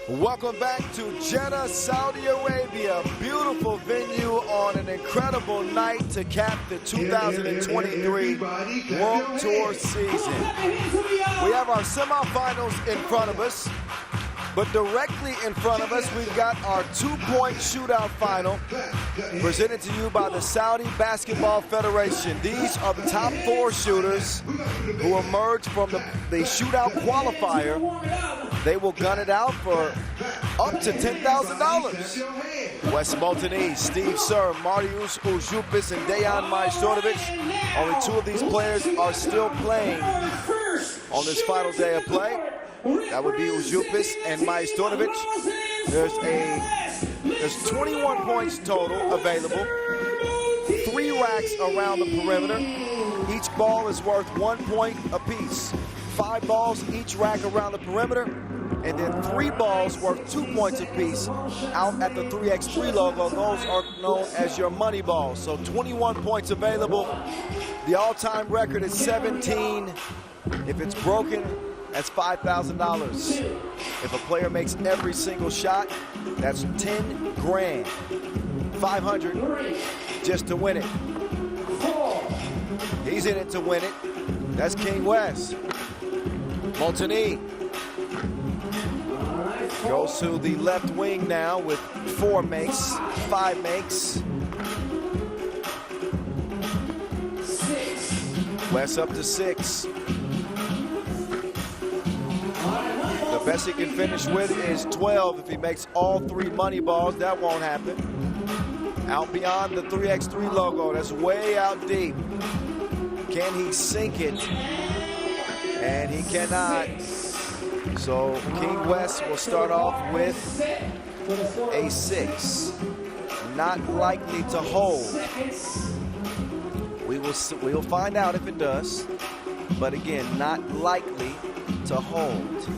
Welcome back to Jeddah, Saudi Arabia. Beautiful venue on an incredible night to cap the 2023 World Tour season. We have our semifinals in front of us, but directly in front of us, we've got our two-point shootout final presented to you by the Saudi Basketball Federation. These are the top 4 shooters who emerge from the shootout qualifier. They will gun it out for up to $10,000. Wes Moulton, Steve Sir, Mariusz Ujupis, and Dejan Majstorovic. Only 2 of these players are still playing on this final day of play. That would be Ujupis and Majstorovic. There's 21 points total available. 3 racks around the perimeter. Each ball is worth 1 point apiece. 5 balls each rack around the perimeter, and then 3 balls worth 2 points apiece out at the 3x3 logo. Those are known as your money balls. So 21 points available. The all-time record is 17. If it's broken, that's $5,000. If a player makes every single shot, that's 10 grand. 500 just to win it. He's in it to win it. That's King Wes. Moulton goes to the left wing now with 4 makes, 5 makes. Wes up to 6. The best he can finish with is 12 if he makes all 3 money balls. That won't happen. Out beyond the 3x3 logo, that's way out deep. Can he sink it? And he cannot. So King Wes will start off with a 6. Not likely to hold. We'll find out if it does. But again, not likely to hold.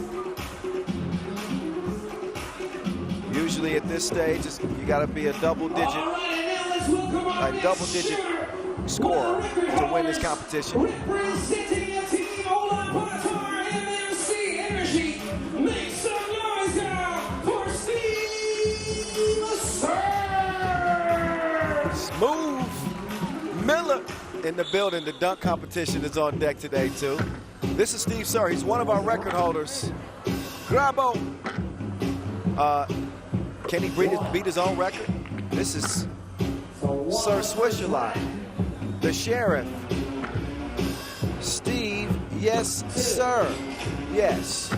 Usually at this stage, you got to be a double digit scorer to win this competition. Smooth Miller in the building. The dunk competition is on deck today too. This is Steve Sir. He's one of our record holders. Grabo. Can he beat his own record? This is Sir Swisherline, the sheriff. Steve, yes, sir. Yes.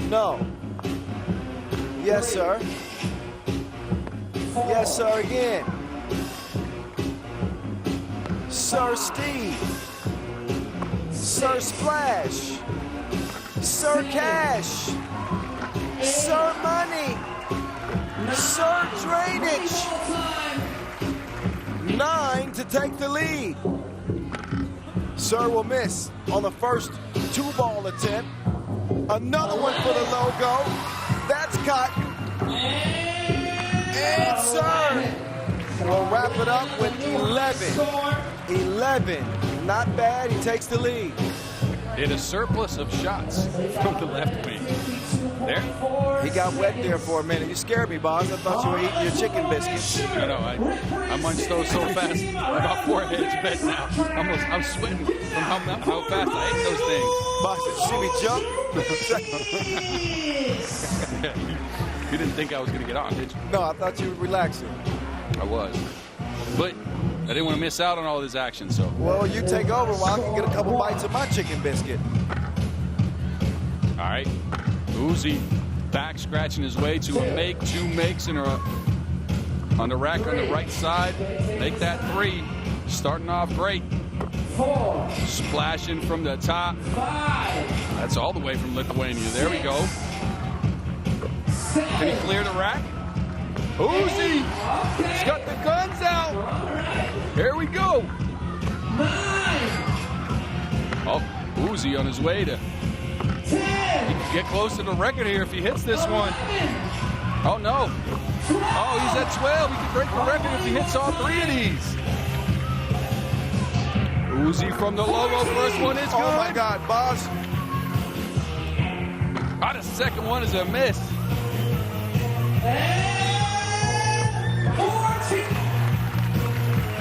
No. Yes, sir. Yes, sir, again. Sir Steve. Sir Splash. Sir Cash. Sir Money. Sir Drainage. 9 to take the lead. Sir will miss on the first 2-ball attempt. Another one for the logo. That's Cotton. And Sir will wrap it up with 11. 11. Not bad. He takes the lead. In a surplus of shots from the left wing. There. He got wet there for a minute. You scared me, boss. I thought you were eating your chicken biscuits. No, I munched those so fast. I got 4 heads bent now. I'm sweating from how fast I ate those things. Boss, did you see me jump? You didn't think I was going to get on, did you? No, I thought you were relaxing. I was. But I didn't want to miss out on all this action, so. Well, you take over while I can get a couple bites of my chicken biscuit. All right. Uzi back scratching his way to a make, 2 makes on the rack on the right side. Make that 3. Starting off great. 4. Splashing from the top. 5. That's all the way from Lithuania. There we go. 6. Can he clear the rack? Uzi! He's got the guns out! Here we go! 9. Oh, Uzi on his way to... 10. He can get close to the record here if he hits this one. Oh, no. Oh, he's at 12. He can break the record if he hits all 3 of these. Uzi from the logo. First one is good. Oh, my God, boss. The second one is a miss.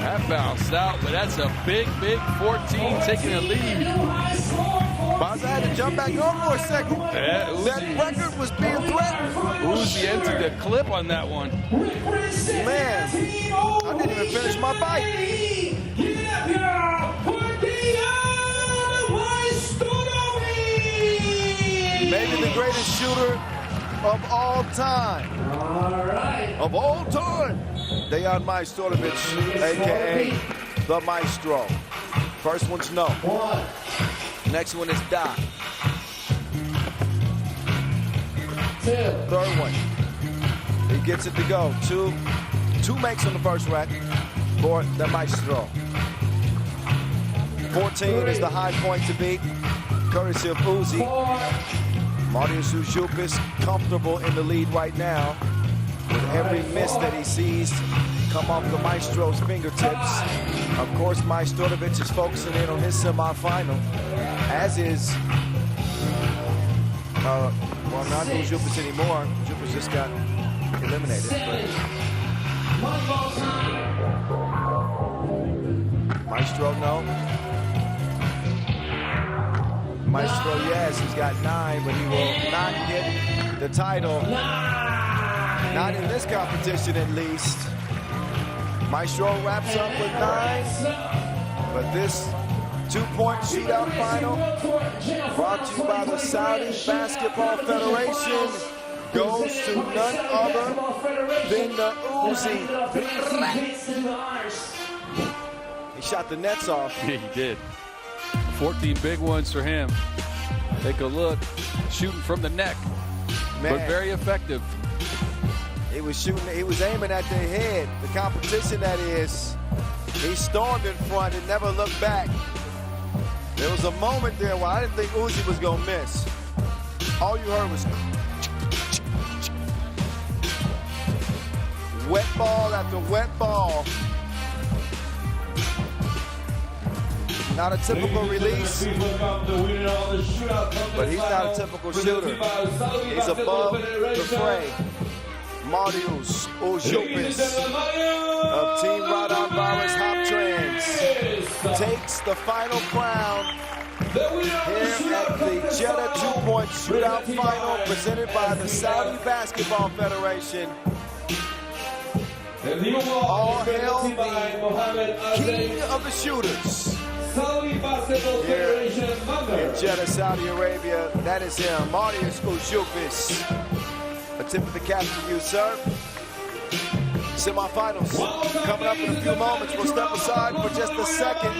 That bounced out, but that's a big, big 14 taking a lead. Mozzart had to jump back on for a second. Yeah, That record was being threatened. Uzi entered the clip on that one. Man, I didn't even finish my bite. Maybe the greatest shooter of all time. Of all time. Dejan Majstorovic, a.k.a. the Maestro. First one's no. Next one is da. Third one. He gets it to go. Two makes on the first rack for the Maestro. 14 is the high point to beat, courtesy of Uzi. Marius Ujupis comfortable in the lead right now with every miss that he sees come off the Maestro's fingertips. Of course, Majstorovic is focusing in on his semifinal, as is, well, not Ujupis anymore. Ujupis just got eliminated. Maestro, no. Maestro, yes, he's got 9, but he will not get the title. Not in this competition, at least. Maestro wraps up with 9, but this 2-point shootout final, brought to you by the Saudi Basketball Federation, goes to none other than the Uzi. He shot the nets off. Yeah, he did. 14 big ones for him. Take a look. Shooting from the neck, Man, but very effective. he was shooting, he was aiming at their head. The competition, that is. He stormed in front and never looked back. There was a moment there where I didn't think Uzi was going to miss. All you heard was wet ball after wet ball. Not a typical release, but he's not a typical shooter. He's above the fray. Marius Ujupis of Team Radar Virus Hop Trans takes the final crown here at the Jeddah 2-point shootout final presented by the Saudi Basketball Federation. All hail the king of the shooters. Here in Jeddah, Saudi Arabia, that is him, Marius Ujupis. A tip of the cap to you, sir. Semifinals coming up in a few moments. We'll step aside for just a second,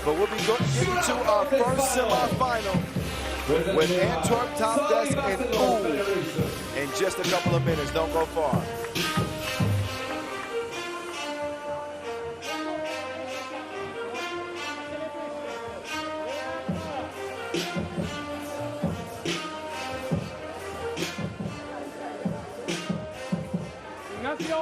but we'll be getting to our first semifinal with Antwerp, TOPdesk, and Ooh in just a couple of minutes. Don't go far. Ignacio.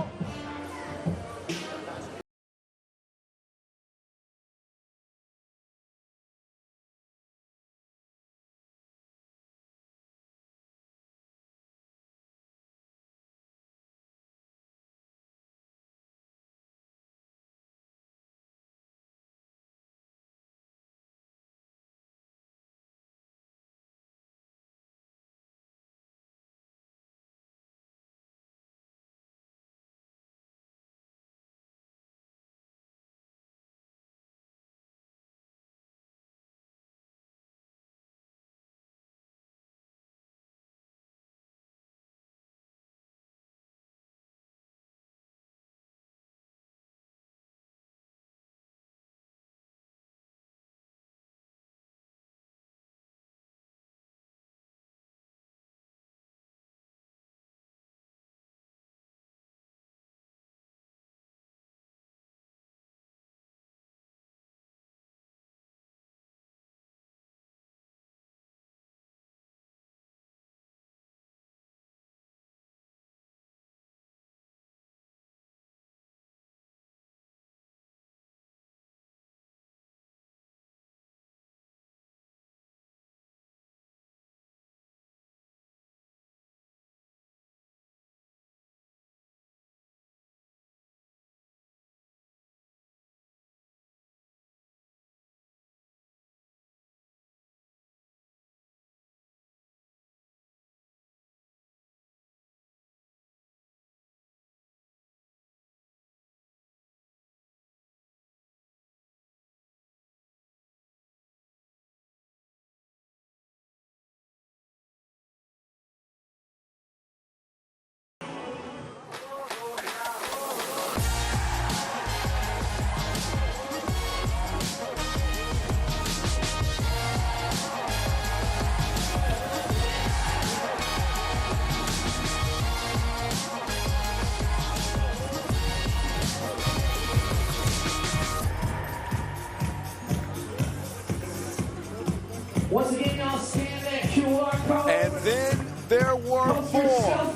Once again, y'all scan that QR code. And then there were four.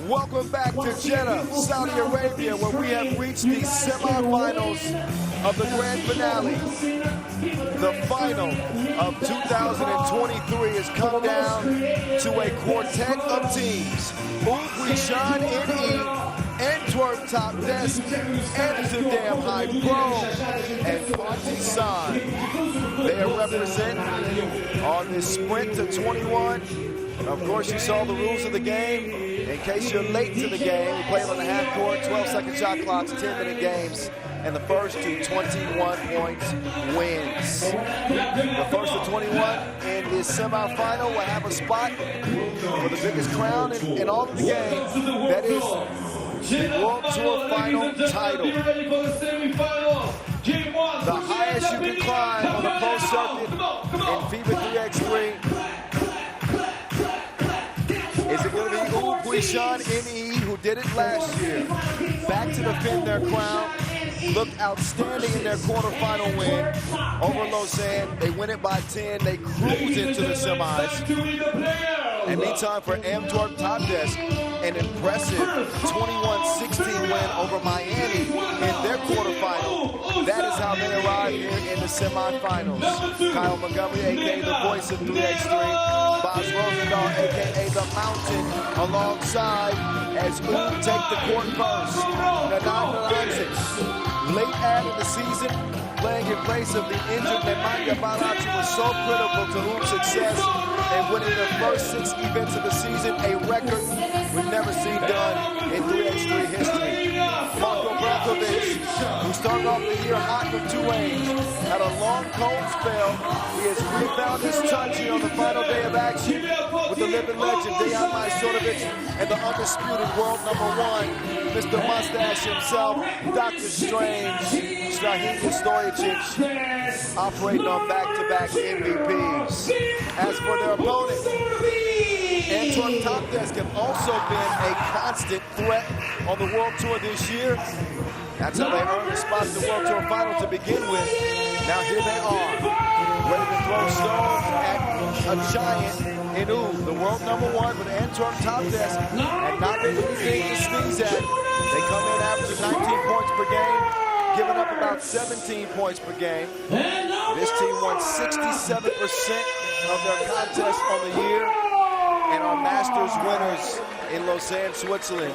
Welcome back to Jeddah, Saudi Arabia, where we have reached the semifinals of the grand finale. The final of 2023 has come down to a quartet of teams. Huishan NE, Antwerp TOPdesk, Amsterdam HiPRO, and Partizan. They are represented on this sprint to 21. Of course, you saw the rules of the game. In case you're late to the game, we play on the half court, 12-second shot clocks, 10-minute games, and the first to 21 points wins. The first to 21 in this semifinal will have a spot for the biggest crown in all of the games. That is the World Tour Final title. The highest you can climb on the pro circuit in FIBA 3x3. Is it going to be Huishan NE, who did it last year, back to defend their crown, looked outstanding in their quarterfinal win over Lausanne. They win it by 10. They cruise into the semis. And meantime, for Antwerp TOPdesk, an impressive 21-16 win over Miami in their quarterfinal. That is how they arrive here in the semifinals. Kyle Montgomery, a.k.a. the voice of 3x3. Boz Rosendahl, a.k.a. the Mountain, alongside as Oud take the court first. Late add in the season, playing in place of the injured Nemanja Balaci was so critical to Oud's success and winning the first 6 events of the season, a record we've never seen done in 3x3 history. Marko Brankovic, who started off the year hot with 2 A's, had a long cold spell. He has refound his touch here on the final day of action with the living legend Dejan Majstorovic and the undisputed world #1, Mr. Mustache himself, Dr. Strange, Strahinja Stojacic, operating on back-to-back MVPs. As for their opponent, Antwerp TOPdesk have also been a constant threat on the World Tour this year. That's how they earned the spot in the World Tour Final to begin with. Now here they are, ready to throw stones at a giant in Oud, the world #1 with Antwerp TOPdesk, and not anything to sneeze at. They come in averaging 19 points per game, giving up about 17 points per game. This team won 67% of their contests on the year, and are Masters winners in Lausanne, Switzerland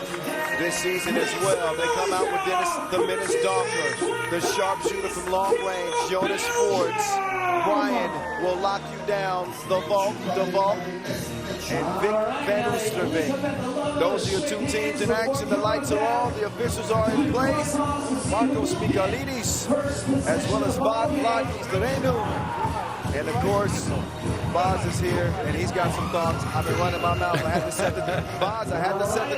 this season as well. They come out with the Menace Donkler, the sharpshooter from long range, Jonas Fords. Brian will lock you down, the vault, and Vic Van Oosterveen. Those are your 2 teams in action. The lights are on, the officials are in place. Marcos Mikalidis, as well as Bob Lagis. And of course, Boz is here, and he's got some thoughts. I've been running my mouth. I had to set the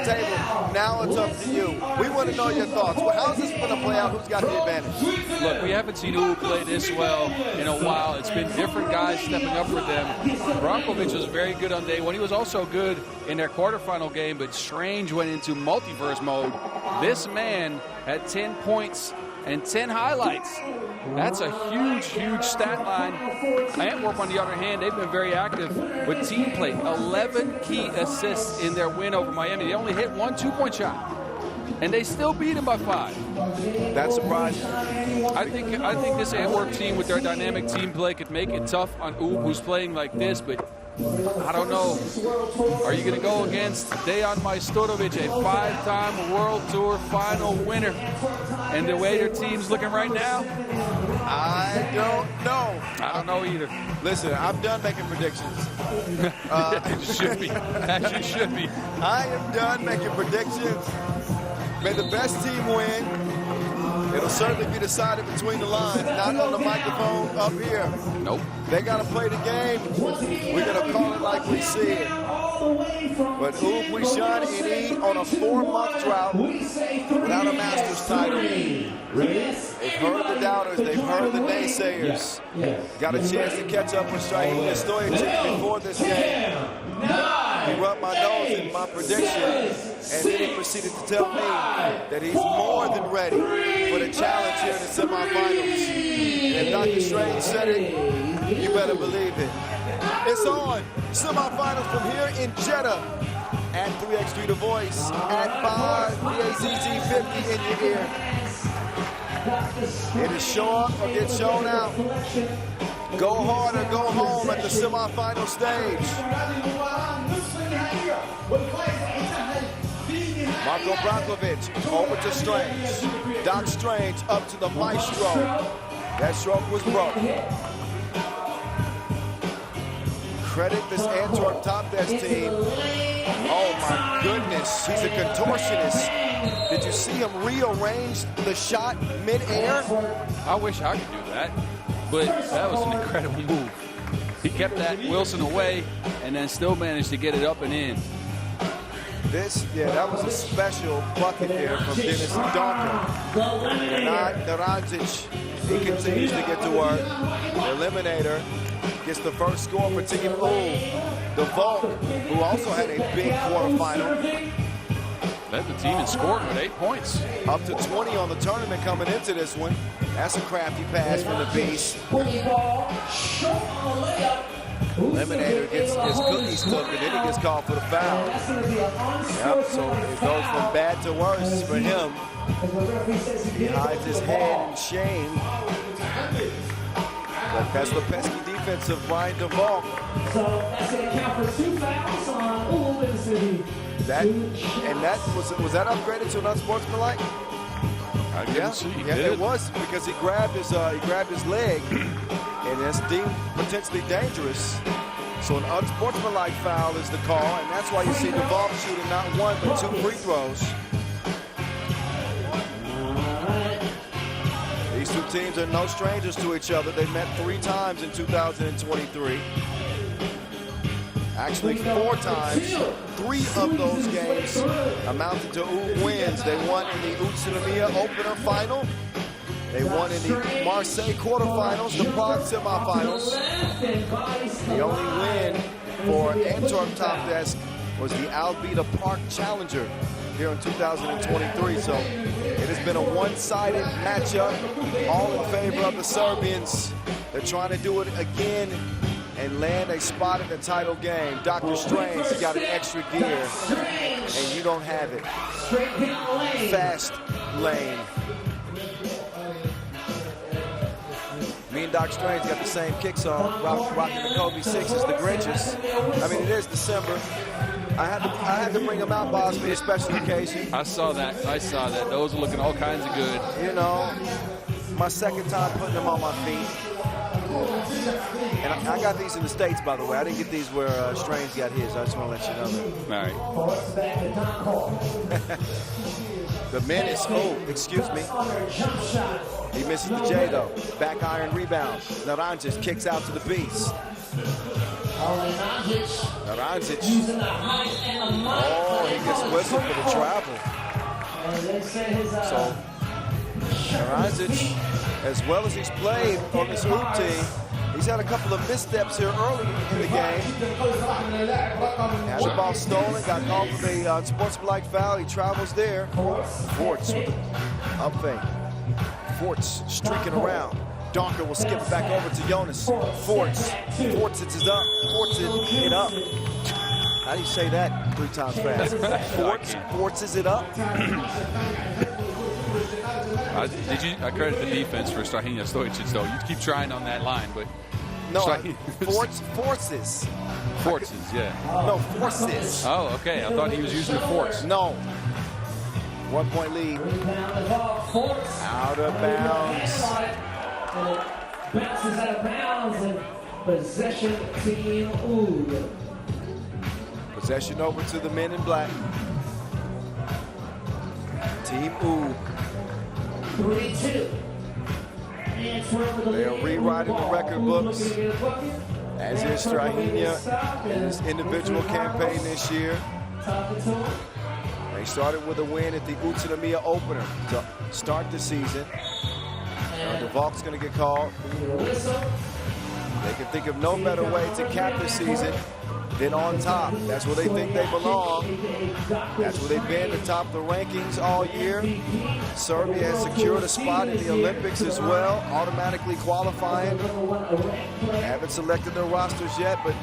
table. Now it's up to you. We want to know your thoughts. Well, how's this going to play out? Who's got the advantage? Look, we haven't seen Oud play this well in a while. It's been different guys stepping up for them. Brankovic was very good on day 1. He was also good in their quarterfinal game, but Strange went into multiverse mode. This man had 10 points and 10 highlights. That's a huge, huge stat line. Antwerp, on the other hand, they've been very active with team play. 11 key assists in their win over Miami. They only hit 1 2-point shot, and they still beat them by 5. That's surprising. I think this Antwerp team with their dynamic team play could make it tough on Oud, who's playing like this, but I don't know. Are you going to go against Dejan Majstorovic, a 5-time World Tour Final winner, and the way their team's looking right now? I don't know. I don't know either. Listen, I'm done making predictions. It should be. Actually should be. I am done making predictions. May the best team win. It'll certainly be decided between the lines, not on the microphone up here. Nope. They got to play the game. We're going to call it like we see it. But Huishan NE on a 4-month drought without a Masters title. They've heard the doubters. They've heard the naysayers. Got a chance to catch up with Strahinja Stojacic before this game. He rubbed my nose in my prediction, and then he proceeded to tell me that he's more than ready for the challenge here in the semifinals. And if Dr. Strange said it, you better believe it. It's on. Semifinals from here in Jeddah. At 3x3 The Voice. At 5, BAZZ50 in your ear. It is show up or get shown out. Go hard or go home at the semifinal stage. Marko Brankovic over to Strange. Doc Strange up to the maestro. That stroke was broken. Credit this Antwerp TOPdesk team. Oh my goodness, he's a contortionist. Did you see him rearrange the shot mid-air? I wish I could do that, but that was an incredible move. He kept that Wilson away and then still managed to get it up and in. That was a special bucket there from Dennis Donker. Naranjic, he continues to get to work. The eliminator gets the first score for Team U. The Vault, who also had a big quarterfinal. Led the team in scoring with 8 points. Up to 20 on the tournament coming into this one. That's a crafty pass from the Beast. Eliminator gets his cookies cooked, and then he gets called for the foul. Yep, so it goes from bad to worse for him. He hides his head in shame. But that's the pesky defense of Brian Duvall. So that's going to count for 2 fouls on Was that upgraded to an unsportsmanlike? I didn't see. Yeah, it was, because he grabbed his leg, and that's deemed potentially dangerous. So an unsportsmanlike foul is the call, and that's why you see Duvall shooting not 1 but 2 free throws. These two teams are no strangers to each other. They met 3 times in 2023. Actually 4 times. 3 of those games amounted to U wins. They won in the Utsunomiya opener final. They won in the Marseille quarterfinals, the Prague semifinals. The only win for Antwerp TOPdesk was the Alveda Park Challenger here in 2023. So it has been a one-sided matchup, all in favor of the Serbians. They're trying to do it again and land a spot in the title game. Dr. Strange got an extra gear, and you don't have it. Fast lane. Me and Doc Strange got the same kicks on, rocking the Kobe 6s, the Grinches. I mean, it is December. I had to bring them out, boss, for a special occasion. I saw that. Those are looking all kinds of good. You know, my second time putting them on my feet. And I got these in the States, by the way. I didn't get these where Strange got his. I just want to let you know that. All right. The men is, excuse me. He misses the J, though. Back iron rebound. Naranjic kicks out to the Beast. Naranjic. Oh, he gets whistled for the travel. So, Naranjic, as well as he's played on this U team, he's had a couple of missteps here early in the game. Had the ball stolen, got called for the unsportsmanlike foul. He travels there. Forts with the up fake. Forts streaking around. Donker will skip it back over to Jonas. Forts it up. Forts it up. How do you say that 3 times fast? Forts it up. I credit the defense for Strahinja Stojicic, though. You keep trying on that line, but no, forces. Forces, yeah. No, forces. Oh, okay. I thought he was using the force. No. 1 point lead. Out of bounds. Bounces out of bounds and possession Team U. Possession over to the men in black. Team U. 3-2. They are rewriting the record books, as is Strahinja in his individual campaign this year. They started with a win at the Utsunomiya opener to start the season. The Valk's going to get called. They can think of no better way to cap the season than on top. That's where they think they belong. That's where they've been atop the rankings all year. Serbia has secured a spot in the Olympics as well, automatically qualifying. Haven't selected their rosters yet, but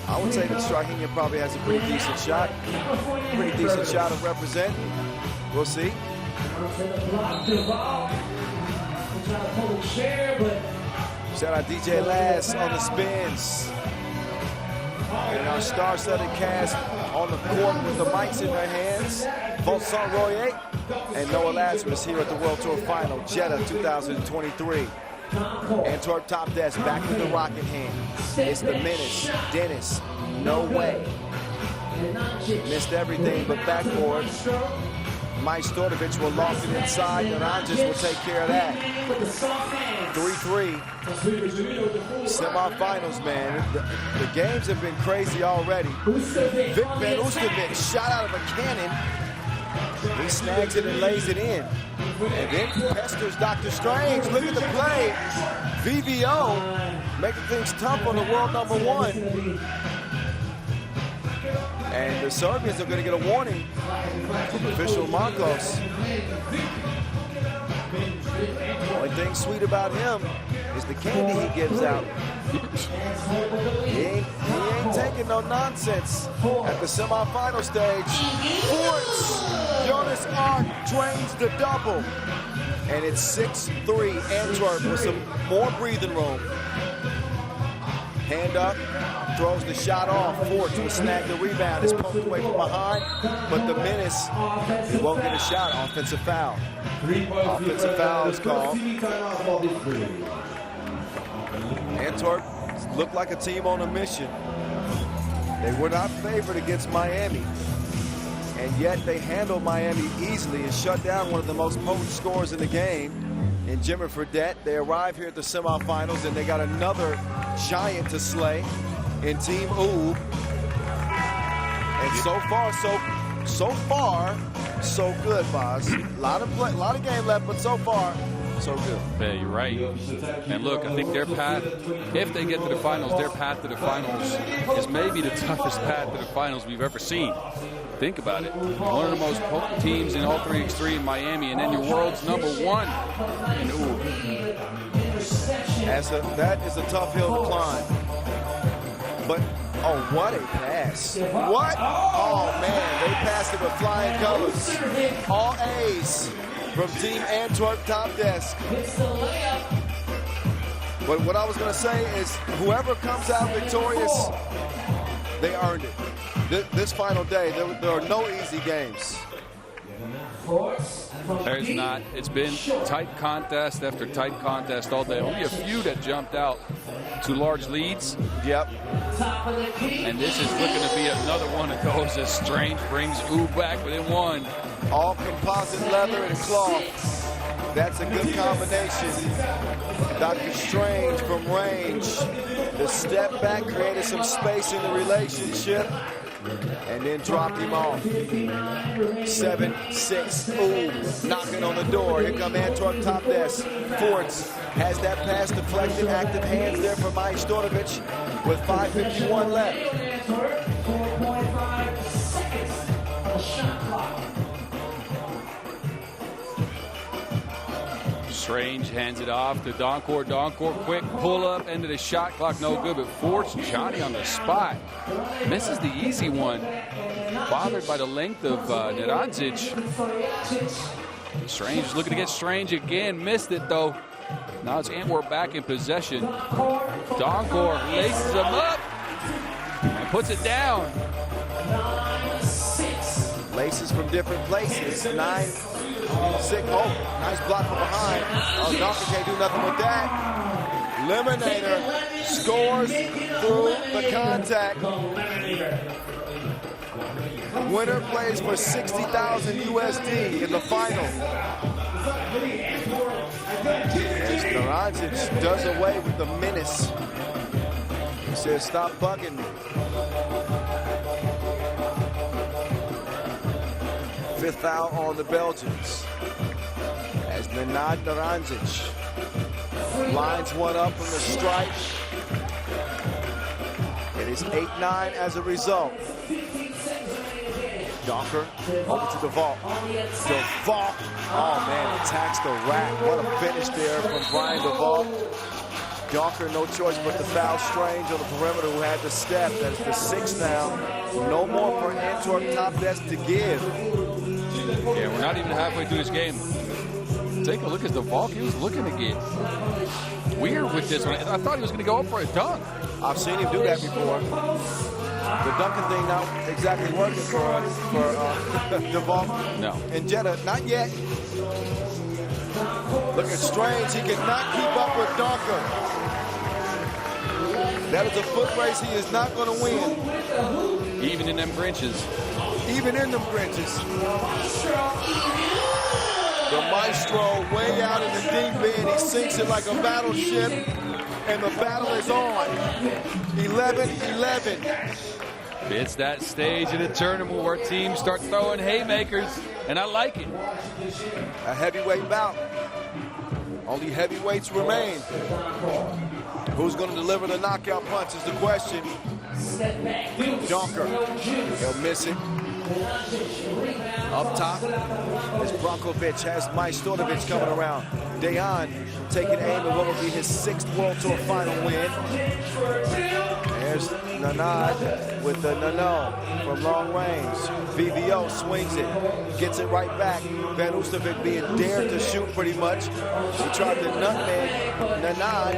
I would say that Strahinja probably has a pretty decent shot. Pretty decent shot of represent. We'll see. Shout out DJ Lass on the spins. And our star-studded cast on the court with the mics in their hands. Vincent Royer and Noah Lazarus here at the World Tour Final, Jeddah 2023. Antwerp TOPdesk back with the rocket hand. It's the menace, Dennis, no way. Missed everything but backboard. Mike Stortovich will loft it inside, and Ranges will take care of that. 3-3. Semifinals, man. The games have been crazy already. Vic Van Oosterbeek shot out of a cannon. He snags it and lays it in. And then pesters Dr. Strange. Look at the play. VVO making things tough on the world #1. And the Serbians are going to get a warning from official Marcos. Only thing sweet about him is the candy he gives out. He ain't taking no nonsense at the semifinal stage. Forts, Jonas Ark drains the double. And it's 6-3 Antwerp with some more breathing room. Hand up, throws the shot off. Forts will snag the rebound. It's poked away from behind, but the menace, he won't get a shot. Offensive foul. Offensive foul is called. Antwerp looked like a team on a mission. They were not favored against Miami, and yet they handled Miami easily and shut down one of the most potent scorers in the game in Jimmer Fredette. They arrive here at the semifinals, and they got another giant to slay in Team Oob. And so far, so good, Boz. A lot of game left, but so far, so good. Yeah, you're right. And look, I think their path, if they get to the finals, their path to the finals is maybe the toughest path to the finals we've ever seen. Think about it. One of the most potent teams in all 3x3 in Miami, and then your world's #1 in Oob. That is a tough hill to climb. But, oh, what a pass. What? Oh, man, they passed it with flying colors. All A's from Team Antwerp TOPdesk. But what I was going to say is whoever comes out victorious, they earned it. This final day, there are no easy games. There's not. It's been tight contest after tight contest all day. Only a few that jumped out to large leads. Yep. And this is looking to be another one of those as Strange brings Oob back within one. All composite leather and cloth. That's a good combination. Dr. Strange from range. The step back created some space in the relationship and then dropped him off. 7-6. Ooh, knocking on the door. Here come Antwerp TOPdesk. Forts has that pass deflected. Active hands there for Mike Stortovich with 5:51 left. Strange hands it off to Doncourt. Doncourt, quick pull up, into the shot clock, no good, but Forts Johnny on the spot. Misses the easy one. Bothered by the length of Neranzic. Strange looking to get Strange again, missed it though. Now it's Antwerp back in possession. Doncourt laces him up and puts it down. Laces from different places. 9-6. Oh, nice block from behind. Oh, Donker can't do nothing with that. Eliminator scores through the contact. Winner plays for 60,000 USD in the final. As Neranzic does away with the menace. He says, stop bugging me. Fifth foul on the Belgians as Nenad Neranzic lines one up from the stripe. It's 8-9 as a result. Donker over to DeVault. DeVault, oh man, attacks the rack. What a finish there from Brian DeVault. Donker, no choice but to foul Strange on the perimeter, who had the step. That's the 6th now. No more for Antwerp TOPdesk to give. Yeah, we're not even halfway through this game. Take a look at DeVault. He was looking to get weird with this one. I thought he was going to go up for a dunk. I've seen him do that before. The dunking thing not exactly working for DeVault. No. And Jeddah, not yet. Look at Strange. He cannot keep up with Donker. That is a foot race he is not going to win. Even in them Grinches. Even in them Grinches. The Maestro way out in the deep end. He sinks it like a battleship. And the battle is on. 11-11. It's that stage in the tournament where teams start throwing haymakers, and I like it. A heavyweight bout. Only heavyweights remain. Who's going to deliver the knockout punch is the question. Donker. He'll miss it. Up top is Brankovic, has Majstorovic coming around. Dejan taking aim at what will be his 6th World Tour Final win. There's Nanad with the Nano from long range. VVO swings it, gets it right back. Van Oostervik being dared to shoot pretty much. He tried to nutmeg Nanad.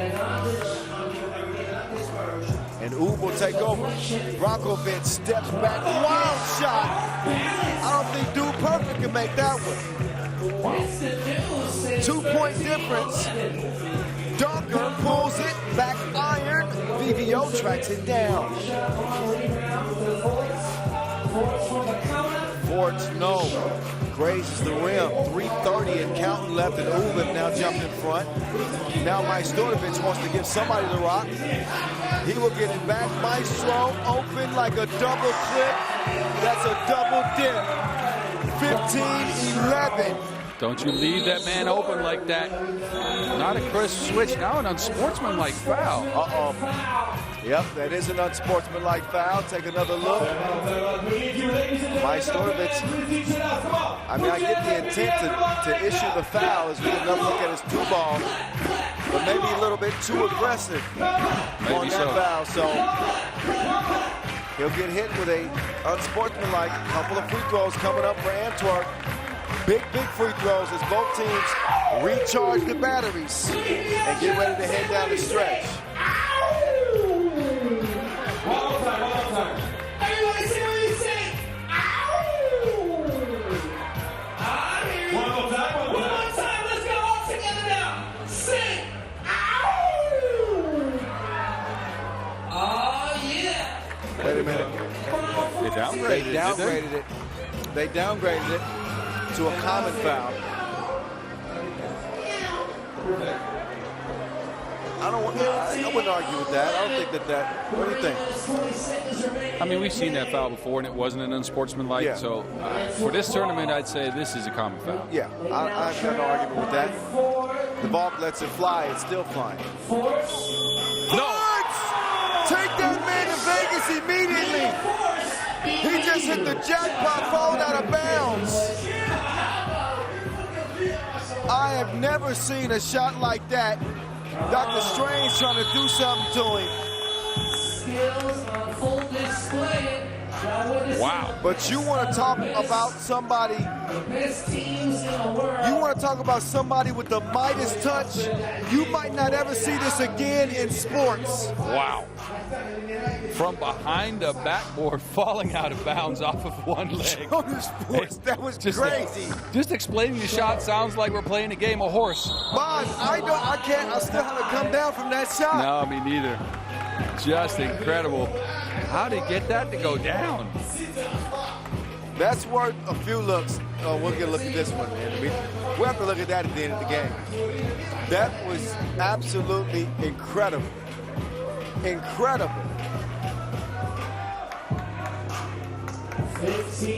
And Oob will take over. Brankovic steps back. Wild shot. I don't think Dude Perfect can make that one. 2-point difference. Donker pulls it. Back iron. VVO tracks it down. Forts, no. Grazes the rim. 3:30 and counting left, and Oob now jumped in front. Now Majstorovic wants to give somebody the rock. He will get it back. Maestro open like a double clip. That's a double dip. 15-11. Don't you leave that man open like that. Not a crisp switch. Now an unsportsmanlike foul. Uh-oh. Yep, that is an unsportsmanlike foul. Take another look. Majstorovic. I mean, I get the intent to issue the foul as we get another look at his 2-ball. But maybe a little bit too aggressive on that foul. So he'll get hit with a unsportsmanlike couple of free throws coming up for Antwerp. Big free throws as both teams recharge the batteries and get ready to head down the stretch. One time. Everybody say what you say. One more time. Let's go all together now. Sing. Oh, yeah. Wait a minute. They downgraded it. They downgraded it to a common foul. I wouldn't argue with that. I don't think that. What do you think? I mean, we've seen that foul before, and it wasn't an unsportsmanlike. Yeah. So for this tournament, I'd say this is a common foul. Yeah, I've got no argument with that. The ball lets it fly. It's still flying. No! Take that man to Vegas immediately. He just hit the jackpot, falling out of bounds. I have never seen a shot like that. Dr. Strange trying to do something to him. Skills on full display. Wow. But you want to talk about somebody, Best teams in the world. you want to talk about somebody with the Midas touch, you might not ever see this again in sports. Wow. From behind the backboard, falling out of bounds off of one leg. Sports, that was crazy. Just explaining the shot sounds like we're playing a game of horse. Boz, I still haven't come down from that shot. No, me neither. Just incredible. How did he get that to go down? That's worth a few looks. Oh, we'll get a look at this one, man. We'll have to look at that at the end of the game. That was absolutely incredible. Incredible.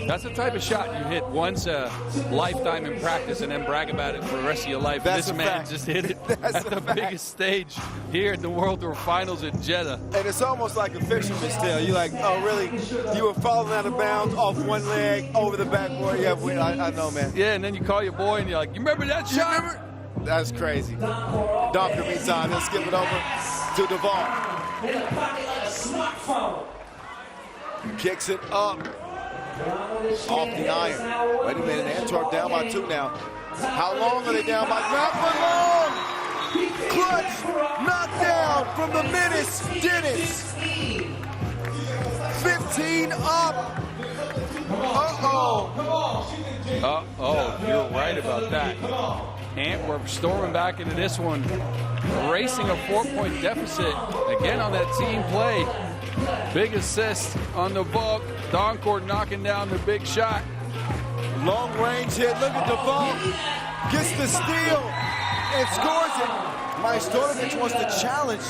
That's the type of shot you hit once a lifetime in practice and then brag about it for the rest of your life. That's this man fact. just hit it at the biggest stage here at the World Tour Finals in Jeddah. And it's almost like a fisherman's tale. You're like, oh, really? You were falling out of bounds off one leg over the backboard. Yeah, I know, man. Yeah, and then you call your boy and you're like, you remember that shot? You remember? That's crazy. Donker meantime, he'll skip it over to Duvall. Kicks it up off the iron. Wait a minute, Antwerp down by 2 now. How long are they down by? Not for long! Clutch knockdown from the menace, Dennis. 15 up. Uh-oh. Uh-oh, you're right about that. Antwerp storming back into this one, racing a 4-point deficit. Again on that team play. Big assist on the book. Doncourt knocking down the big shot. Long range hit. Look at Duvall. Gets the steal and scores it. Majstorovic wants to challenge.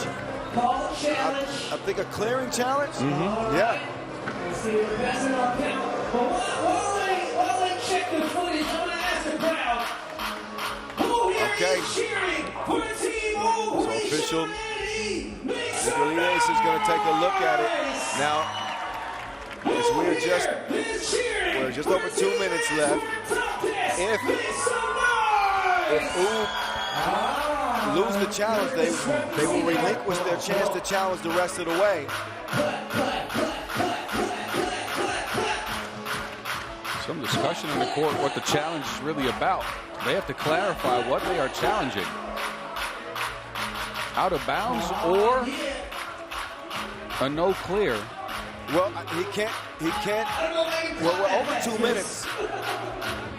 I think a clearing challenge. Yeah. Okay. So official Nicolaides is going to take a look at it. Now, we're just over 2 minutes left. If Oop lose the challenge, they will relinquish their chance to challenge the rest of the way. Some discussion on the court what the challenge is really about. They have to clarify what they are challenging. Out of bounds or a no clear. Well, he can't, well, we're over 2 minutes.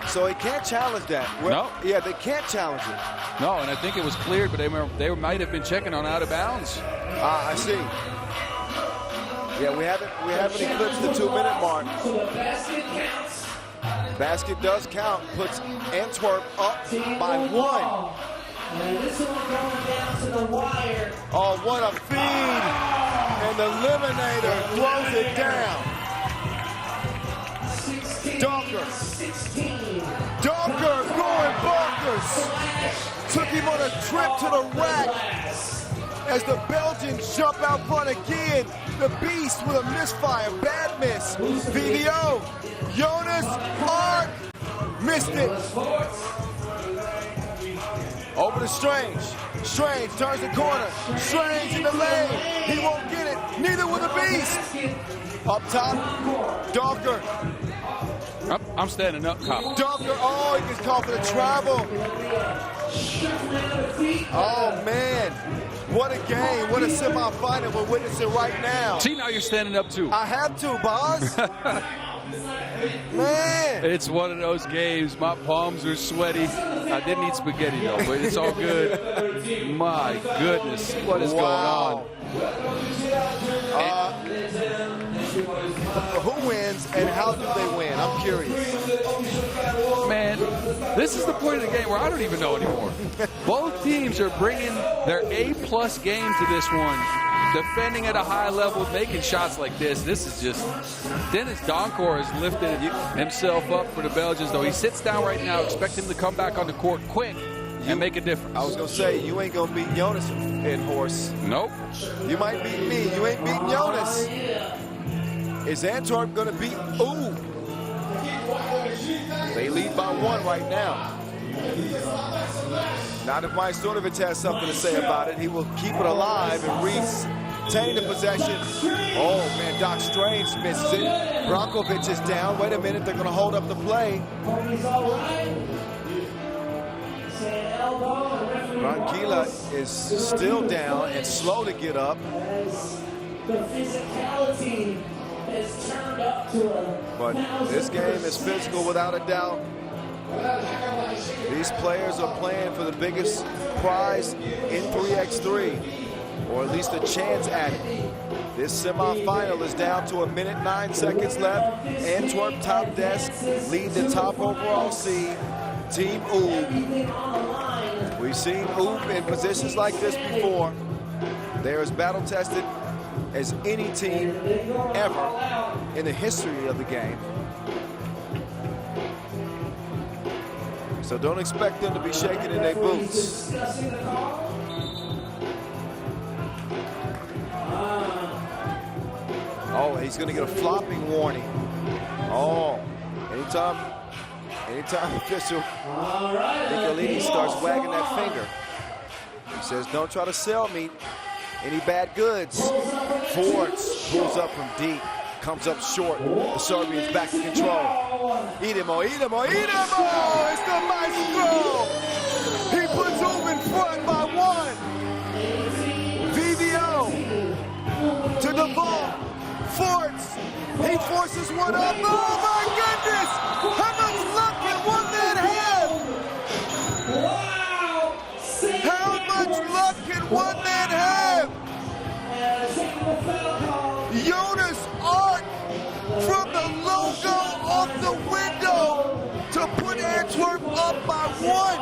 So he can't challenge that. No. Yeah, they can't challenge it. No, and I think it was cleared, but they might have been checking on out of bounds. I see. Yeah, we haven't eclipsed the 2 minute mark. Basket does count, puts Antwerp up by 1. Oh, what a feed! And the Eliminator throws it down. Donker going bonkers. Took him on a trip to the rack as the Belgians jump out front again. The Beast with a misfire, bad miss. VDO, Jonas Ark missed it. Over to Strange. Strange turns the corner. Strange in the lane. He won't get it. Neither will the Beast. Up top, Donker. I'm standing up, Cop. Donker, oh, he gets called for the travel. Oh, man. What a game. What a semifinal we're witnessing right now. See, now you're standing up, too. I have to, boss. Man. It's one of those games. My palms are sweaty. I didn't eat spaghetti, though, but it's all good. My goodness. What is going on? Who wins and how do they win? I'm curious. Man, this is the point of the game where I don't even know anymore. Both teams are bringing their A-plus game to this one. Defending at a high level, making shots like this. This is just... Dennis Doncourt has lifted himself up for the Belgians, though. He sits down right now. Expect him to come back on the court quick and make a difference. I was going to say, you ain't going to beat Jonas in horse. Nope. You might beat me. You ain't beating Jonas. Is Antwerp going to beat... Ooh. They lead by 1 right now. Not if Majstorovic has something to say about it. He will keep it alive and retain the possession. Oh, man, Doc Strange misses it. Brankovic is down. Wait a minute, they're going to hold up the play. Branquilla is still down and slow to get up. But this game is physical without a doubt. These players are playing for the biggest prize in 3x3, or at least a chance at it. This semifinal is down to 1 minute 9 seconds left. Antwerp TOPdesk lead the top overall seed, Team Oop. We've seen Oop in positions like this before. They're as battle-tested as any team ever in the history of the game. So don't expect them to be shaking in their boots. Oh, he's going to get a flopping warning. Oh, anytime official Nicolini starts wagging that finger, he says, don't try to sell me any bad goods. Fords pulls up from deep, comes up short. The Serbian's back in control. Idemo, Idemo, Idemo! It's the maestro! He puts over in front by one. VVO to the ball. Fords, he forces one up. Oh my goodness! How much luck can one man have? Wow! How much luck can one man have? Jonas Art from the logo off the window to put Antwerp up by one.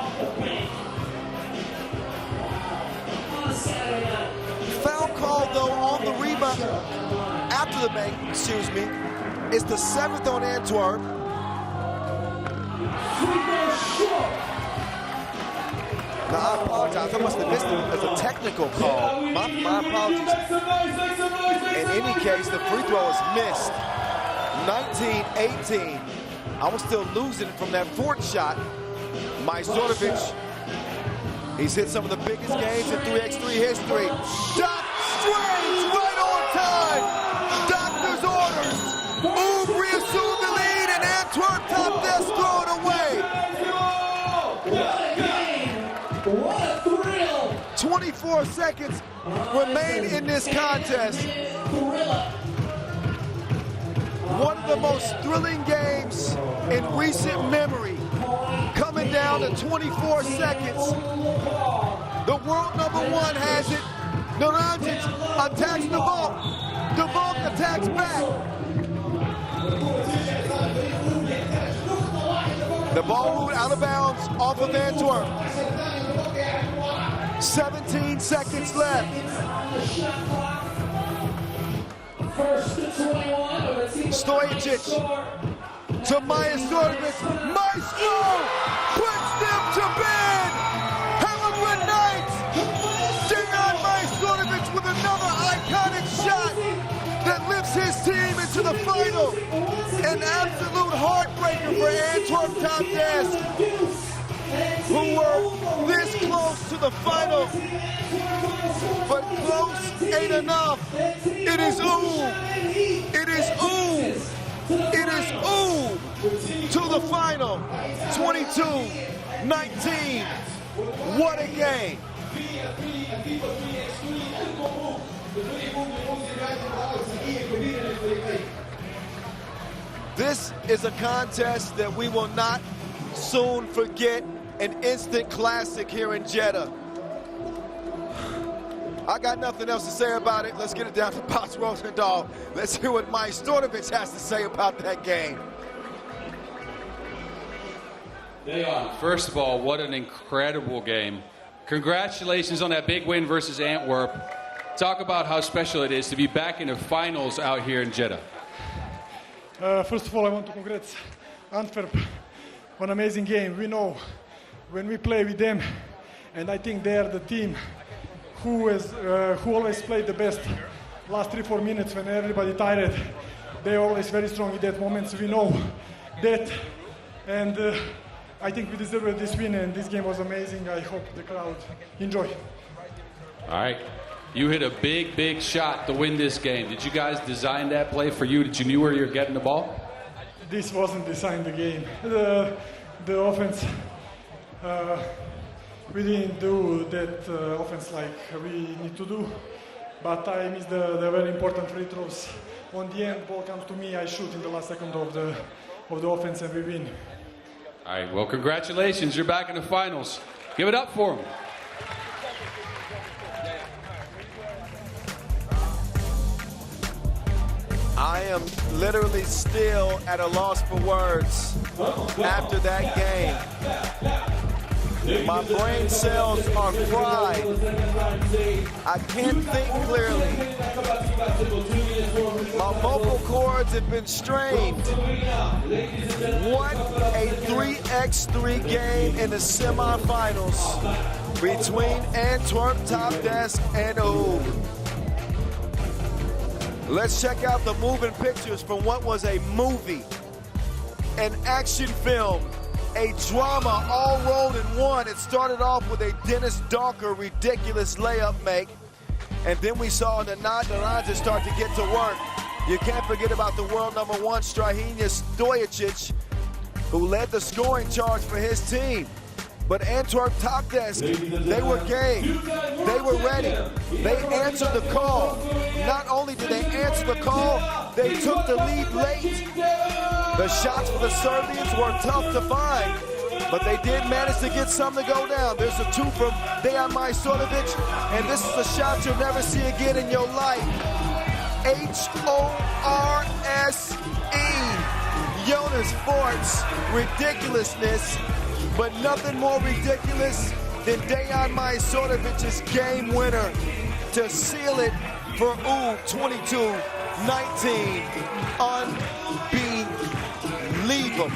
Foul call though on the rebound after the bank, excuse me. It's the 7th on Antwerp. Now, I apologize. I must have missed it as a technical call. My apologies. In any case, the free throw is missed. 19-18. I was still losing from that fourth shot. Majstorovic, he's hit some of the biggest games in 3x3 history. Doc Strange right on time. Doctor's orders. Ooh, reassumed the lead, and Antwerp TOPdesk throw it away. What a thrill! 24 seconds remain in this contest. One of the most thrilling games in recent memory. Coming down to 24 seconds. The world #1 has it. Naranjic attacks the ball. The ball attacks back. The ball moved out of bounds off of Antwerp. 17 seconds left. Stojacic to Majstorovic. Maestro puts them to bed. Hell of a night. Dejan Majstorovic with another iconic shot that lifts his team into the final. An absolute heartbreaker for Antwerp TOPdesk, who were this close to the final, but close ain't enough. It is ooh, it is ooh, it is ooh to the final. 22-19. What a game. This is a contest that we will not soon forget. An instant classic here in Jeddah. I got nothing else to say about it. Let's get it down to Boss Rosendahl. Let's hear what Majstorovic has to say about that game. First of all, what an incredible game. Congratulations on that big win versus Antwerp. Talk about how special it is to be back in the finals out here in Jeddah. First of all, I want to congratulate Antwerp on an amazing game. We know when we play with them, and I think they are the team who always played the best. Last 3-4 minutes when everybody tired, they're always very strong in that moment. So we know that, and I think we deserved this win, and this game was amazing. I hope the crowd enjoy. All right. You hit a big, big shot to win this game. Did you guys design that play for you? Did you knew where you were getting the ball? This wasn't designed the game. The offense, we didn't do that offense like we need to do. But I missed the very important free throws. On the end, ball comes to me. I shoot in the last second of the offense, and we win. All right. Well, congratulations. You're back in the finals. Give it up for them. I am literally still at a loss for words after that game. My brain cells are fried. I can't think clearly. My vocal cords have been strained. What a 3x3 game in the semifinals between Antwerp, TOPdesk, and Huishan. Let's check out the moving pictures from what was a movie, an action film, a drama all rolled in one. It started off with a Dennis Donker ridiculous layup make, and then we saw the Nederlanders start to get to work. You can't forget about the world #1 Strahinja Stojicic, who led the scoring charge for his team. But Antwerp TOPdesk, they were game. They were ready. They answered the call. Not only did they answer the call, they took the lead late. The shots for the Serbians were tough to find, but they did manage to get some to go down. There's a 2 from Dejan Majstorovic, and this is a shot you'll never see again in your life. H-O-R-S-E. Jonas Fort's ridiculousness, but nothing more ridiculous than Dejan Majstorovic's game winner to seal it for Huishan 22-19. Unbelievable.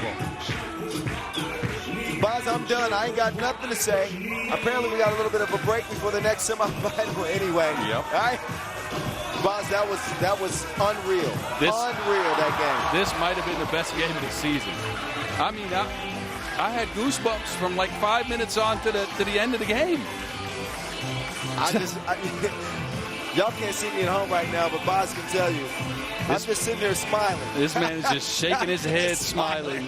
Baz, I'm done. I ain't got nothing to say. Apparently, we got a little bit of a break before the next semifinal anyway. Yep. All right? Baz, that was unreal. Unreal, that game. This might have been the best game of the season. I mean, I had goosebumps from like 5 minutes on to the end of the game. Y'all can't see me at home right now, but Baz can tell you. I'm just sitting there smiling. This man is just shaking his head, smiling.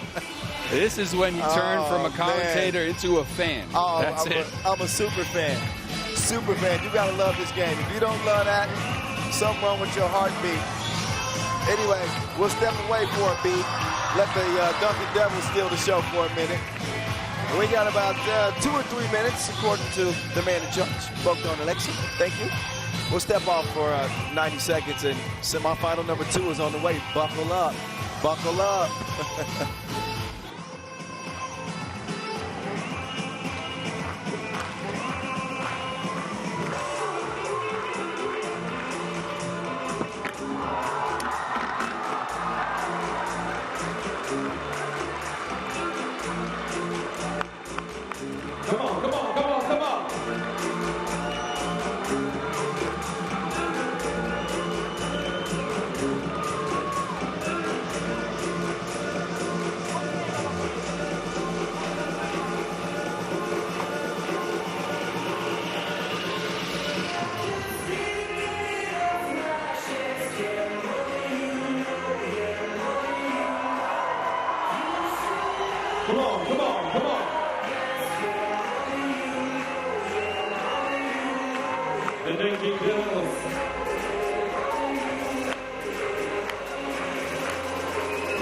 This is when you turn from a commentator into a fan. Oh, That's it. I'm a super fan. Super fan. You got to love this game. If you don't love that, something wrong with your heartbeat. Anyway, we'll step away for a beat. Let the Duncan Devils steal the show for a minute. We got about 2 or 3 minutes, according to the man in charge, Bogdan Alexi. Thank you. We'll step off for 90 seconds, and semifinal number 2 is on the way. Buckle up. Buckle up. Come on, come on, come on. The Nike Girls.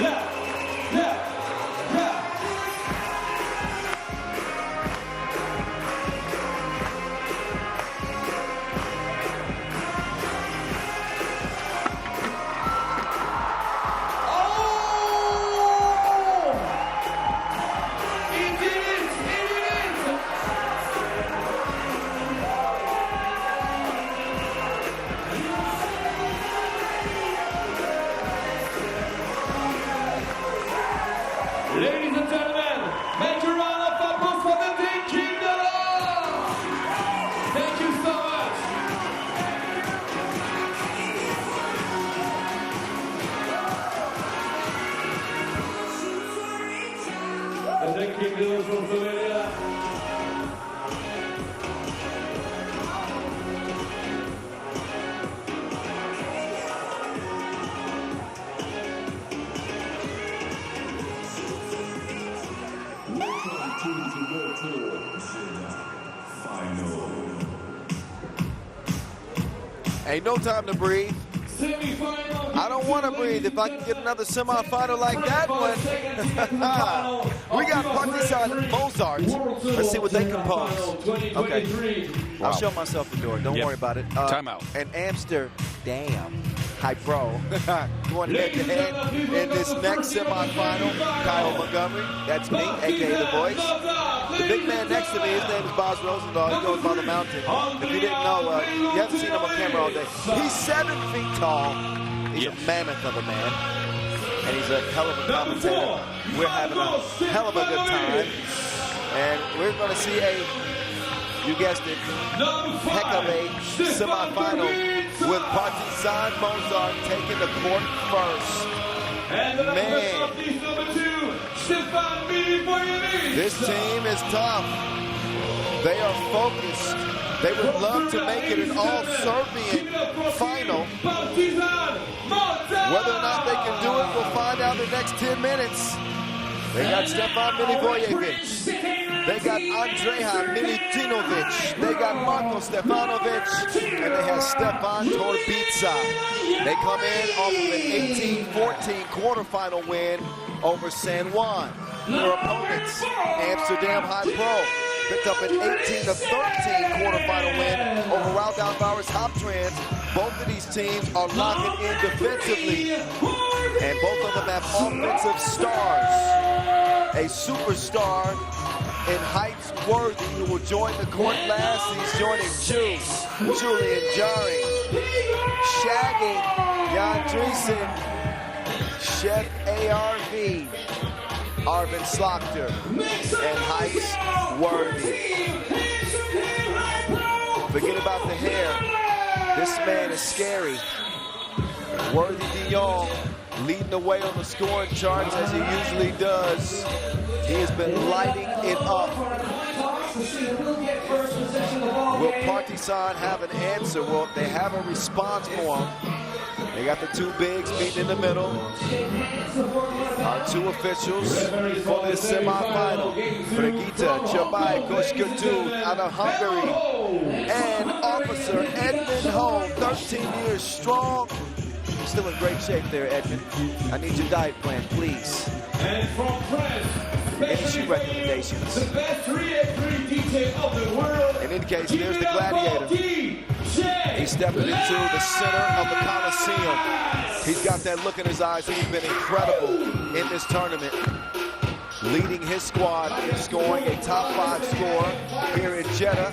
Yeah, yeah, yeah. Ladies and gentlemen, make a round of applause for the Dream Kingdom! Thank you so much! The Dream Kingdom from Slovenia. Welcome to the World Tour Jeddah Final. Ain't no time to breathe. Semi-final. I don't want to breathe if I can get another semifinal like that one. We got Partizan Mozzart. Let's see what they compose. Okay. I'll show myself the door. Don't worry about it. Timeout. And Amsterdam HiPRO going head-to-head in this next semifinal. Kyle Montgomery, that's me, a.k.a. The Voice. The big man next to me, his name is Boz Rosendahl. He goes by the mountain. If you didn't know, you haven't seen him on camera all day. He's 7 feet tall. He's a mammoth of a man. And he's a hell of a commentator. We're having a hell of a good time. And we're going to see you guessed it, heck of a semifinal with Partizan Mozzart taking the court first. Man, this team is tough. They are focused. They would love to make it an all-Serbian final. Whether or not they can do it, we'll find out in the next 10 minutes. They got Stefan Milivojevic. They got Andreja Milutinovic. They got Marko Stefanovic. And they have Stefan Torbica. They come in off of an 18-14 quarterfinal win over San Juan. Their opponents, Amsterdam HiPRO, picked up an 18-13 quarterfinal win over Raudam Bowers Hoptrans. Both of these teams are locking in defensively. And both of them have offensive stars. A superstar in Heights Worthy, who will join the court last. He's joining Julian Jarring, shagging Jan Driesen, Chef ARV, Arvin Slaughter, and Heights Worthy. Forget about the hair. This man is scary. Worthy de Jong leading the way on the scoring charts as he usually does. He has been lighting it up. Will Partizan have an answer? Well, they have a response for him. They got the two bigs meeting in the middle. Our two officials for this semifinal. Brigitte Chabai Koshkatu out of Hungary. And Officer Edmund Holm, 13 years strong. Still in great shape there, Edmund. I need your diet plan, please. And from France, any shoe recommendations? the best 3x3 DJ of the world. In any case, there's the gladiator. He's stepping into the center of the Coliseum. He's got that look in his eyes. He's been incredible in this tournament, leading his squad in scoring, a top 5 scorer here in Jeddah.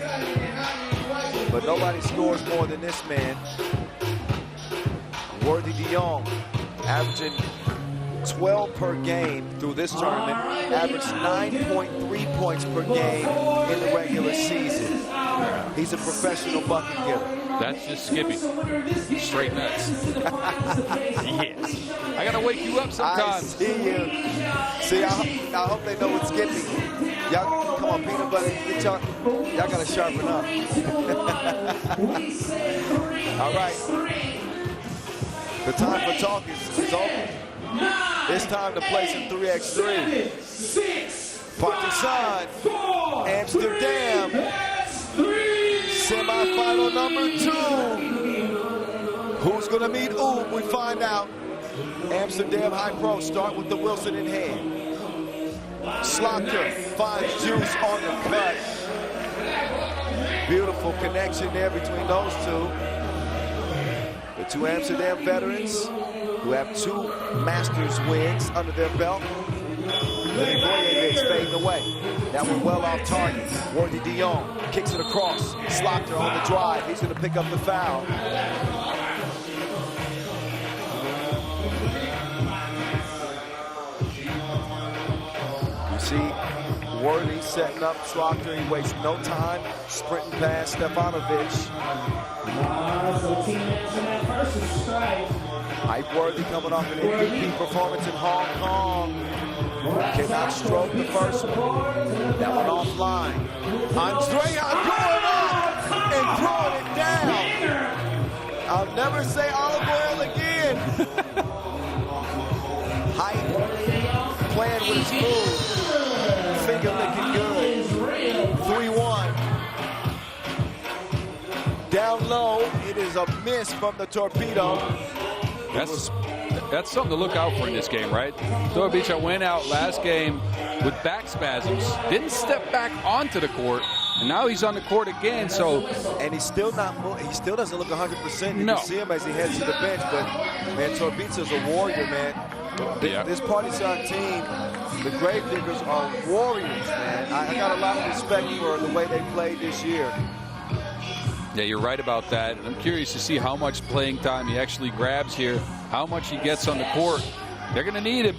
But nobody scores more than this man. Worthy de Jong, averaging 12 per game through this tournament, averaged 9.3 points per game in the regular season. He's a professional bucket getter. That's just Skippy. Straight nuts. Yes. I got to wake you up sometimes. I see you. See, I hope they know it's Skippy. Y'all, come on, peanut butter. Y'all got to sharpen up. All right. The time for talk is over. It's time to play some 3x3. Partizan, Amsterdam, semifinal number 2. Who's gonna meet who? We find out. Amsterdam HiPRO start with the Wilson in hand. Slaughter finds Juice on the cut. Beautiful connection there between those two. The two Amsterdam veterans who have 2 Masters wins under their belt. Milivojevic fading away. That one well off target. Worthy de Jong kicks it across. Slaughter on the drive. He's going to pick up the foul. You see Worthy setting up Slaughter. He wastes no time sprinting past Stefanovic. Hype Worthy coming off an MVP performance in Hong Kong. Cannot stroke the first one. That one offline. Andreja going up and throwing it down. I'll never say olive oil again. Hype playing with his food. Finger licking good. 3-1. Down low, it is a miss from the torpedo. That's something to look out for in this game, right? Torbica went out last game with back spasms, didn't step back onto the court, and now he's on the court again. So, and he's still not. He still doesn't look 100%. You no. can see him as he heads to the bench, but man, Torbica's a warrior, man. This Partizan team, the Gravediggers are warriors, man. I got a lot of respect for the way they played this year. Yeah, you're right about that. I'm curious to see how much playing time he actually grabs here, how much he gets on the court. They're going to need him.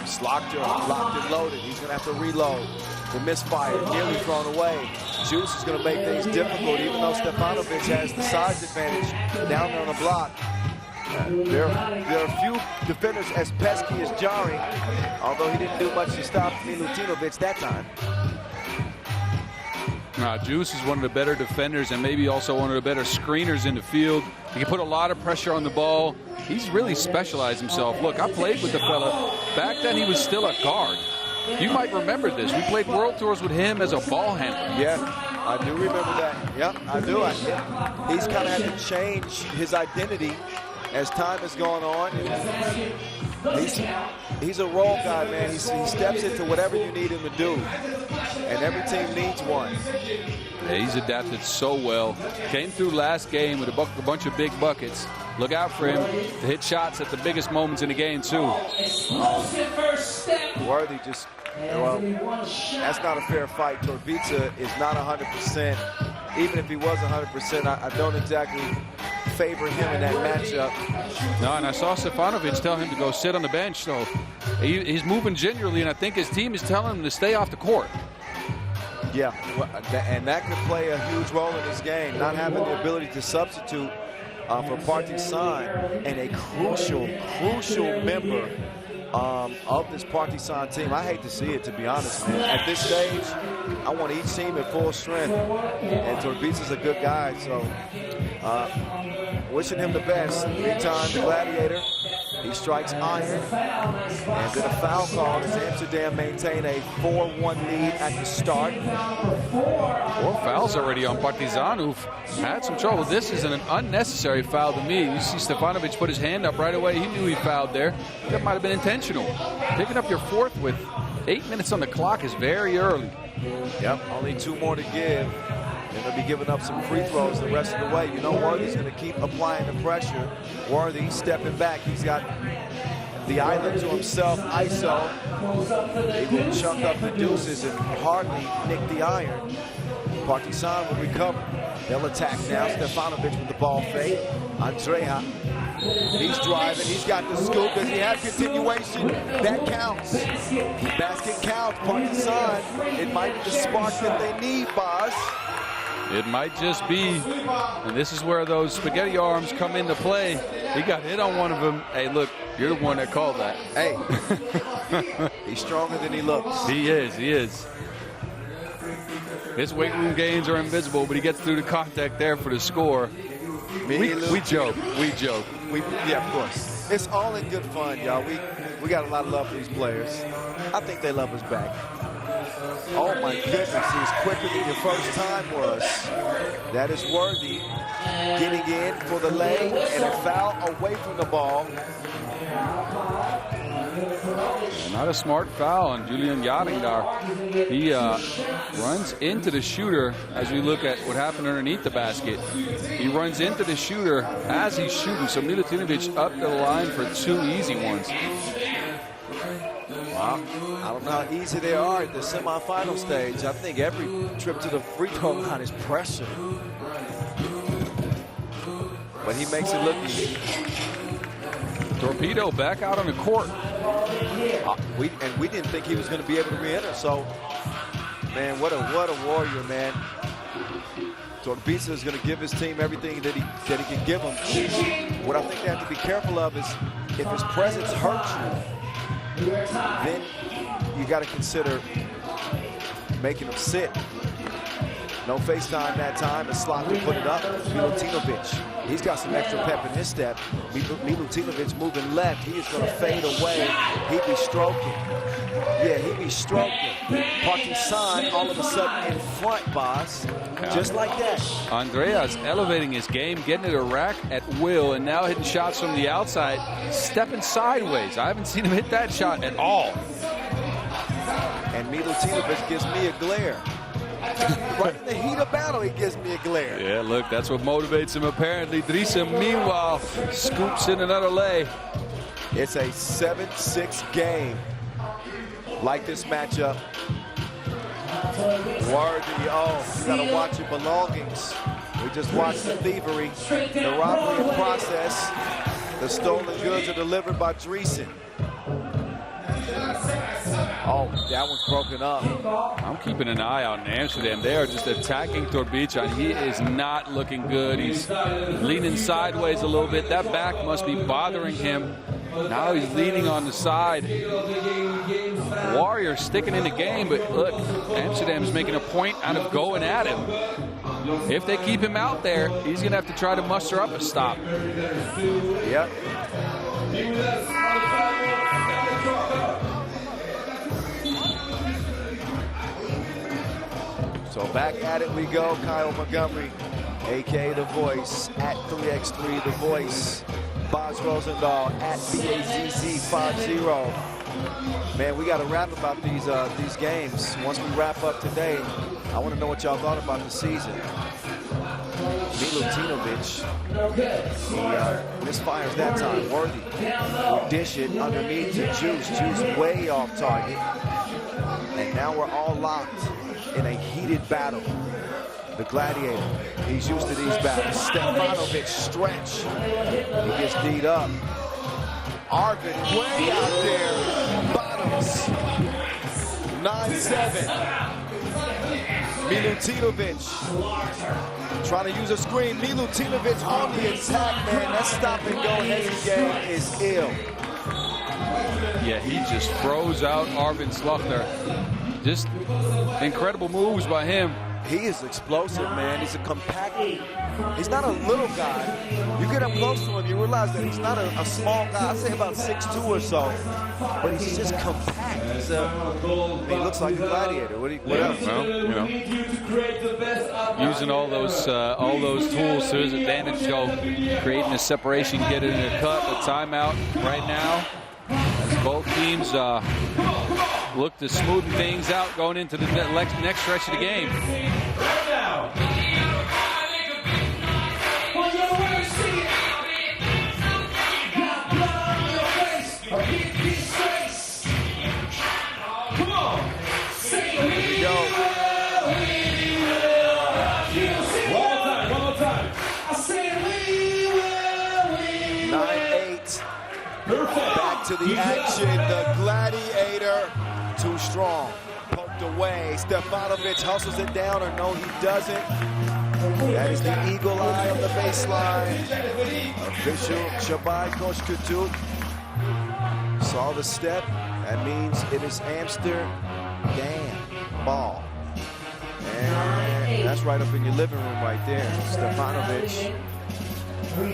Slaughter, locked and loaded. He's going to have to reload. The misfire, nearly thrown away. Juice is going to make things difficult, even though Stefanovic has the size advantage down there on the block. There are a few defenders as pesky as Jari, although he didn't do much to stop Milutinovic that time. Juice is one of the better defenders and maybe also one of the better screeners in the field. He can put a lot of pressure on the ball. He's really specialized himself. Look, I played with the fella. Back then he was still a guard. You might remember this. We played World Tours with him as a ball handler. Yeah, I do remember that. Yep, I do. He's kind of had to change his identity as time has gone on. He's a role guy, man. He steps into whatever you need him to do. And every team needs one. Yeah, he's adapted so well. Came through last game with a bunch of big buckets. Look out for him to hit shots at the biggest moments in the game, too. Worthy just, well, that's not a fair fight. Torbica is not 100%. Even if he was 100%, I don't exactly favor him in that matchup. No, and I saw Stefanovic tell him to go sit on the bench, so he's moving gingerly, and I think his team is telling him to stay off the court. Yeah, and that could play a huge role in this game, not having the ability to substitute for Partizan, and a crucial member of this Partizan team. I hate to see it, to be honest, man. At this stage, I want each team at full strength, and Torbica's a good guy, so wishing him the best. Meantime, the Gladiator, he strikes iron, and then a foul call as Amsterdam maintain a 4-1 lead at the start. 4 fouls already on Partizan, who've had some trouble. This is an unnecessary foul to me. You see Stefanovic put his hand up right away. He knew he fouled there. That might have been intentional. Picking up your 4th with 8 minutes on the clock is very early. Yep, only 2 more to give. And they'll be giving up some free throws the rest of the way. You know Worthy's going to keep applying the pressure. Worthy stepping back. He's got the island to himself, ISO. They will chunk up the deuces and hardly nick the iron. Partizan will recover. They'll attack now. Stefanovic with the ball fake. Andrea, he's driving. He's got the scoop. Does he have continuation? That counts. The basket counts. Partizan, it might be the spark that they need, Boz. It might just be, and this is where those spaghetti arms come into play. He got hit on one of them. Hey, look, you're the one that called that. Hey, he's stronger than he looks. He is. His weight room gains are invisible, but he gets through the contact there for the score. We joke. Yeah, of course. It's all in good fun, y'all. We got a lot of love for these players. I think they love us back. Oh my goodness, he's quicker than your first time was. That is Worthy getting in for the lay and a foul away from the ball. Not a smart foul on Julian Jaringar. He runs into the shooter as we look at what happened underneath the basket. He runs into the shooter as he's shooting. So Milutinovic up the line for 2 easy ones. Wow. I don't know how easy they are at the semifinal stage. I think every trip to the free throw line is pressure. But he makes it look easy. Torpedo back out on the court. We didn't think he was going to be able to re-enter. So, man, what a warrior, man. Torbica is going to give his team everything that he can give them. What I think they have to be careful of is if his presence hurts you, then you got to consider making him sit. No FaceTime that time, as Sloppy put it up. Milutinovic, he's got some extra pep in his step. Milutinovic moving left, he is going to fade away. He'd be stroking. Yeah, he'd be stroking. Partizan all of a sudden in front, boss. Just like that. Andrea's elevating his game, getting to the rack at will, and now hitting shots from the outside, stepping sideways. I haven't seen him hit that shot at all. And Milutinovic gives me a glare. Right in the heat of battle, he gives me a glare. Yeah, look, that's what motivates him apparently. Drisa, meanwhile, scoops in another lay. It's a 7-6 game. Like this matchup. Worthy, oh, you gotta watch your belongings. We just watched the thievery, the robbery in process. The stolen goods are delivered by Dreesen. Oh, that one's broken up. I'm keeping an eye on Amsterdam. They are just attacking Torbica. He is not looking good. He's leaning sideways a little bit. That back must be bothering him. Now he's leaning on the side. Warriors sticking in the game, but look, Amsterdam's making a point out of going at him. If they keep him out there, he's going to have to try to muster up a stop. Yep. So back at it we go. Kyle Montgomery, a.k.a. The Voice, at 3x3 The Voice. Boz Rosendahl at BAZZ50. Man, we got to rap about these games. Once we wrap up today, I want to know what y'all thought about the season. Milutinovic, he misfires that time. Worthy will dish it underneath to Juice. Juice way off target. And now we're all locked in a heated battle. The Gladiator, he's used to these battles. Stefanovic stretch. He gets beat up. Arvid way out there. Bottoms. 9-7. Milutinovic trying to use a screen. Milutinovic on the attack, man. That stop and go heavy game is ill. Yeah, he just froze out Arvid Sluchner. Just incredible moves by him. He is explosive, man. He's a compact. He's not a little guy. You get up close to him, you realize that he's not a small guy. I'd say about 6'2" or so, but he's just compact. He looks like a gladiator. What else? Well, you know, using all those tools to his advantage, go creating a separation, get it in a cut, a timeout right now. As both teams look to smoothen things out going into the next stretch of the game. To the action, the Gladiator, too strong, poked away. Stefanovic hustles it down, or no, he doesn't. That is the eagle eye on the baseline. Official Shabai Koshkutut saw the step. That means it is Amsterdam ball. And that's right up in your living room right there. Stefanovic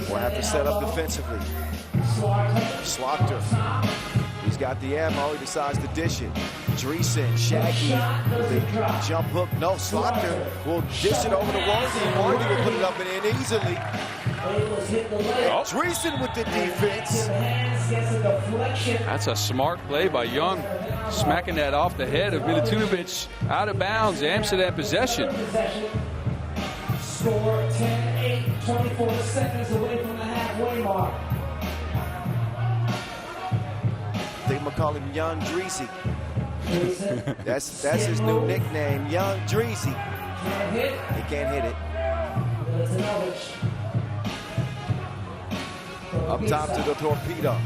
will have to set up defensively. Slaughter, he's got the ammo, he decides to dish it. Dreesen, Shaggy, the jump hook, no, Slaughter will dish it over to Worthy. Worthy will put it up and in easily. And Dreesen with the defense. That's a smart play by Young, smacking that off the head of Milutinovic, out of bounds. Amsterdam possession. Score 10-8, 24 seconds away from the halfway mark. I think I'm gonna call him Young Dreesy. That's his new nickname, Young Dreesy. He can't hit it. Up top to the torpedo.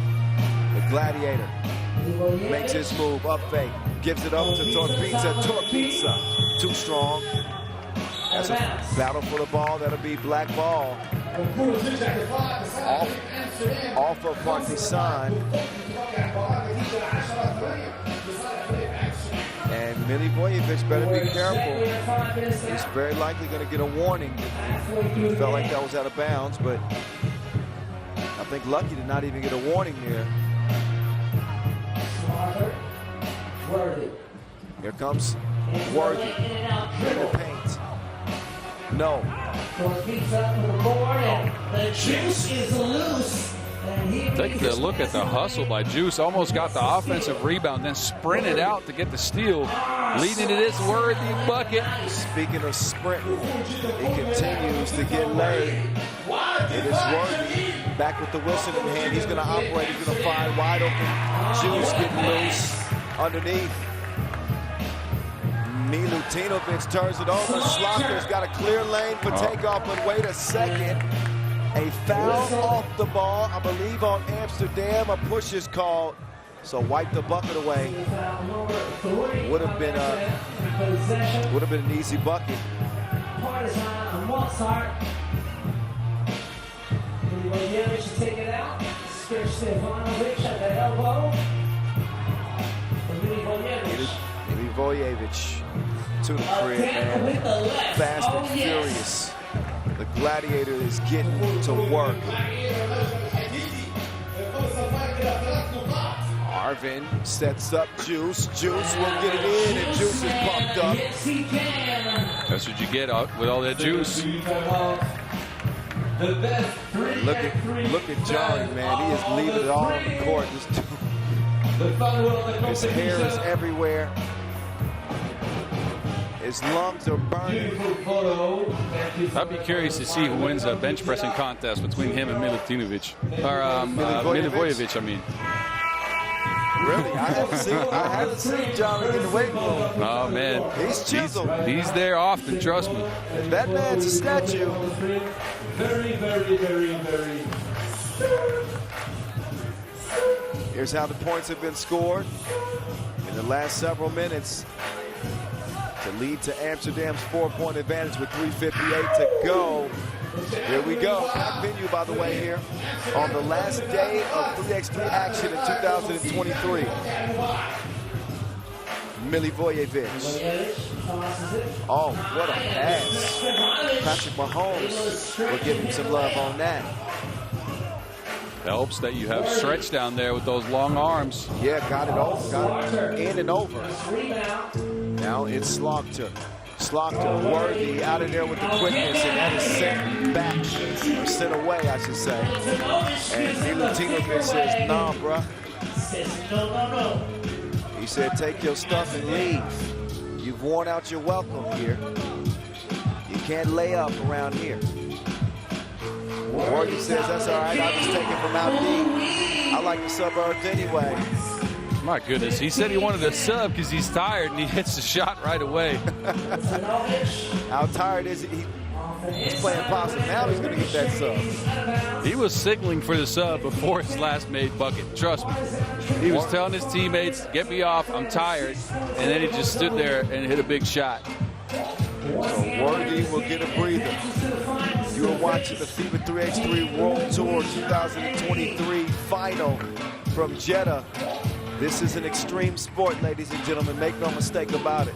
The Gladiator makes his move, up fake, gives it up to Torpica. Torpica, too strong. That's a battle for the ball. That'll be black ball. Off of Partizan. And Milivojevic better be careful. He's very likely going to get a warning. It felt like that was out of bounds, but I think lucky to not even get a warning there. Here comes Worthy in the paint. No. The juice is loose. Take a look at the hustle by Juice. Almost got the offensive rebound, then sprinted out to get the steal, leading to this Worthy bucket. Speaking of sprint, he continues to get laid. It is Worthy back with the whistle in hand. He's going to operate. He's going to find wide open Juice getting loose underneath. Milutinovic turns it over. Slocker's got a clear lane for takeoff, but wait a second. A foul off the ball, I believe, on Amsterdam. A push is called, so wipe the bucket away. Would have been an easy bucket. Partizan and Mozzart. Milivojevic to take it out. Stefanovic at the elbow. Milivojevic to the crib, man. Fast and furious. The gladiator is getting to work. Arvin sets up Juice. Juice will get it in, and Juice is pumped up. That's what you get out with all that juice. Look at Johnny, man. He is leaving it all on the court. His hair is everywhere. His lungs are burning. I'd be curious to see who wins a bench pressing contest between him and Milutinovic. Or Milivojevic, I mean. Really? I haven't seen Johnny in the weight room. Oh, man. He's chiseled. He's there often, trust me. That man's a statue. Very, very, very, very. Here's how the points have been scored in the last several minutes to lead to Amsterdam's 4-point advantage with 3:58 to go. Here we go. Packed venue, by the way, here on the last day of 3x3 action in 2023. Milivojevic. Oh, what a pass. Patrick Mahomes will give him some love on that. Helps that you have Stretch down there with those long arms. Yeah, got it over, got it in and over. Now it's Slocter. Slocter, Worthy out of there with the quickness, and that is sent back, or sent away, I should say. And Milutinovic says, nah, bruh. He said, take your stuff and leave. You've worn out your welcome here. You can't lay up around here. Worthy says, that's all right, I'll just take it from out deep. I like the suburbs anyway. My goodness, he said he wanted a sub because he's tired and he hits the shot right away. How tired is he? He's playing possum. Now he's going to get that sub. He was signaling for the sub before his last made bucket. Trust me. He was telling his teammates, get me off, I'm tired. And then he just stood there and hit a big shot. So Worthy will get a breather. You are watching the FIBA 3x3 World Tour 2023 Final from Jeddah. This is an extreme sport, ladies and gentlemen. Make no mistake about it.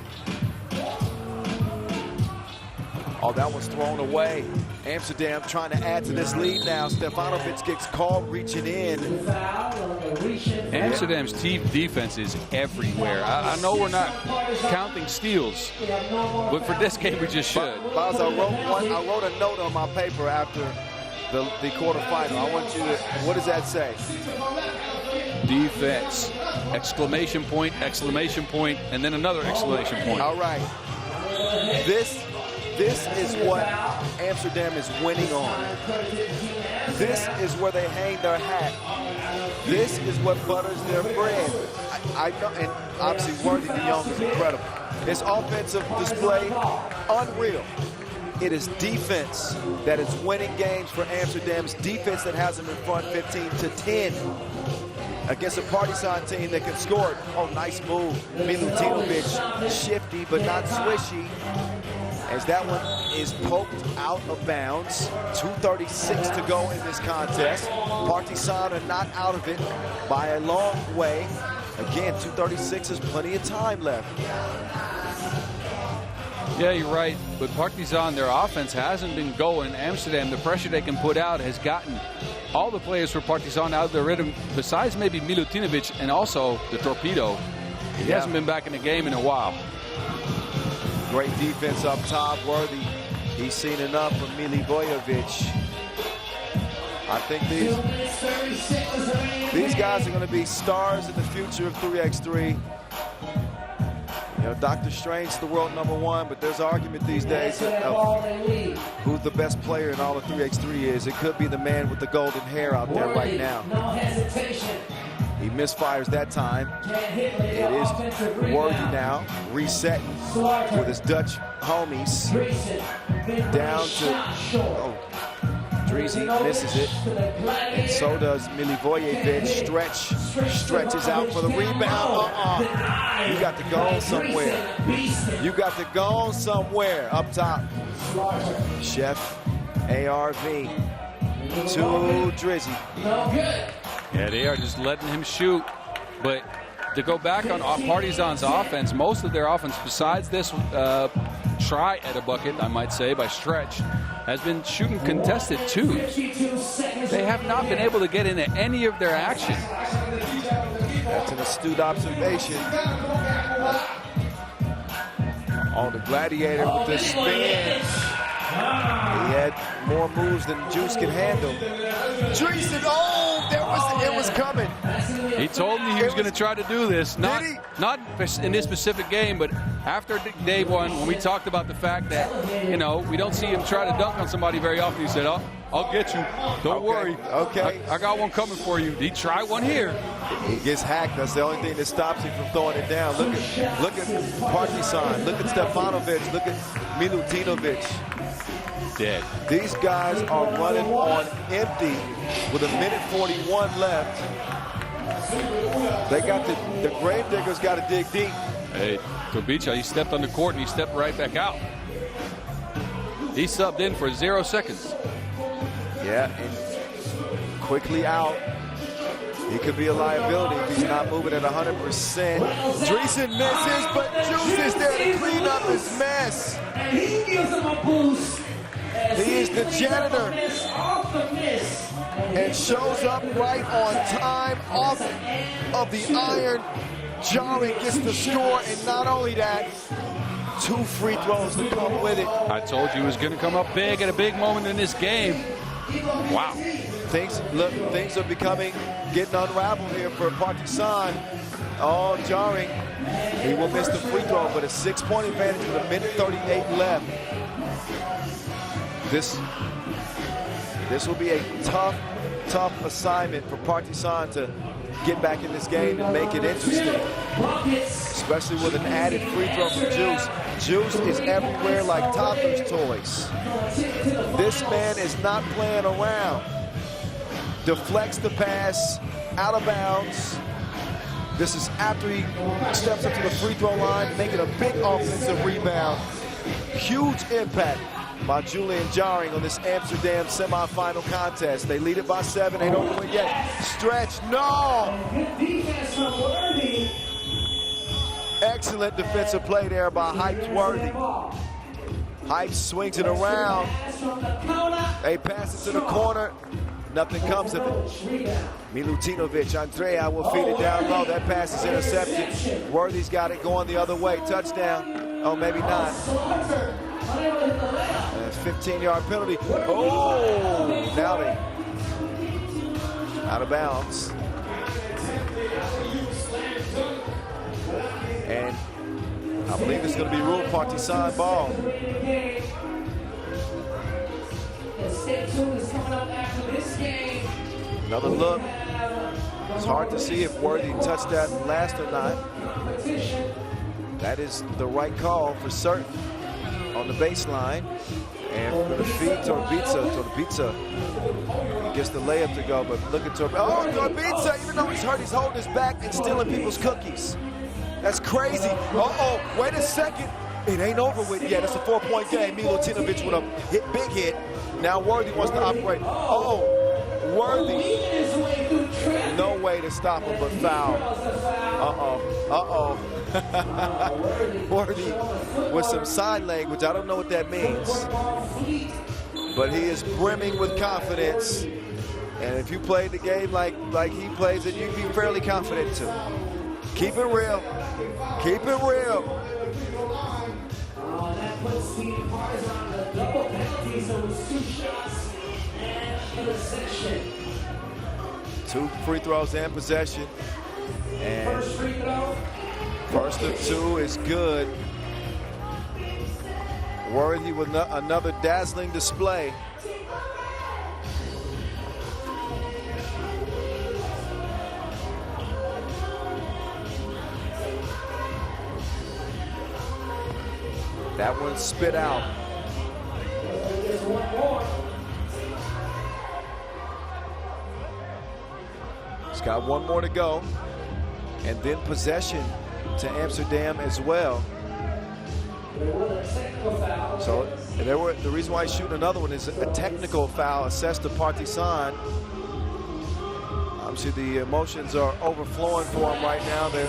Oh, that was thrown away. Amsterdam trying to add to this lead now. Stefanovic gets called reaching in. Amsterdam's team defense is everywhere. I know we're not counting steals, but for this game we just should. Baz, I wrote a note on my paper after the quarterfinal. I want you to, what does that say? Defense, exclamation point, and then another exclamation point. All right. This is what Amsterdam is winning on. This is where they hang their hat. This is what butters their bread. I know, and obviously Worthy de Jong is incredible. His offensive display, unreal. It is defense that is winning games for Amsterdam's defense that has them in front 15-10. Against a Partizan team that can score. Oh, nice move. Milutinovic, shifty but not swishy. As that one is poked out of bounds. 2:36 to go in this contest. Partizan are not out of it by a long way. Again, 2:36 is plenty of time left. Yeah, you're right. But Partizan, their offense hasn't been going. Amsterdam, the pressure they can put out has gotten all the players for Partizan out of their rhythm, besides maybe Milutinovic and also the Torpedo. He hasn't been back in the game in a while. Great defense up top. Worthy, he's seen enough from Milivojevic. I think these guys are going to be stars in the future of 3x3. You know, Dr. Strange's the world #1, but there's an argument these days of who the best player in all of 3x3 is. It could be the man with the golden hair out there right now. He misfires that time. It is Worthy now, resetting with his Dutch homies. Down to, Drizzy misses it. And so does Milivojevic. Stretches out for the rebound. You got to go somewhere. You got to go somewhere. Up top. Chef, ARV. To Drizzy. Yeah, they are just letting him shoot. But to go back on Partizan's offense, most of their offense, besides this try at a bucket, I might say, by Stretch, has been shooting contested too. They have not been able to get into any of their action. That's an astute observation. On the Gladiator with the spin. He had more moves than Juice could handle. Dreesen, it was coming. He told me he was going to try to do this. Not in this specific game, but after day one, when we talked about the fact that, you know, we don't see him try to dunk on somebody very often, he said, I'll get you. Don't worry. Okay. I got one coming for you. He tried one here. He gets hacked. That's the only thing that stops him from throwing it down. Look at Partizan. Look at Stefanovic. Look at Milutinovic. Dead. These guys are running on empty with 1:41 left. They got the Gravediggers got to dig deep. Hey, Tobicha, he stepped on the court and he stepped right back out. He subbed in for 0 seconds. Yeah, and quickly out. He could be a liability if he's not moving at 100%. Dreesen misses, but Juice is there to clean up his mess. And he gives him a boost. He is the janitor and shows up right on time off of the iron. Jarring gets the score, and not only that, 2 free throws to come with it. I told you he was going to come up big at a big moment in this game. Wow. Things are getting unraveled here for Partizan. Oh, Jarring. He will miss the free throw, but a 6-point advantage with 1:38 left. This will be a tough assignment for Partizan to get back in this game and make it interesting, especially with an added free throw from Juice. Juice is everywhere like toddler's toys. This man is not playing around. Deflects the pass, out of bounds. This is after he steps up to the free throw line, making a big offensive rebound. Huge impact by Julian Jarring on this Amsterdam semifinal contest. They lead it by 7. They don't win yet. Stretch, no! Excellent defensive play there by HiPRO. Hype swings it around. They pass it to the corner. Nothing comes of it. Milutinovic, Andrea will feed it down low. That pass is intercepted. Worthy's got it going the other way. Touchdown. Oh, maybe not. 15-yard penalty. Oh, now they out of bounds. And I believe it's going to be ruled Partizan ball. Another look. It's hard to see if Worthy touched that last or not. That is the right call for certain on the baseline. And for the feed, Torbica. He gets the layup to go, but look at Torbica. Oh, Torbica, even though he's hurt, he's holding his back and stealing people's cookies. That's crazy. Uh-oh, wait a second. It ain't over with yet. It's a 4-point game. Milutinovic with a big hit. Now Worthy wants to operate. Uh-oh, Worthy. No way to stop him but foul. Uh-oh. Worthy with some sign language. I don't know what that means. But he is brimming with confidence. And if you play the game like he plays it, you'd be fairly confident too. Keep it real. Keep it real. That puts the Partizan the double penalty, so it was 2 shots and possession. 2 free throws and possession. And First free throw. First of 2 is good. Worthy with another dazzling display. That one spit out. There's one more. He's got one more to go. And then possession to Amsterdam as well. So the reason why he's shooting another one is a technical foul assessed to Partizan. Obviously the emotions are overflowing for him right now. They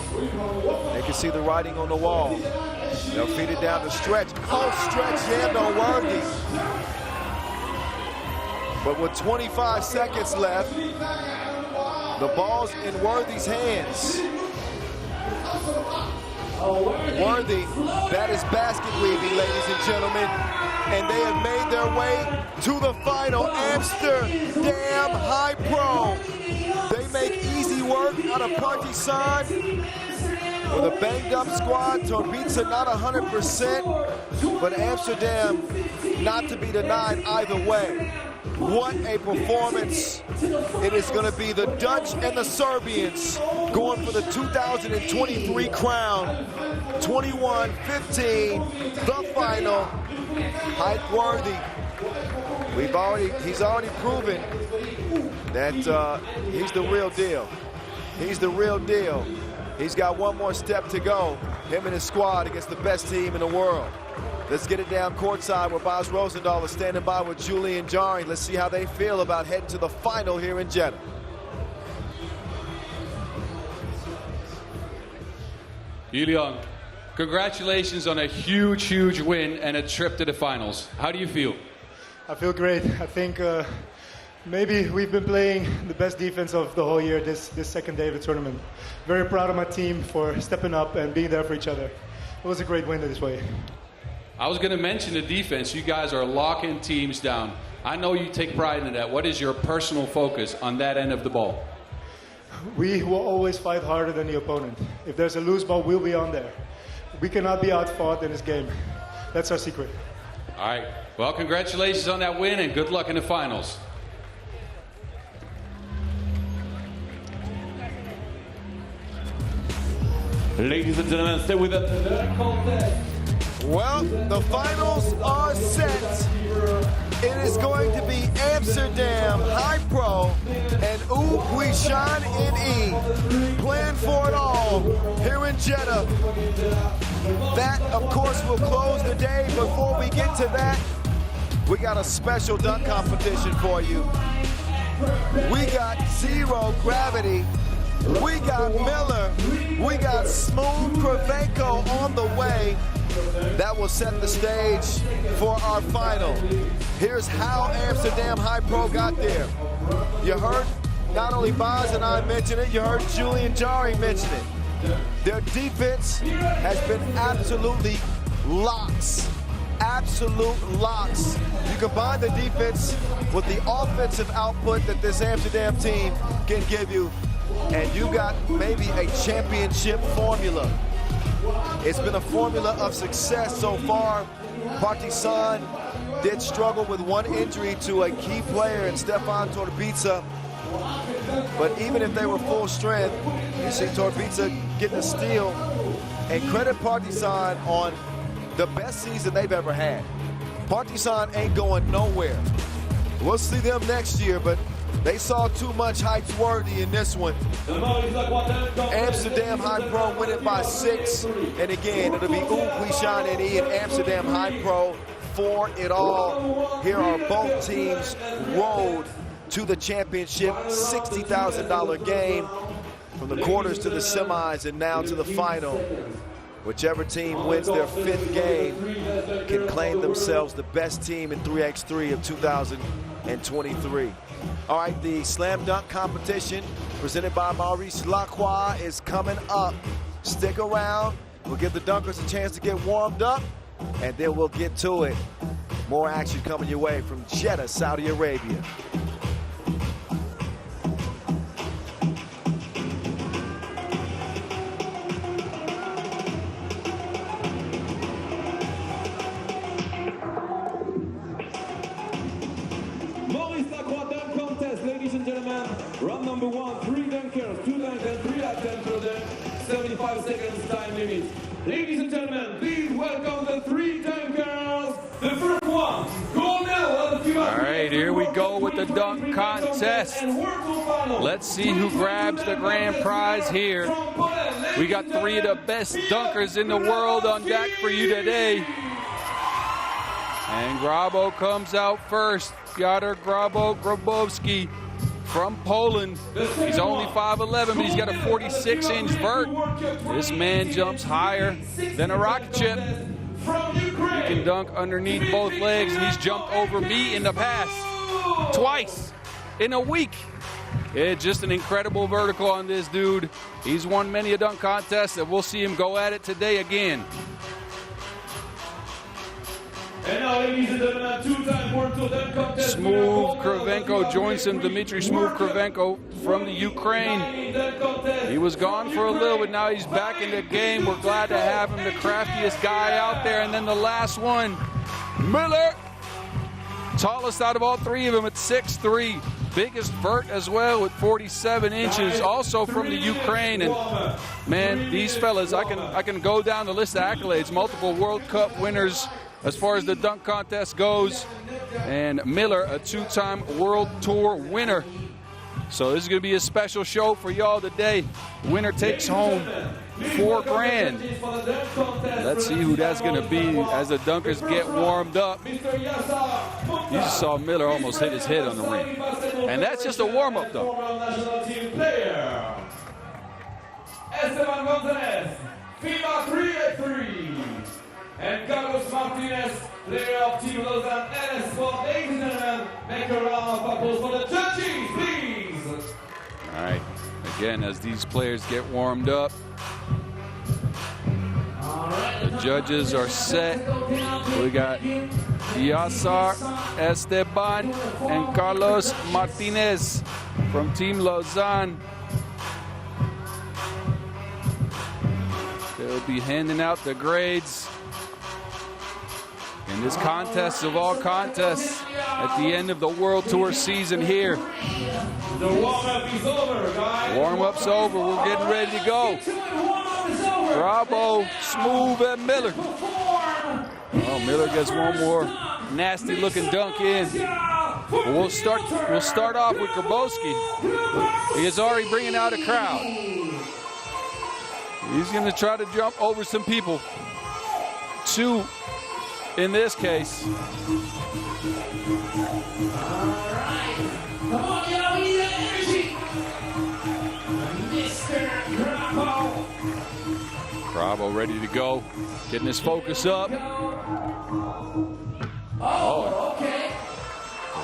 can see the writing on the wall. They'll feed it down the stretch. Oh, stretch, Yando Worthy. But with 25 seconds left, the ball's in Worthy's hands. Worthy, that is basket weaving, ladies and gentlemen. And they have made their way to the final. Amsterdam HiPRO. They make easy work out of Partizan. With a banged up squad, TOPdesk not 100%, but Amsterdam not to be denied either way. What a performance. It is going to be the Dutch and the Serbians going for the 2023 crown. 21-15, the final. HiPRO. He's already proven that he's the real deal. He's the real deal. He's got one more step to go, him and his squad, against the best team in the world. Let's get it down courtside where Boz Rosendahl is standing by with Julian Jari. Let's see how they feel about heading to the final here in Jeddah. Julian, congratulations on a huge, huge win and a trip to the finals. How do you feel? I feel great. I think maybe we've been playing the best defense of the whole year this second day of the tournament. Very proud of my team for stepping up and being there for each other. It was a great win this way. I was going to mention the defense. You guys are locking teams down. I know you take pride in that. What is your personal focus on that end of the ball? We will always fight harder than the opponent. If there's a loose ball, we'll be on there. We cannot be outfought in this game. That's our secret. All right. Well, congratulations on that win and good luck in the finals. Ladies and gentlemen, stay with us. Well, the finals are set. It is going to be Amsterdam HiPRO and Huishan NE. Playing for it all here in Jeddah. That, of course, will close the day. Before we get to that, we got a special dunk competition for you. We got zero gravity. We got Miller. We got Smooth Kravenko on the way. That will set the stage for our final. Here's how Amsterdam HiPRO got there. You heard not only Boz and I mention it, you heard Julian Jari mention it. Their defense has been absolutely locks. Absolute locks. You combine the defense with the offensive output that this Amsterdam team can give you, and you got maybe a championship formula. It's been a formula of success so far. Partizan did struggle with one injury to a key player in Stefan TOPdesk. But even if they were full strength, you see TOPdesk getting a steal. And credit Partizan on the best season they've ever had. Partizan ain't going nowhere. We'll see them next year, but they saw too much heights worthy in this one. Amsterdam HiPRO win it by 6. And again, it'll be Huishan NE and Amsterdam HiPRO for it all. Here are both teams road to the championship, $60,000 game from the quarters to the semis and now to the final. Whichever team wins their 5th game can claim themselves the best team in 3x3 of 2023. All right, the slam dunk competition presented by Maurice Lacroix is coming up. Stick around. We'll give the dunkers a chance to get warmed up, and then we'll get to it. More action coming your way from Jeddah, Saudi Arabia. Ladies and gentlemen, round number 1, 3 dunkers, 2 dunkers, 3 attempts for them, 75 seconds time limit. Ladies and gentlemen, please welcome the 3 dunkers. The first one, gold medal of the FIBA 3x3. All right, here we go with the dunk contest. Let's see who grabs the grand prize here. We got 3 of the best dunkers in the world on deck for you today. And Grabo comes out first. Piotr Grabowski from Poland. He's only 5'11", but he's got a 46-inch vert. This man jumps higher than a rocket ship. He can dunk underneath both legs, and he's jumped over me in the past twice in a week. Yeah, just an incredible vertical on this dude. He's won many a dunk contest, and we'll see him go at it today again. And now, ladies and gentlemen, 2-time World Tour dunk contest. Smooth Kravchenko joins him. Dmitry Smooth Kravchenko from the Ukraine. He was gone for a little, but now he's back in the game. We're glad to have him, the craftiest guy out there. And then the last one, Miller. Tallest out of all 3 of them at 6'3". Biggest vert as well with 47 inches, also from the Ukraine. And man, these fellas, I can go down the list of accolades. Multiple World Cup winners as far as the dunk contest goes, and Miller, a 2-time World Tour winner. So this is going to be a special show for y'all today. Winner takes home $4 grand. Let's see who that's going to be as the dunkers get warmed up. You just saw Miller almost hit his head on the rim. And that's just a warm-up, though. Esteban Gonzalez, FIBA 3x3. And Carlos Martinez, player of Team Lausanne NS Sport. Ladies and gentlemen, make a round of applause for the judges, please. All right, again, as these players get warmed up, the judges are set. We got Yasar, Esteban, and Carlos Martinez from Team Lausanne. They'll be handing out the grades in this contest of all contests at the end of the World Tour season here. The warm-up is over, guys. Warm-up's over. We're getting ready to go. Grabo, Smooth, and Miller. Oh, Miller gets one more nasty-looking dunk in. But we'll start off with Grabowski. He is already bringing out a crowd. He's going to try to jump over some people. 2 in this case. All right. Come on, y'all. We need that energy. Mr. Grabo. Grabo ready to go. Getting his focus up. Oh, okay.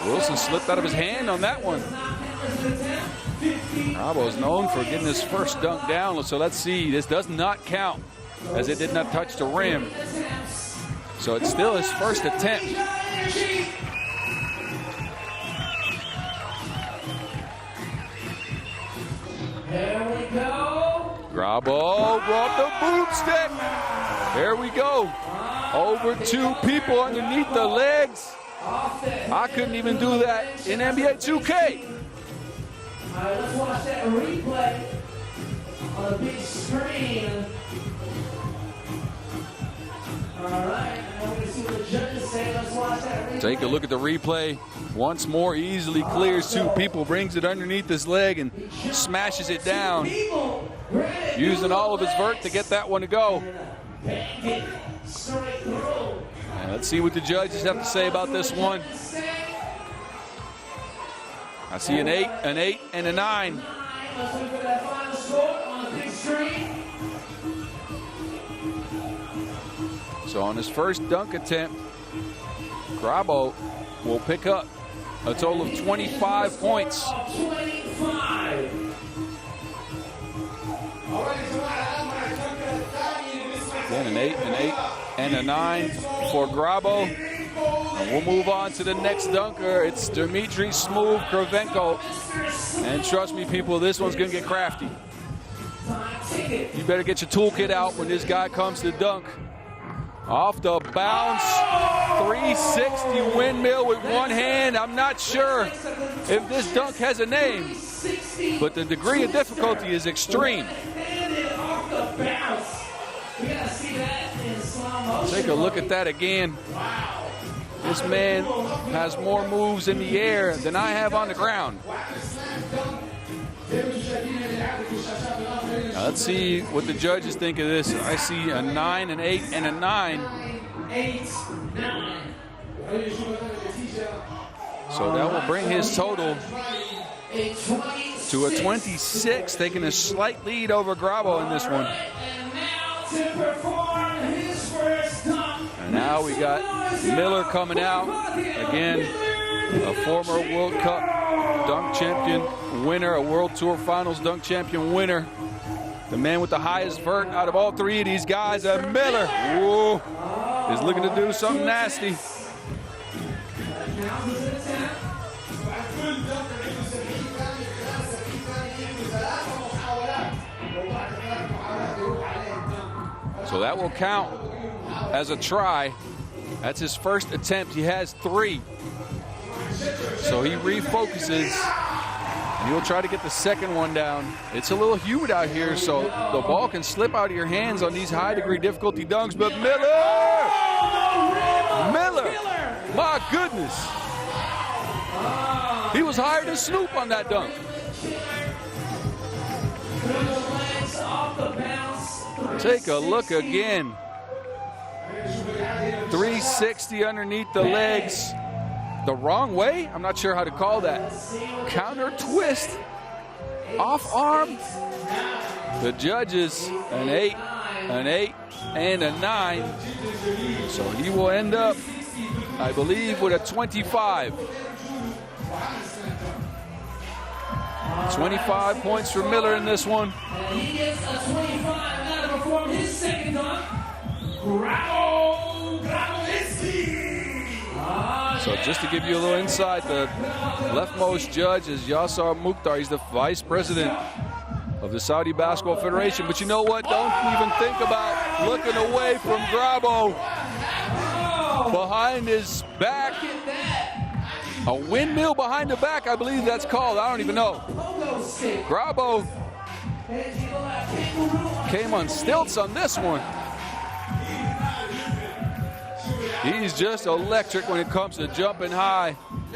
Wilson slipped out of his hand on that one. Grabo is known for getting his first dunk down. So let's see. This does not count as it did not touch the rim. So it's still his first attempt. There we go. Grabo brought the boomstick. There we go. Over 2 people underneath the legs. I couldn't even do that in NBA 2K. All right, let's watch that replay on the big screen. All right, I'm going to see what the judges say. Let's watch that replay. Take a look at the replay. Once more, easily clears 2 people, brings it underneath his leg and smashes it down. Using all of his vert to get that one to go. And let's see what the judges have to say about this one. I see an 8, and a 9. Let's look at that final score on the big screen. So on his first dunk attempt, Grabo will pick up a total of 25 points. 25. Again, an 8, and a 9 for Grabo. And we'll move on to the next dunker. It's Dmitry Smooth Kravchenko. And trust me, people, this one's going to get crafty. You better get your toolkit out when this guy comes to dunk. Off the bounce, 360 windmill with one hand. I'm not sure if this dunk has a name, but the degree of difficulty is extreme. Take a look at that again. This man has more moves in the air than I have on the ground. Now let's see what the judges think of this. I see a 9, an 8, and a 9. So that will bring his total to a 26, taking a slight lead over Grabo in this one. And now we got Miller coming out. Again, a former World Cup dunk champion winner, a World Tour Finals dunk champion winner. The man with the highest vert out of all three of these guys, Miller, whoa, is looking to do something nasty. So that will count as a try. That's his first attempt. He has 3. So he refocuses, and he'll try to get the second one down. It's a little humid out here, so the ball can slip out of your hands on these high-degree difficulty dunks. But Miller! My goodness! He was higher than Snoop on that dunk. Take a look again. 360 underneath the legs. The wrong way? I'm not sure how to call that. Counter twist. Off arm. The judges, an 8, an 8, and a 9. So he will end up, I believe, with a 25. 25 points for Miller in this one. And he gets a 25 now to perform his second dunk. So just to give you a little insight, the leftmost judge is Yasser Mukhtar. He's the vice president of the Saudi Basketball Federation. But you know what? Don't even think about looking away from Grabo. Behind his back. A windmill behind the back, I believe that's called. I don't even know. Grabo came on stilts on this one. He's just electric when it comes to jumping high.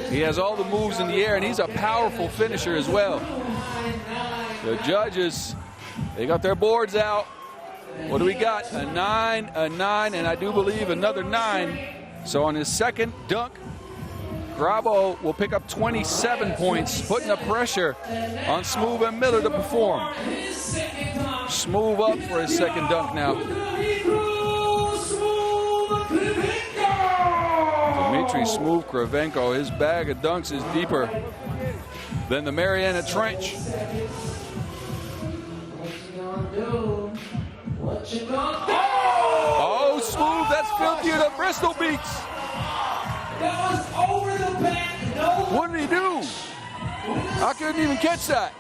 He has all the moves in the air, and he's a powerful finisher as well. The judges, they got their boards out. What do we got? A 9, and I do believe another 9. So on his second dunk, Grabo will pick up 27 points, putting the pressure on Smooth and Miller to perform. Smooth up for his second dunk now. Dmitry Smooth Kravenko, his bag of dunks is deeper than the Mariana Trench. Oh, Smooth, that's filthier than Bristol Beats. That was over the back. What did he do? I couldn't even catch that.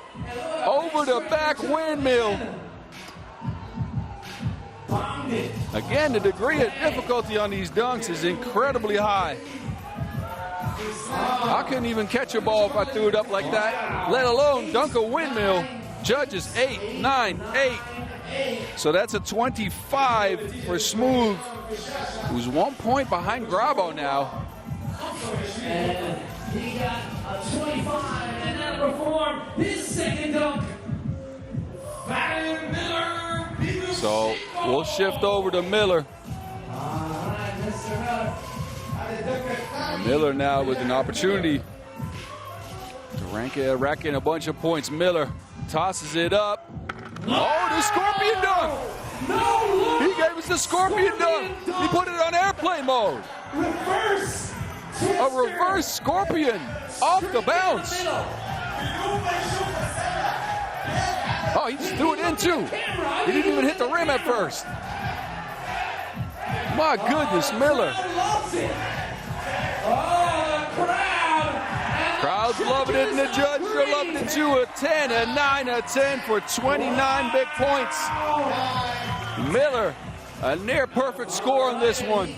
Over the back windmill. Again, the degree of difficulty on these dunks is incredibly high. I couldn't even catch a ball if I threw it up like that, let alone dunk a windmill. Judges 8, 9, 8. So that's a 25 for Smooth, who's 1 point behind Grabo now. And he got a 25 and now perform his second dunk. So we'll shift over to Miller. And Miller now with an opportunity to rack in a bunch of points. Miller tosses it up. Oh, the scorpion dunk! He gave us the scorpion dunk. He put it on airplane mode. A reverse scorpion off the bounce. Oh, he just threw it in too. He didn't even hit the rim at first. My goodness, Miller. Crowd's loving it, and the judges are loving it too. A 10, a 9, a 10 for 29 big points. Miller, a near perfect score on this one.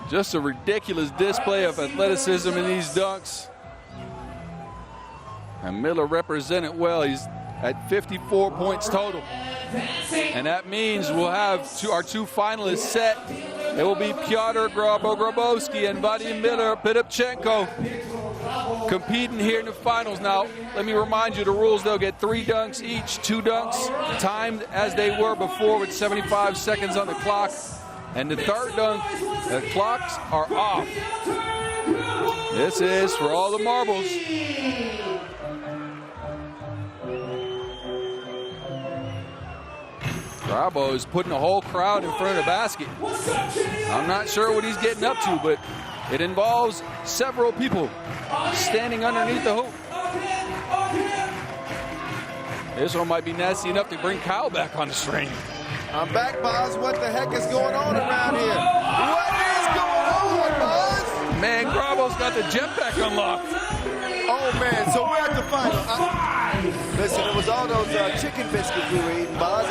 Just a ridiculous display of athleticism in these dunks. And Miller represented well. He's at 54 points total. And that means we'll have our two finalists set. It will be Piotr Grabowski and Vadim Pilipchenko competing here in the finals. Now, let me remind you the rules. They'll get 3 dunks each, 2 dunks timed as they were before with 75 seconds on the clock. And the third dunk, the clocks are off. This is for all the marbles. Grabo is putting a whole crowd in front of the basket. I'm not sure what he's getting up to, but it involves several people standing underneath the hoop. This one might be nasty enough to bring Kyle back on the string. I'm back, Boz. What the heck is going on around here? What is going on, Boz? Man, Grabo's got the jetpack unlocked. Oh, man, so we're at the final. Listen, it was all those chicken biscuits we were eating, Boz.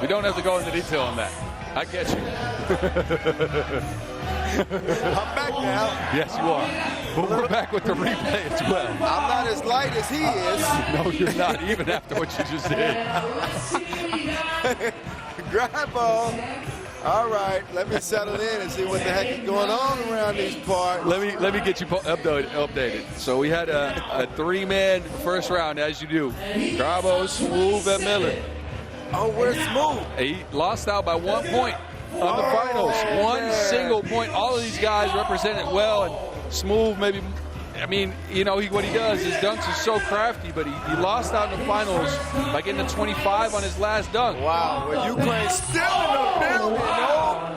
We don't have to go into detail on that. I get you. I'm back now. Yes, you are. But we're back with the replay as well. I'm not as light as he is. No, you're not, even after what you just did. Grabo. All right, let me settle in and see what the heck is going on around these parts. Let me get you updated. So we had a 3-man first round, as you do. Grabo, Smooth, and Miller. Oh, where's Smooth? He lost out by 1 point on the finals. One single point. All of these guys represented well, and Smooth maybe. I mean, you know, what he does, his dunks are so crafty, but he lost out in the finals by getting a 25 on his last dunk. Wow, well, Ukraine's still in the building, no?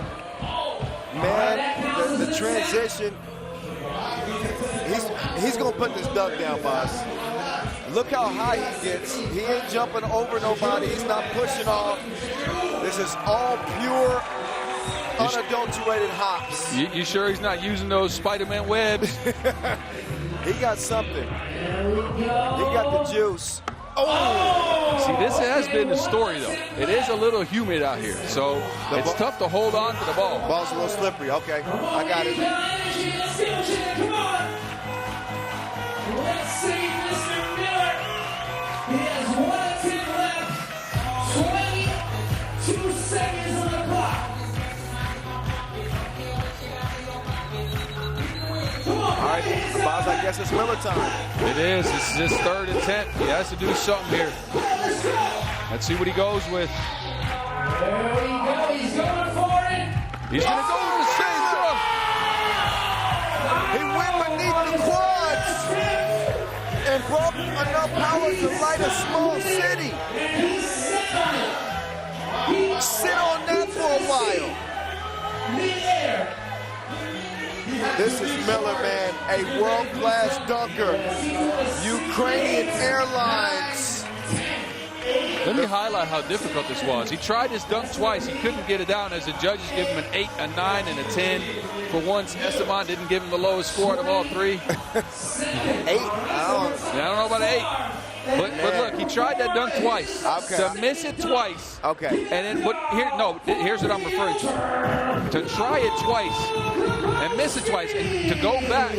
Man, the transition, he's going to put this dunk down, boss. Look how high he gets. He ain't jumping over nobody. He's not pushing off. This is all pure, unadulterated hops. You sure he's not using those Spider-Man webs? He got something. He got the juice. Oh! See, this has been the story, though. It is a little humid out here, so it's tough to hold on to the ball. Ball's a little slippery. Okay, I got it. Come on. Let's see Mr. Miller. He has 1 attempt left. 22 seconds on the clock. All right, Boz, I guess it's Miller time. It is. This is his 3rd attempt. He has to do something here. Let's see what he goes with. There we go. He's going for it. He's going to go with the same dunk. He went beneath the quads and brought enough power to light a small city. Sit on that for a while. This is Miller, man, a world-class dunker. Ukrainian Airlines. Let me highlight how difficult this was. He tried his dunk twice. He couldn't get it down as the judges give him an 8, a 9, and a 10. For once, Esteban didn't give him the lowest score out of all 3. 8? I don't know about 8. But look, he tried that dunk twice. Okay. To miss it twice. Okay. And then, here's what I'm referring to. To try it twice and miss it twice, and to go back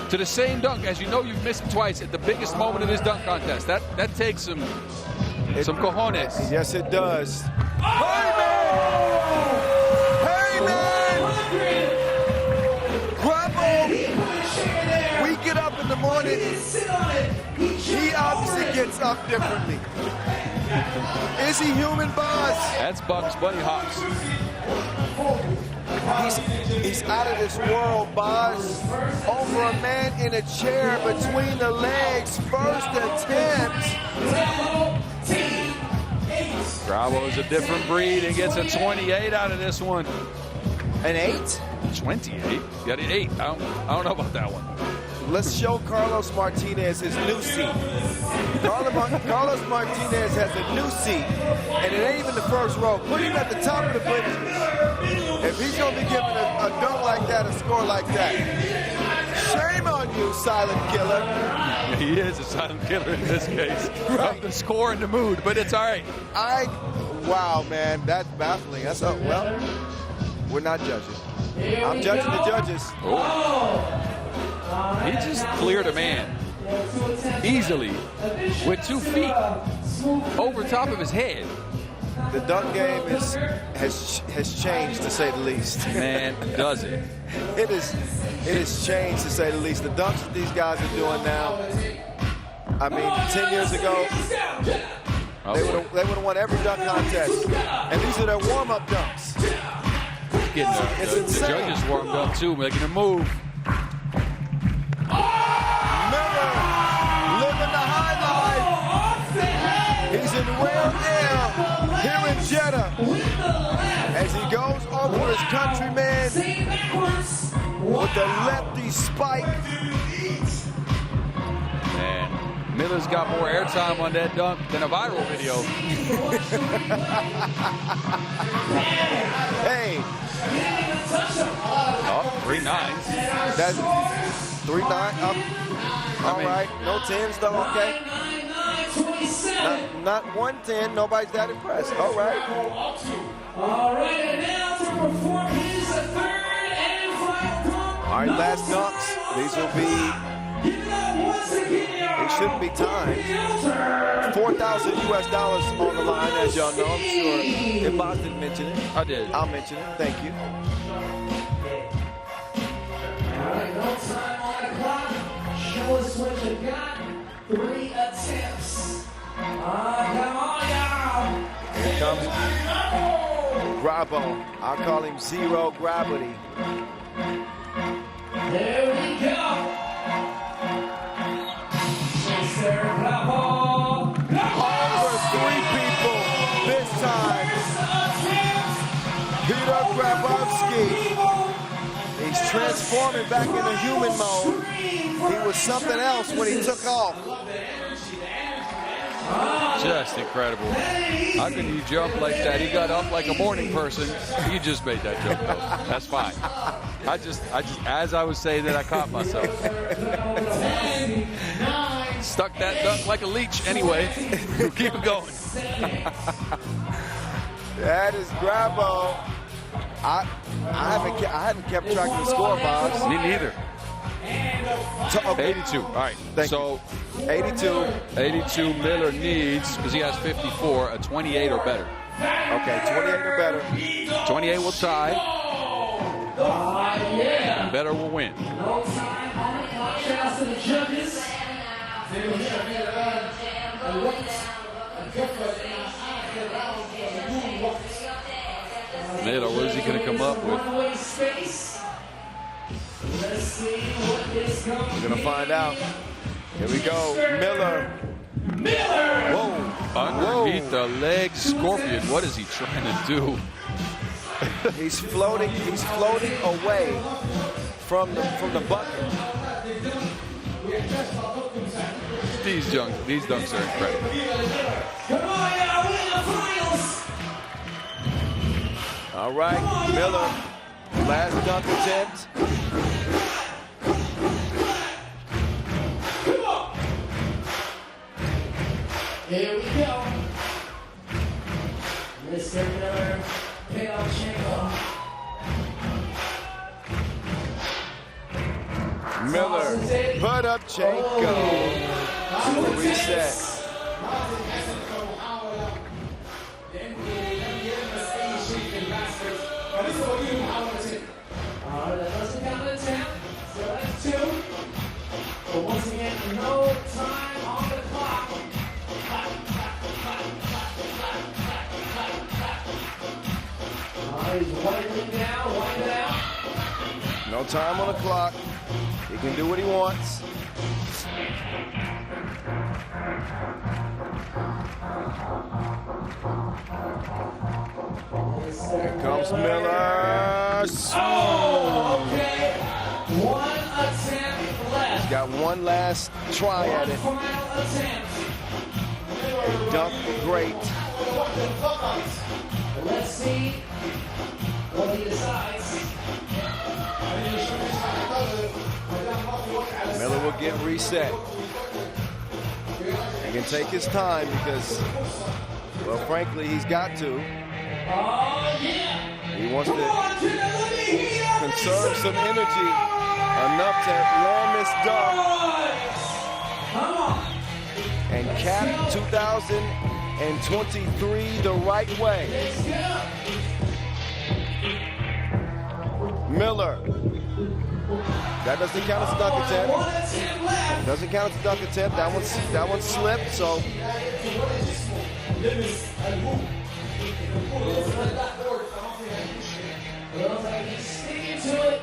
to the same dunk as you know you've missed it twice at the biggest moment of this dunk contest. That takes some cojones. Yes, it does. Hey, man! Grabo! We get up in the morning. He obviously gets up differently. Is he human, Boz? That's Bugs Bunny Hops. He's out of this world, Boz. Over a man in a chair between the legs. First attempt. Grabo is a different breed and gets a 28 out of this one. An 8? 28? Got an 8. I don't know about that one. Let's show Carlos Martinez his new seat. Carlos Martinez has a new seat, and it ain't even the first row. Put him at the top of the bleachers. If he's going to be giving a dunk like that, a score like that, shame on you, silent killer. He is a silent killer in this case. Right. Of the score and the mood, but it's all right. Wow, man, that's baffling. Well, we're not judging. I'm judging the judges. Oh. He just cleared a man. easily with 2 feet over top of his head. The dunk game has changed, to say the least. Man, does it. It has changed, to say the least. The dunks that these guys are doing now, I mean, 10 years ago, they would have won every dunk contest. And these are their warm-up dunks. Getting the judges warmed up too, making a move. Miller living the high life. He's in real air here in Jeddah as he goes over his countryman with the lefty spike. Man, Miller's got more airtime on that dunk than a viral video. Hey. Oh, 3 9s. That's 3 9 up. All right, no 10s though, okay. Not 110, nobody's that impressed. All right. All right, and now to perform his third and final dunk. All right, last dunks. These will be, they shouldn't be timed. $4,000 US on the line, as y'all know. I'm sure if Boz didn't mention it. I did. I'll mention it. Thank you. All right, no time on the clock. Show us what you got. 3 attempts. Come on, y'all. Here comes Grabo. I'll call him Zero Gravity. There we go. Mr. Grabo. Over 3 people this time. Peter Grabowski. He's transforming back into human mode. He was something else when he took off. Just incredible. How can you jump like that? He got up like a morning person. You just made that jump though. That's fine. I just, as I was saying that, I caught myself. Stuck that dunk like a leech anyway. Keep it going. That is Grabo. I haven't kept track of the score, Bob. Me neither. Okay. 82. All right. Thank so you. 82. 82 Miller needs, because he has 54, a 28 or better. Okay, 28 or better. 28 will tie. And better will win. No time on the clock. Shout out to the judges. Miller, what is he going to come up with? We're going to find out. Here we go. Miller. Whoa. Underneath the leg scorpion. What is he trying to do? He's floating away from the bucket. These dunks are incredible. Come on, y'all, we're in the finals. All right, Miller, last dunk attempt. Here we go. Mr. Miller, Pedalchenko. Miller, put up Chenko. Reset. That doesn't count an attempt. So that's 2. But once again, no time on the clock. He's winding down, winding out. No time on the clock. He can do what he wants. Here comes Miller. Oh, okay. 1 attempt left. He's got one last try at it. Final attempt. A dunk great. Let's see what he decides. Miller will get reset. He can take his time because, well, frankly, he's got to. He wants to conserve some energy enough to land this dunk. and cap 2023 the right way. Miller. That doesn't count as a dunk attempt. Doesn't count as a dunk attempt. That one slipped, so. Sticking to it.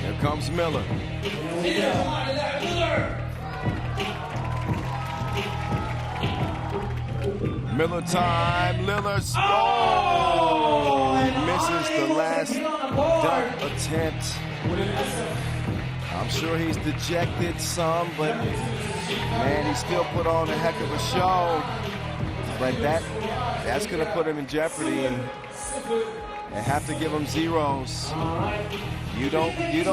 Here comes Miller. Miller time. Lillard's. Oh! Misses the last dunk attempt. I'm sure he's dejected some, but man, he still put on a heck of a show. But that's going to put him in jeopardy, and have to give him zeros. You don't beat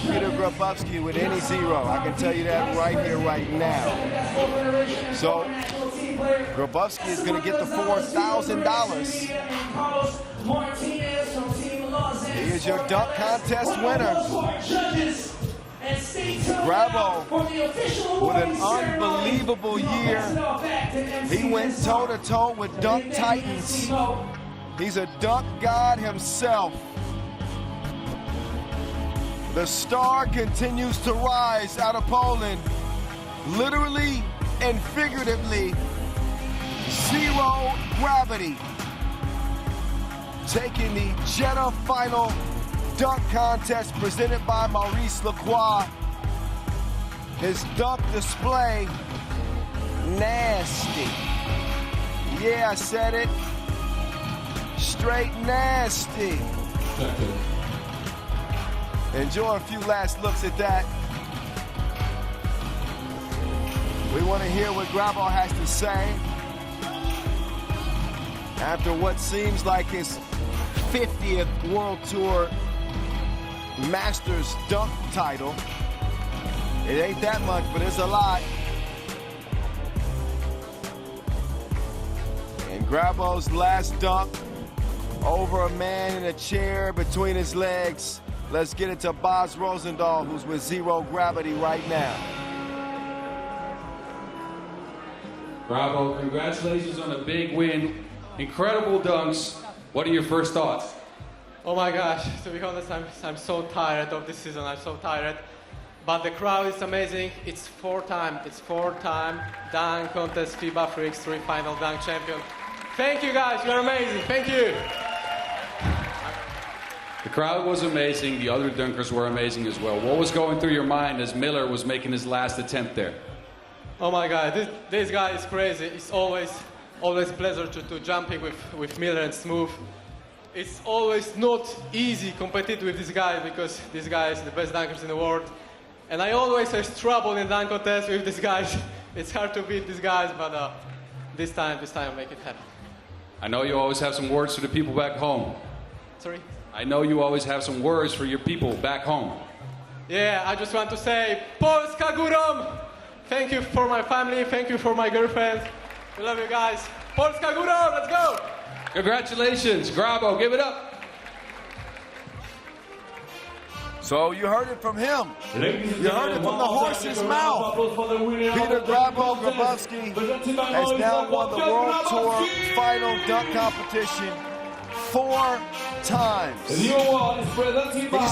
Peter Grabowski with any zero. I can tell you that right here, right now. So Grabowski is going to get the $4,000. He is your dunk contest winner. Grabo with an unbelievable year. He went toe-to-toe with dunk titans. He's a dunk god himself. The star continues to rise out of Poland. Literally and figuratively, zero gravity. Taking the Jeddah Final dunk contest presented by Maurice Lacroix. His dunk display, nasty. Yeah, I said it. Straight nasty. Enjoy a few last looks at that. We want to hear what Grabo has to say after what seems like his 50th World Tour Masters dunk title. It ain't that much, but it's a lot. And Grabo's last dunk over a man in a chair between his legs. Let's get it to Boz Rosendahl, who's with zero gravity right now. Grabo, congratulations on a big win. Incredible dunks. What are your first thoughts? Oh my gosh, to be honest, I'm so tired of this season. I'm so tired. But the crowd is amazing. It's four-time dunk contest FIBA 3x3 final dunk champion. Thank you guys, you're amazing. Thank you. The crowd was amazing. The other dunkers were amazing as well. What was going through your mind as Miller was making his last attempt there? Oh my God, this guy is crazy. It's always a pleasure to jumping with Miller and Smooth. It's always not easy competing with this guy because this guy is the best dunkers in the world. And I always have trouble in dunk contest with these guys. It's hard to beat these guys, but this time I'll make it happen. I know you always have some words for the people back home. Sorry? I know you always have some words for your people back home. Yeah, I just want to say, Polska Górą! Thank you for my family, thank you for my girlfriend. We love you guys. Polska Górą, let's go! Congratulations, Grabo, give it up. So you heard it from him. You heard it from the horse's mouth. Peter Grabowski has now won the World Tour Final dunk competition 4 times. He's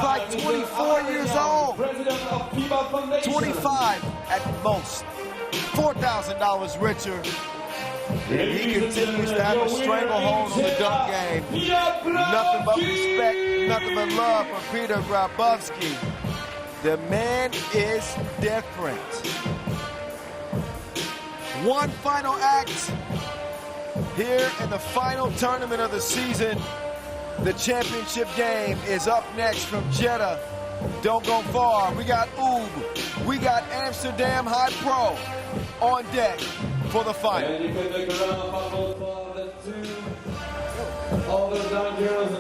like 24 years old. 25 at most. $4,000 richer. And he continues to have a stranglehold on the dunk game. Nothing but respect, nothing but love for Peter Grabowski. The man is different. One final act here in the final tournament of the season. The championship game is up next from Jeddah. Don't go far. We got Oob. We got Amsterdam HiPRO on deck for the final. And you can make a round of applause for the two. All the down girls.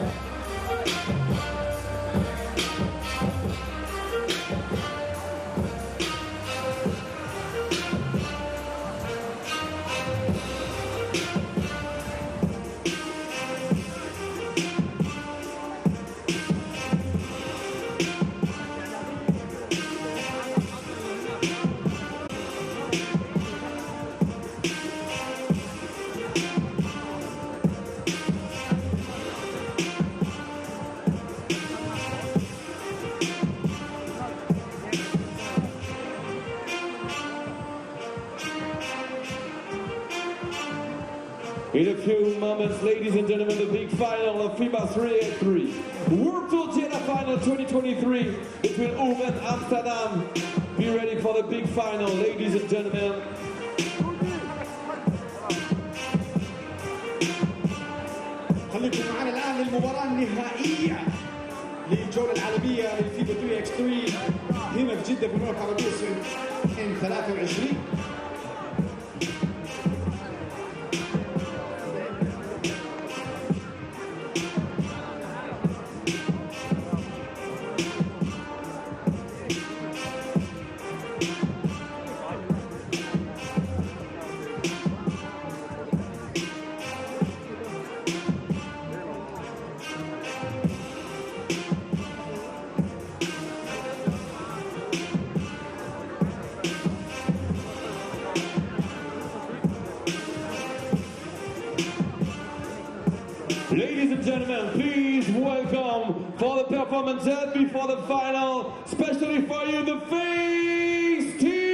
few moments, ladies and gentlemen, the big final of FIBA 3x3. World Tour Jeddah Final 2023 between Ulm and Amsterdam. Be ready for the big final, ladies and gentlemen. خليكم معنا الآن للمباراة النهائية للجولة العالمية للفيبا 3x3 هنا في جدة بنور عربية سنة 23. Ladies and gentlemen, please welcome for the performance just before the final, especially for you, the FaZe team!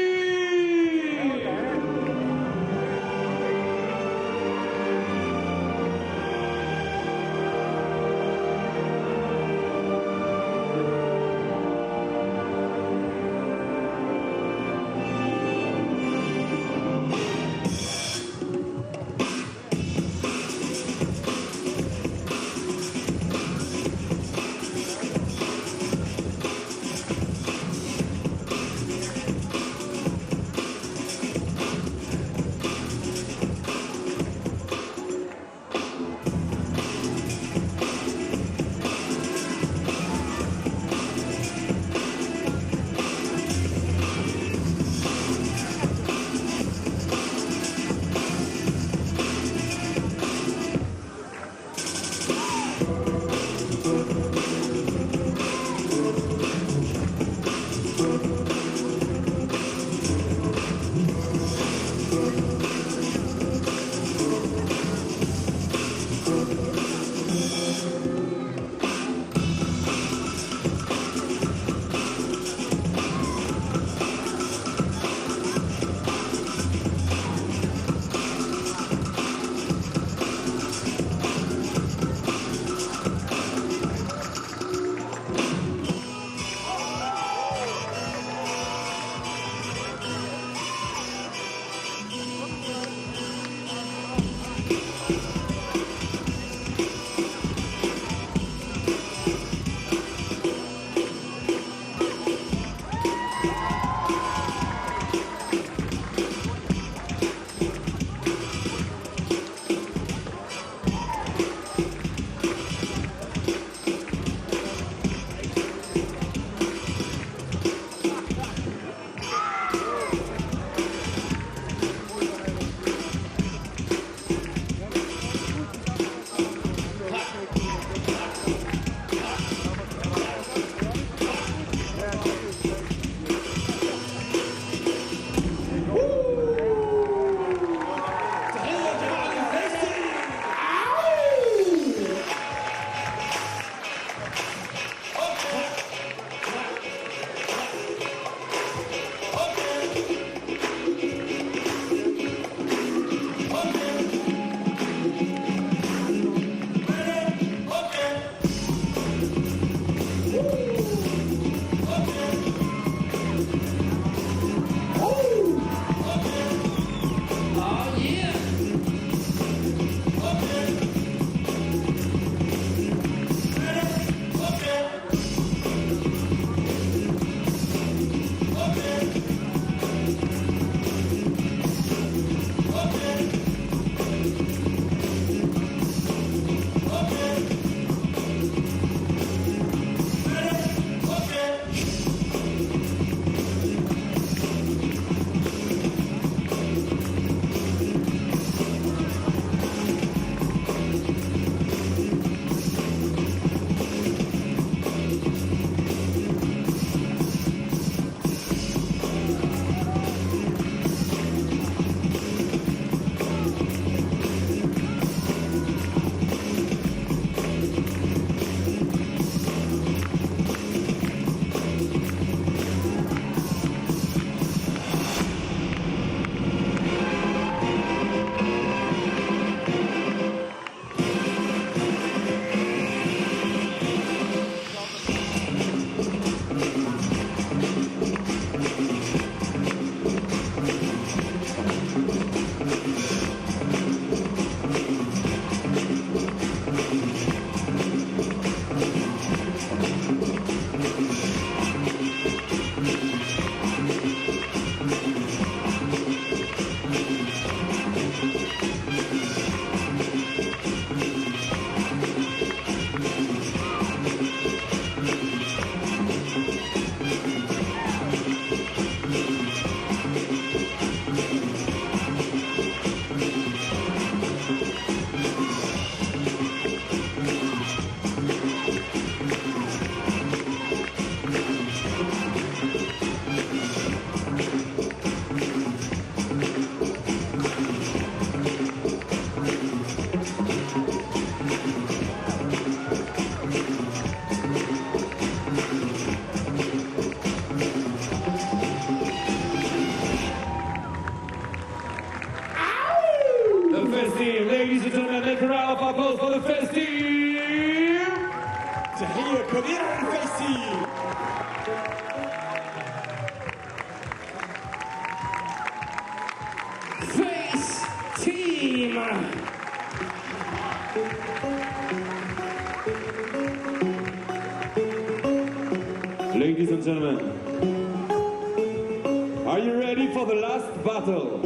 a round of applause for the first team. تحية كبيرة للفيسي. Face team. Ladies and gentlemen, are you ready for the last battle?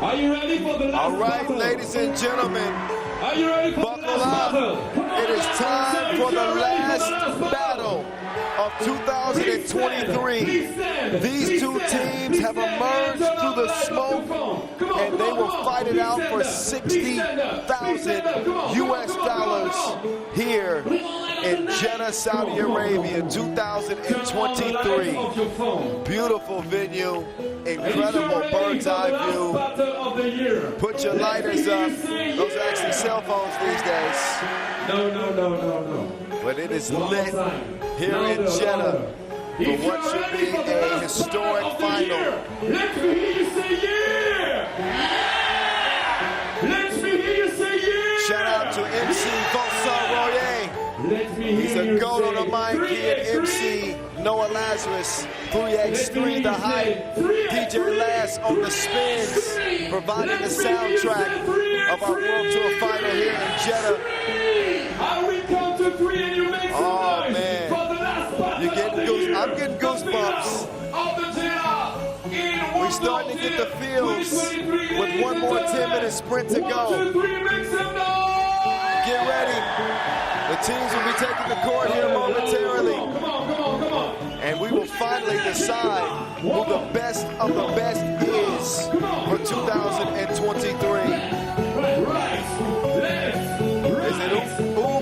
Are you ready for the last All right, battle? ladies and gentlemen, Are you ready for the buckle last battle? up. It is time for the last battle of 2023. These two teams have emerged through the smoke, and they will fight it out for $60,000 US here in Jeddah, Saudi Arabia, 2023. Beautiful venue, incredible bird's eye view. Put your lighters up. Those are actually cell phones these days. No. But it is lit here in Jeddah for what should be a historic final. Let me hear you say yeah! Let me hear you say yeah! Shout out to MC Mozzart. Let me hear He's a you goat on the say mic. He and MC Noah Lazarus, 3x3 the hype, DJ Last on the spins, providing the soundtrack of our World Tour Final here in Jeddah. I will count to 3 and you make some Oh noise man, for the last battle you're getting I'm getting goosebumps. of the Jeddah in We're starting to get the feels with one more 10-minute sprint to go. 1, 2, 3, make some noise! Get ready. The teams will be taking the court here momentarily. Come on. And we will finally decide who the best of the best is for 2023. Right, left, Is it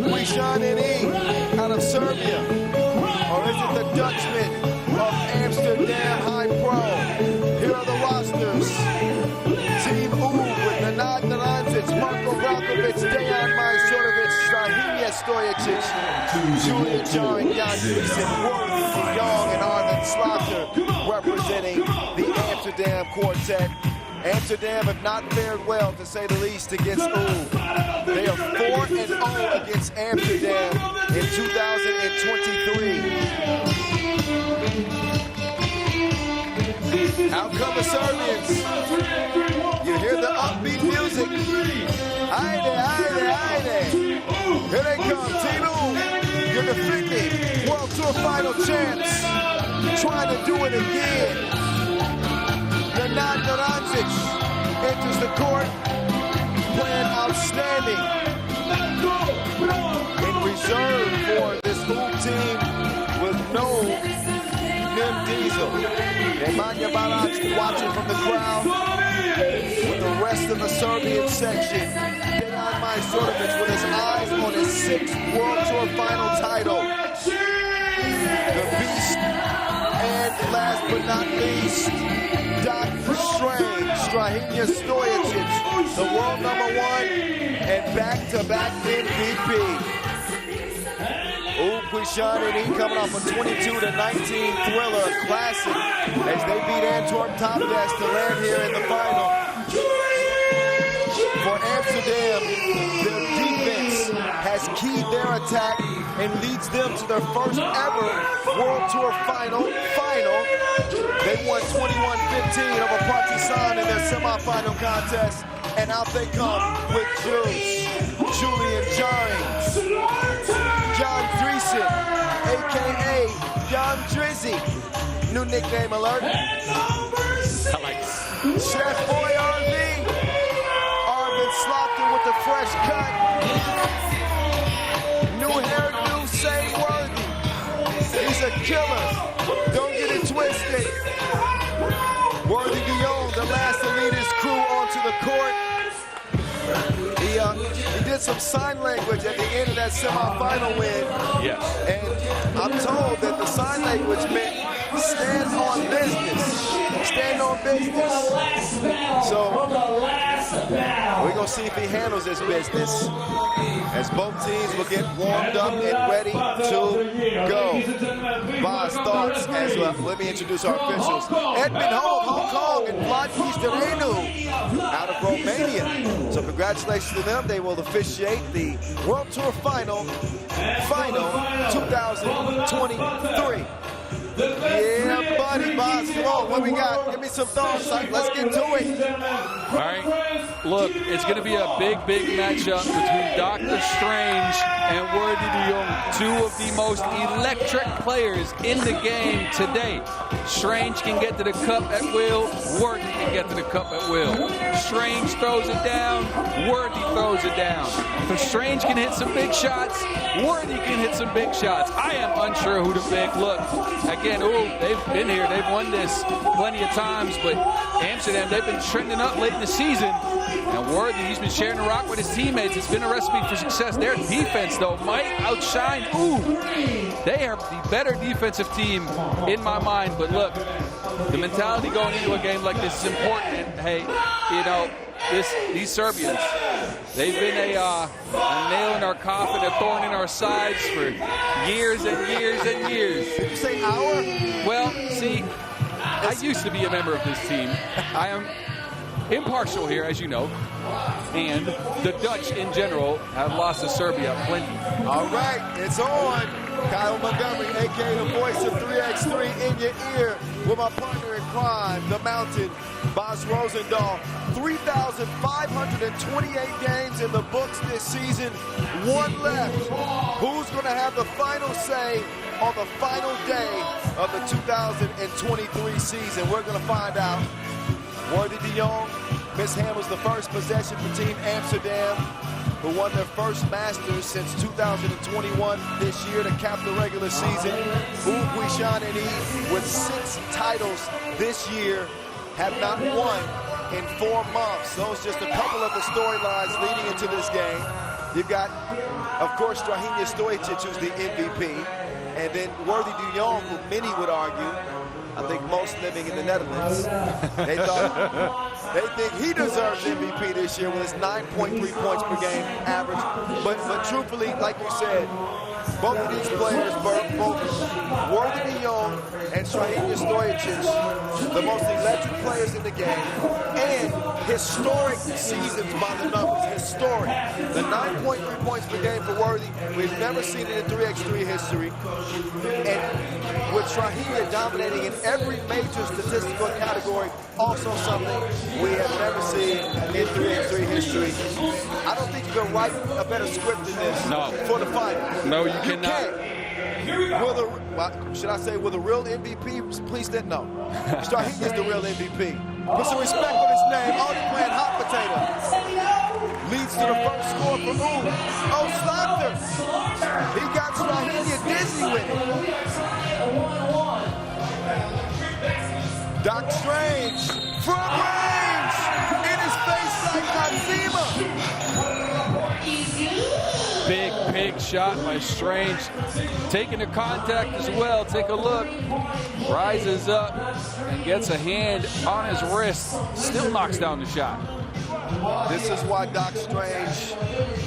Huishan and E out of Serbia? Or is it the Dutchman of Amsterdam HiPRO? Here are the rosters. Team with Nenad Naranjic, Marko Vrakovic, Dejan Majsorovic, Strahinja Stojicic, Julian Jaring, Jan Huishan, World de Jong, and Arlen Slater representing the Amsterdam quartet. Amsterdam have not fared well, to say the least, against UB. They are 4-0 against Amsterdam in 2023. Out come the Serbians. You hear the upbeat music. Aide. Here they come, Team UB. You're defending World Tour Final champs. Trying to do it again. Nenad Naranjic enters the court, playing outstanding. In reserve for this UB team with no Nim Diesel. Nemanja Barac watching from the crowd with the rest of the Serbian section. Dejan Majsorovic with his eyes on his 6th World Tour Final title. The Beast, and last but not least, Dr. Strange, Strahinja Stojicic, the world #1 and back-to-back MVP. Huishan and E coming off a 22-19 thriller, classic, as they beat Antwerp TOPdesk to land here in the final. For Amsterdam, their defense has keyed their attack and leads them to their first ever World Tour Final. They won 21-15 over Partizan in their semifinal contest, and out they come with Julian Jaring, John Dreesen, a.k.a. Jan Drizzy. New nickname alert. Chef Boy RV. Arvin Slaughter with the fresh cut. New hairdo, same worthy. He's a killer. Don't get it twisted. Worthy Dion, the last elitist crew onto the court. He did some sign language at the end of that semifinal win. Yes. And I'm told that the sign language meant stand on business. Stand on business. So we're going to see if he handles his business as both teams will get warmed up and ready to go. Boss thoughts as well. Let me introduce our officials. Edmund Ho of Hong Kong and Partizan out of Romania. So congratulations to them. They will officiate the World Tour Final 2023. Yeah, buddy, boss. Come on, what we got? Give me some thoughts. Let's get to it. All right. Look, it's going to be a big matchup between Dr. Strange and Worthy de Jong, two of the most electric players in the game today. Strange can get to the cup at will. Worthy can get to the cup at will. Strange throws it down. Worthy throws it down. If Strange can hit some big shots, Worthy can hit some big shots. I am unsure who to pick. Look, again, they've been here. They've won this plenty of times, but Amsterdam, they've been trending up late in the season. And Worthy, he's been sharing the rock with his teammates. It's been a recipe for success. Their defense, though, might outshine. They are the better defensive team in my mind. But look, the mentality going into a game like this is important. And hey, you know, these Serbians, they've been a nail in our coffin, a thorn in our sides for years and years and years. Did you say our? Well, see, I used to be a member of this team. I am impartial here, as you know, and the Dutch in general have lost to Serbia plenty. All right, it's on. Kyle Montgomery, a.k.a. the voice of 3x3 in your ear, with my partner in crime, the Mountain, Bas Rosendahl. 3,528 games in the books this season, one left. Who's going to have the final say on the final day of the 2023 season? We're going to find out. Worthy de Jong mishandles the first possession for Team Amsterdam, who won their first Masters since 2021 this year to cap the regular season. Huishan and he, with 6 titles this year, have not won in 4 months. Those just a couple of the storylines leading into this game. You've got, of course, Strahinja Stojic, who's the MVP, and then Worthy de Jong, who many would argue, I think most living in the Netherlands, they think he deserves MVP this year with his 9.3 points per game average. But truthfully, like you said, both of these players, both Worthy de Jong and Strahinja Stojic, the most electric players in the game, and historic seasons by the numbers, historic. The 9.3 points per game for Worthy, we've never seen it in 3x3 history. And with Strahinja dominating in every major statistical category, also something we have never seen in 3x3 history. I don't think you can write a better script than this for the final. No, you cannot. Should I say, will the real MVP please then? No. Strahinja is the real MVP. Put some respect on his name. Only playing hot potato. Leads to the first score for stopped him. He got Strahinja dizzy with it. Doc Strange from range in his face like Nazima. Big shot by Strange. Taking the contact as well. Take a look. Rises up and gets a hand on his wrist. Still knocks down the shot. This is why Doc Strange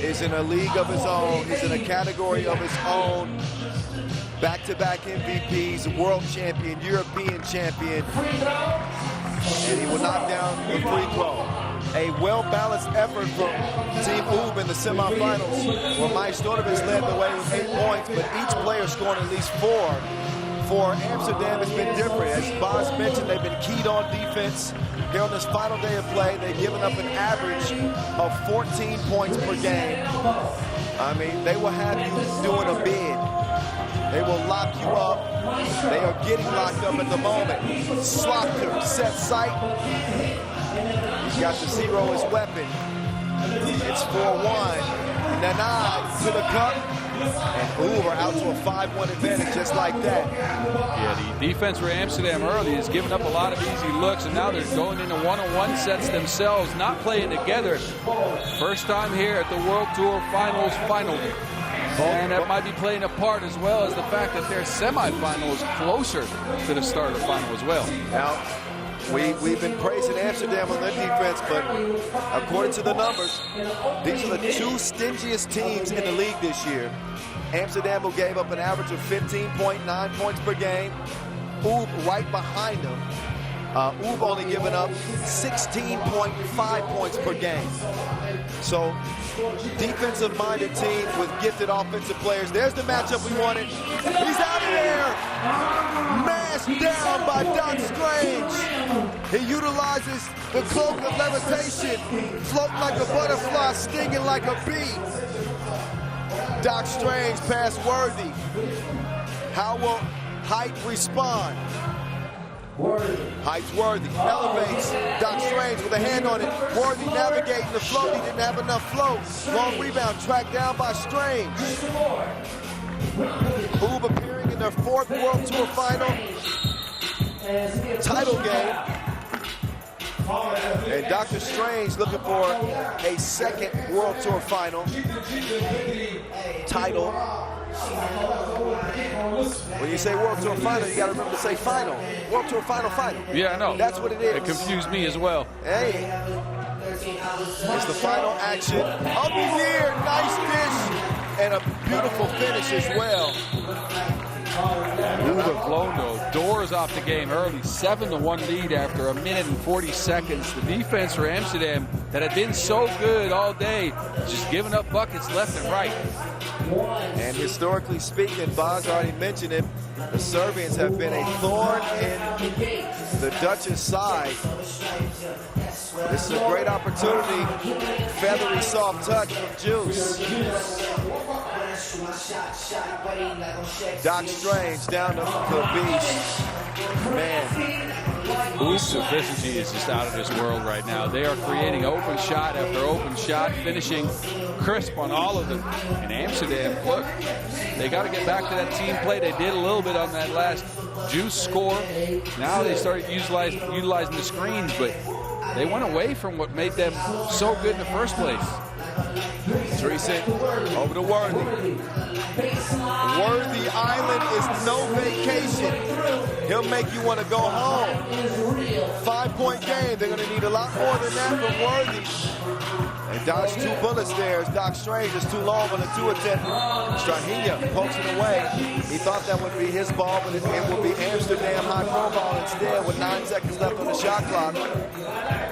is in a league of his own. He's in a category of his own. Back-to-back MVPs, world champion, European champion. And he will knock down the free throw. A well-balanced effort from Team Oob in the semifinals, where Mike Stonovich led the way with 8 points, but each player scoring at least 4. For Amsterdam, it's been different. As Boz mentioned, they've been keyed on defense. Here on this final day of play, they've given up an average of 14 points per game. I mean, they will have you doing a bid. They will lock you up. They are getting locked up at the moment. Slaughter, set sight. He's got the 0 as weapon. It's 4-1. Nanai to the cup. And Uber out to a 5-1 advantage just like that. Yeah, the defense for Amsterdam early has given up a lot of easy looks, and now they're going into one-on-one sets themselves, not playing together. First time here at the World Tour Finals final. And that might be playing a part as well as the fact that their semifinal is closer to the start of the final as well. Now, we've been praising Amsterdam on their defense, but according to the numbers, these are the two stingiest teams in the league this year. Amsterdam, who gave up an average of 15.9 points per game. Oob right behind them. Oob only given up 16.5 points per game. So, defensive-minded team with gifted offensive players. There's the matchup we wanted. He's out of there. Mashed down by Doc Strange. He utilizes the cloak of levitation, floating like a butterfly, stinging like a bee. Doc Strange pass Worthy. How will Height respond? Height's Worthy, elevates, Doc Strange with a hand on it. Worthy navigating the float, he didn't have enough float. Long rebound, tracked down by Strange. Oob appearing in their 4th World Tour Final title game. And Dr. Strange looking for a 2nd World Tour Final title. When you say World Tour Final, you got to remember to say final. World Tour Final. Yeah, I know. That's what it is. It confused me as well. Hey, it's the final action of the year. Nice dish and a beautiful finish as well. Uber blown though. Doors off the game early. 7-1 lead after 1 minute and 40 seconds. The defense for Amsterdam that had been so good all day, just giving up buckets left and right. And historically speaking, Boz already mentioned it, the Serbians have been a thorn in the Dutch's side. This is a great opportunity. Feathery, soft touch from Juice. Doc Strange down to the beast. Man. Oob's efficiency is just out of this world right now. They are creating open shot after open shot, finishing crisp on all of them. And Amsterdam, look, they got to get back to that team play. They did a little bit on that last Juice score. Now they started utilizing the screens, but they went away from what made them so good in the first place. Dreesen over to Worthy. Worthy Island is no vacation. He'll make you want to go home. 5-point game. They're going to need a lot more than that from Worthy. And dodged 2 bullets there. Doc Strange is too long on the 2 attempt. Strahinja pokes it away. He thought that would be his ball, but it would be Amsterdam HiPRO ball instead with 9 seconds left on the shot clock.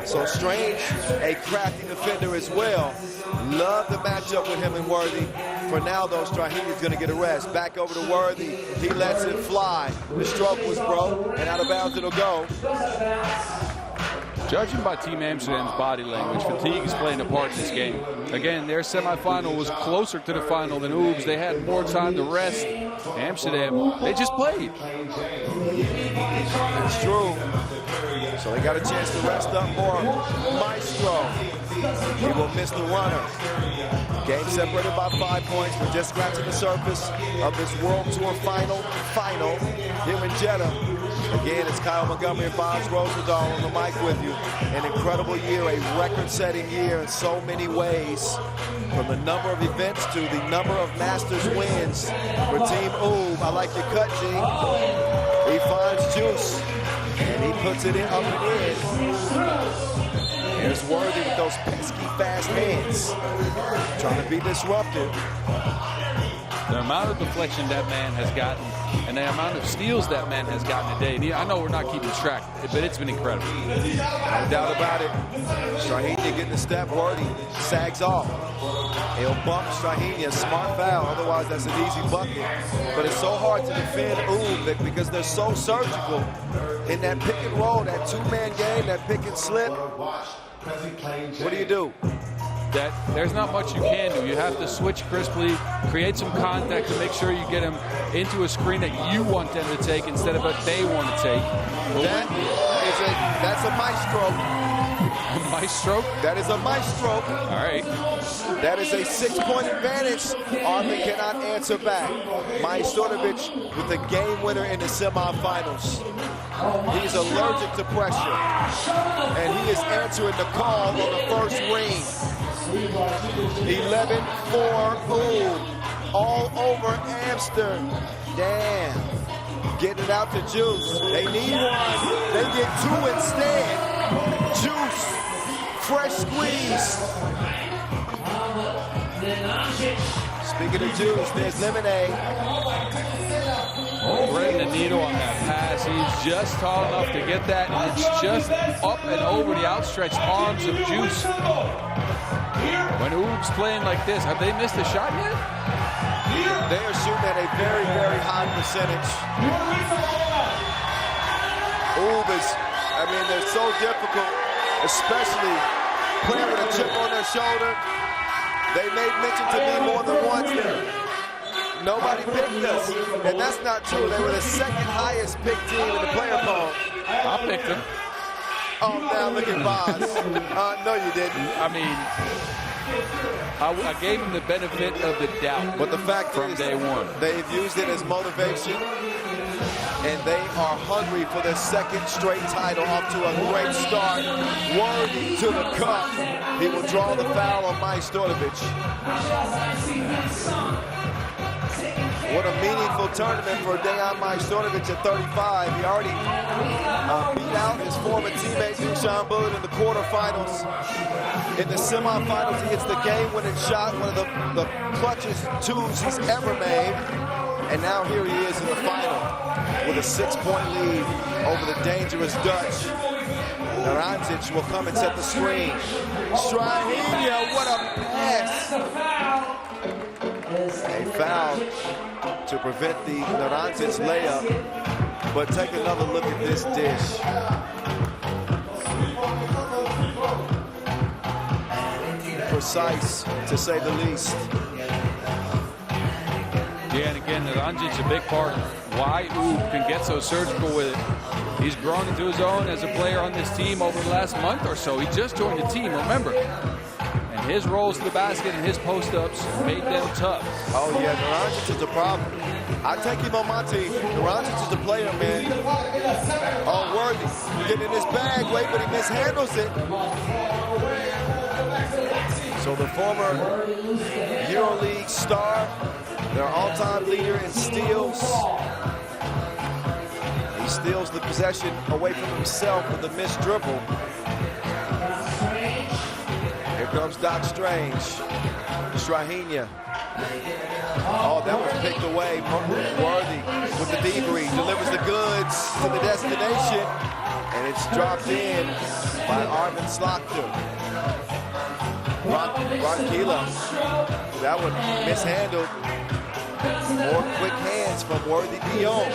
So Strange, a crafty defender as well. Love the matchup with him and Worthy. For now, though, Strahinja's going to get a rest. Back over to Worthy. He lets it fly. The stroke was broke, and out of bounds it'll go. Judging by Team Amsterdam's body language, fatigue is playing a part in this game. Again, their semifinal was closer to the final than Oob's. They had more time to rest. Amsterdam, they just played. It's true. So they got a chance to rest up more. Maestro. He will miss the runner. Game separated by 5 points. We're just scratching the surface of this World Tour Final here in Jeddah. Again, it's Kyle Montgomery and Boz Rosendahl on the mic with you. An incredible year, a record-setting year in so many ways. From the number of events to the number of Masters wins for Team Oob. I like your cut, G. He finds Juice, and he puts it in up and in. Here's Worthy with those pesky fast hands. Trying to be disruptive. The amount of deflection that man has gotten and the amount of steals that man has gotten today. I know we're not keeping track, but it's been incredible. No doubt about it. Strahinja getting the step. Worthy sags off. He'll bump Strahinja. Smart foul. Otherwise, that's an easy bucket. But it's so hard to defend Oob because they're so surgical in that pick and roll, that 2-man game, that pick and slip. What do you do? That there's not much you can do. You have to switch crisply, create some contact to make sure you get them into a screen that you want them to take instead of what they want to take. That's a maestro. A maestro? That is a maestro. All right. That is a 6-point advantage. Arthur cannot answer back. Majstorovic with the game winner in the semifinals. He's allergic to pressure. And he is answering the call on the first ring. 11-4 Oob. all over Amsterdam. Getting it out to Juice. They need one. They get two instead. Juice. Fresh squeeze. Speaking of Juice, there's Lemonade. Threading the needle on that pass. He's just tall enough to get that, and it's just up and over the outstretched arms of Juice. When Oob's playing like this, have they missed a shot yet? They are shooting at a very, very high percentage. Oob is, I mean, they're so difficult, especially playing with a chip on their shoulder. They made mention to me more than once that nobody picked us, and that's not true. They were the second highest picked team in the player poll. I picked them. Oh, now look at Boz. No, you didn't. I mean, I gave him the benefit of the doubt. But the fact from is, day one, they've used it as motivation, and they are hungry for their second straight title. Off to a great start. Worthy to the cup. He will draw the foul on Majstorovic. What a meaningful tournament for Dejan Majstorovic at 35. He already beat out his former teammate Huishan in the quarterfinals. In the semifinals, he hits the game-winning shot, one of the clutchest twos he's ever made. And now here he is in the final with a 6-point lead over the dangerous Dutch. Naranjic will come and set the screen. Strahinja, what a pass! A foul to prevent the Naranjic layup. But take another look at this dish. Precise, to say the least. Yeah, and again, Naranjic a big part why Oob can get so surgical with it. He's grown into his own as a player on this team over the last month or so. He just joined the team, remember. And his rolls to the basket and his post-ups made them tough. Oh, yeah, Naranjic is a problem. I take him on my team. Naranjic is the player, man. Oh, Worthy. Getting in his bag, wait, but he mishandles it. So the former EuroLeague star, their all-time leader in steals. He steals the possession away from himself with a missed dribble. Here comes Doc Strange. Strahinja. Oh, that was picked away. Worthy with the debrief. Delivers the goods to the destination. And it's dropped in by Arvin Slakter. Ronkila. That one mishandled. More quick hands from Worthy Dion.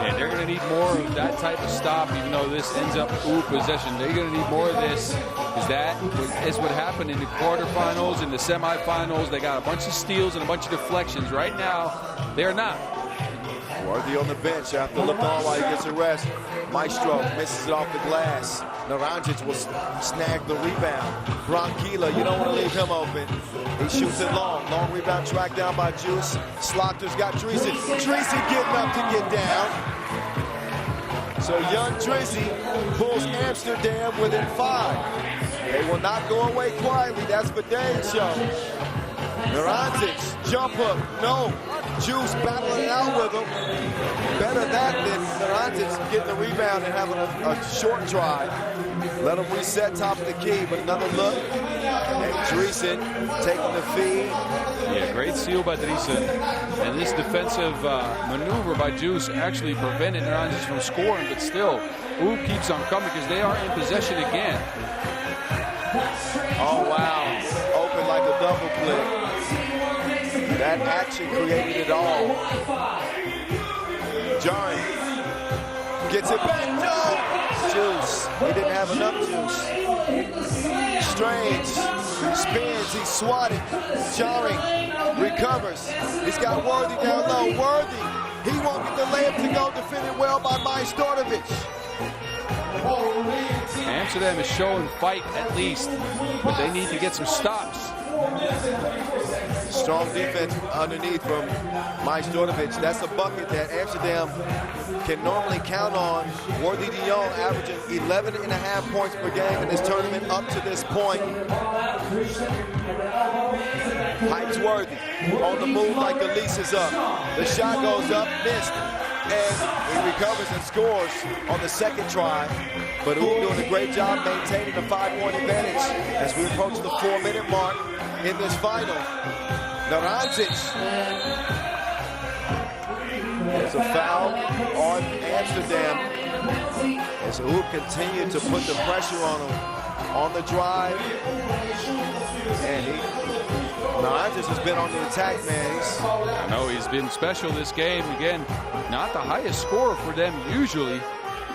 And they're going to need more of that type of stop, even though this ends up Oob possession. They're going to need more of this, because that is what happened in the quarterfinals, in the semifinals. They got a bunch of steals and a bunch of deflections. Right now, they're not. Worthy on the bench after looking on while he gets a rest. Maestro misses it off the glass. Naranjic will snag the rebound. Ronkila, you don't want to leave him open. He shoots it long. Long rebound tracked down by Juice. Slakter's got Dreesen. Dreesen getting up to get down. So young Drizzy pulls Amsterdam within 5. They will not go away quietly. That's for Dane show. Naranjic, jump hook, no. Juice battling it out with him. Better that than Naranjic getting the rebound and having a short drive. Let him reset top of the key, but another look. And Dreesen taking the feed. Yeah, great steal by Dreesen. And this defensive maneuver by Juice actually prevented Naranjic from scoring, but still, Oob keeps on coming because they are in possession again. Oh, wow. Open like a double play. That action created it all. Jarring. Gets it back. No! Juice. He didn't have enough juice. Strange. Spins. He's swatted. Jarring. Recovers. He's got Worthy down low. Worthy. He won't get the layup to go. Defended well by Majstorovic. Amsterdam is showing fight at least, but they need to get some stops. Strong defense underneath from Majstorovic. That's a bucket that Amsterdam can normally count on. Worthy Dion averaging 11.5 points per game in this tournament up to this point. Heights Worthy on the move like the lease is up. The shot goes up, missed, and he recovers and scores on the second try. But Oob doing a great job maintaining the 5-point advantage as we approach the 4-minute mark in this final. Naranjic. There's a foul on Amsterdam as Oob continued to put the pressure on him on the drive. And Naranjic has been on the attack, man. I know he's been special this game. Again, not the highest scorer for them usually.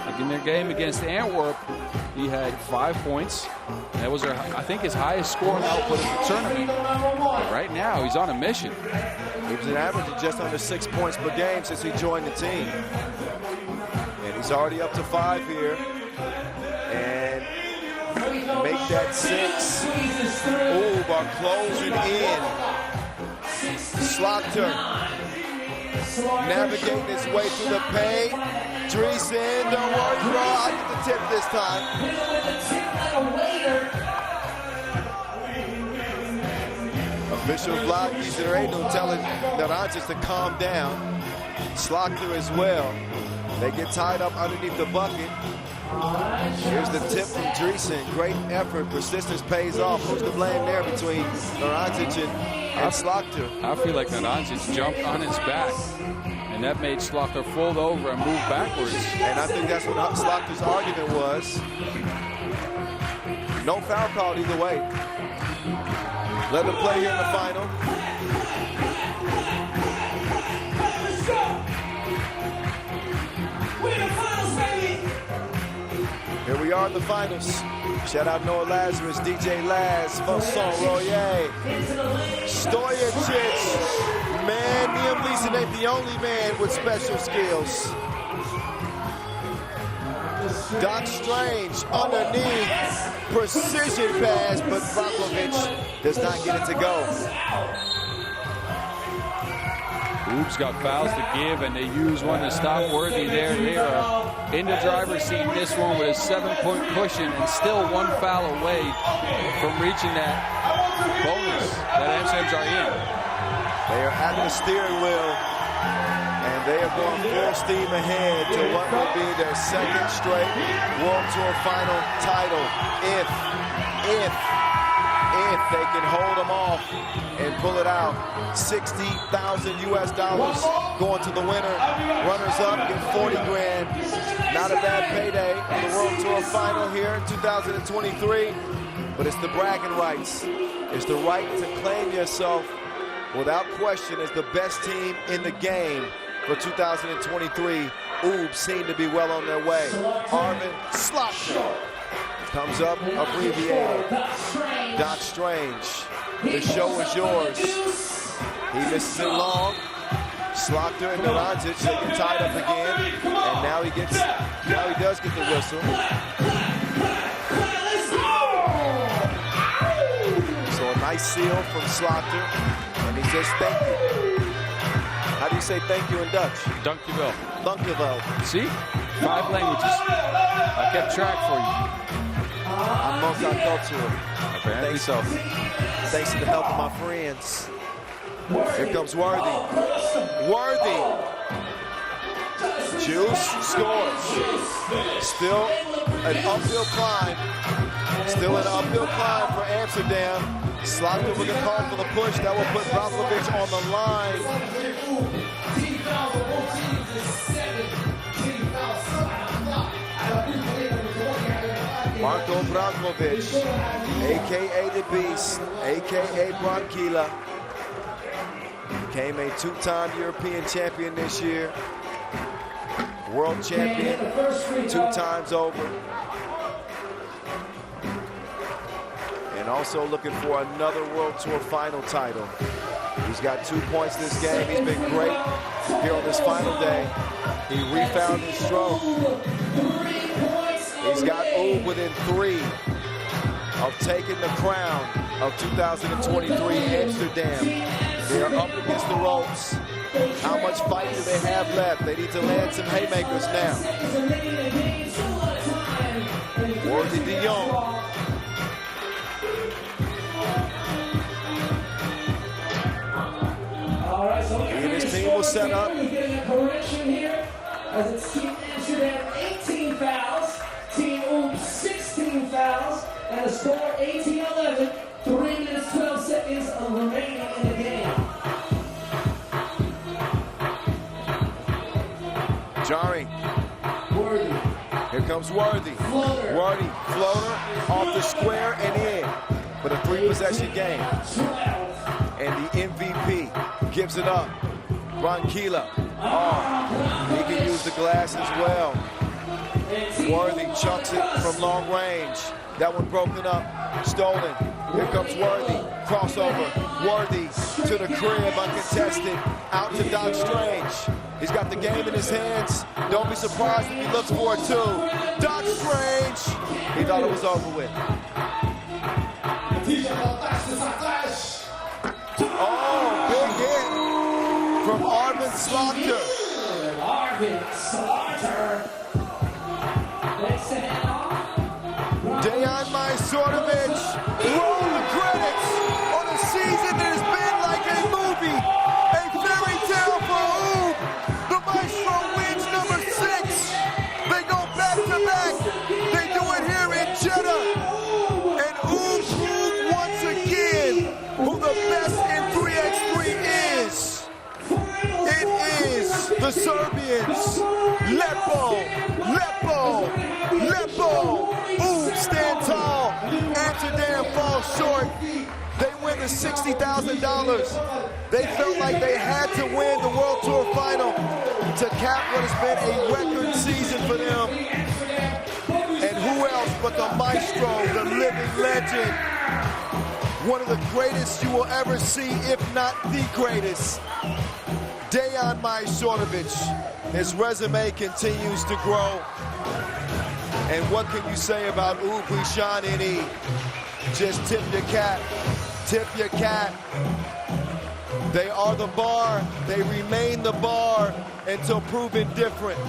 Like in their game against Antwerp, he had 5 points. That was, I think, his highest scoring output of the tournament. But right now, he's on a mission. He was an average of just under 6 points per game since he joined the team. And he's already up to 5 here. And make that 6. Oob are closing in. Slaughter navigating his way through the paint. Dreesen, don't worry, bro. I'll get the tip this time. Official block, there ain't no telling Naranjic to calm down. Slaughter as well. They get tied up underneath the bucket. Here's the tip from Dreesen. Great effort. Persistence pays off. Who's to blame there between Naranjic and Slaughter? I feel like Naranjic jumped on his back, and that made Slaughter fold over and move backwards. And I think that's what Slaughter's argument was. No foul called either way. Let them play here in the final. Here we are in the finals. Shout out Noah Lazarus, DJ Laz, Vincent Royer, Stojacic. Man, Liam Leeson ain't the only man with special skills. Doc Strange underneath, precision pass, but Brockovich does not get it to go. Oob's got fouls to give, and they use one to stop Worthy there. They are in the driver's seat in this one with a 7-point cushion and still 1 foul away from reaching that bonus that Amsterdam's are in. They are at the steering wheel, and they are going full steam ahead to what will be their 2nd straight World Tour Final title. If they can hold them off and pull it out. $60,000 US going to the winner. Runners up get 40 grand. Not a bad payday for the World Tour Final here in 2023, but it's the bragging rights. It's the right to claim yourself without question as the best team in the game for 2023. Oob seem to be well on their way. Arvin Slaughter comes up abbreviated. Doc Strange, the show is yours. He misses it long. Slaughter and Naranjic, they get tied up again, and now he does get the whistle. So a nice seal from Slaughter, and he says thank you. How do you say thank you in Dutch? Dankjewel. Dankjewel. See? 5 languages. I kept track for you. I'm multicultural. Apparently so. Thanks to the help of my friends. Here comes Worthy. Worthy. Juice scores. Still an uphill climb. Still an uphill climb for Amsterdam. Slaughter with a call for the push. That will put Brockovich on the line. Marko Brockovich, a.k.a. the Beast, a.k.a. Bronquila. Became a 2-time European champion this year. World champion 2 times over. And also looking for another World Tour Final title. He's got 2 points this game. He's been great here on this final day. He refound his stroke. He's got Oob within 3 of taking the crown of 2023 Amsterdam. They are up against the ropes. How much fight do they have left? They need to land some haymakers now. Worthy de Jong. set up. Getting a correction here, as it's Team Amsterdam 18 fouls, Team Oops 16 fouls, and the score 18-11. 3 minutes 12 seconds remaining in the game. Jarring. Worthy. Here comes Worthy. Floater. Worthy, floater, off the square and in. But a 3-possession game. 12. And the MVP gives it up. Branquilla. Oh, he can use the glass as well. Worthy chucks it from long range. That one broken up, stolen. Here comes Worthy, crossover. Worthy to the crib, uncontested. Out to Doc Strange. He's got the game in his hands. Don't be surprised if he looks for it too. Doc Strange. He thought it was over with. Oh, big hit from Arvin Slaughter. Arvin Slaughter. Next to hand off. Dejan Majsorovic, roll the credits on a season that has been like a movie, a fairy tale for Oob. The Maestro wins number 6. They go back to back. They do it here in Jeddah. And Oob proved once again who the best in 3x3 is. It is the Serbians. Lepo. Oob stand tall. Amsterdam falls short. They win the $60,000. They felt like they had to win the World Tour Final to cap what has been a record season for them. And who else but the Maestro, the living legend. One of the greatest you will ever see, if not the greatest. Dejan Majsorovic. His resume continues to grow. And what can you say about Oob, Huishan, and Just tip your cap. Tip your cap. They are the bar. They remain the bar until proven different.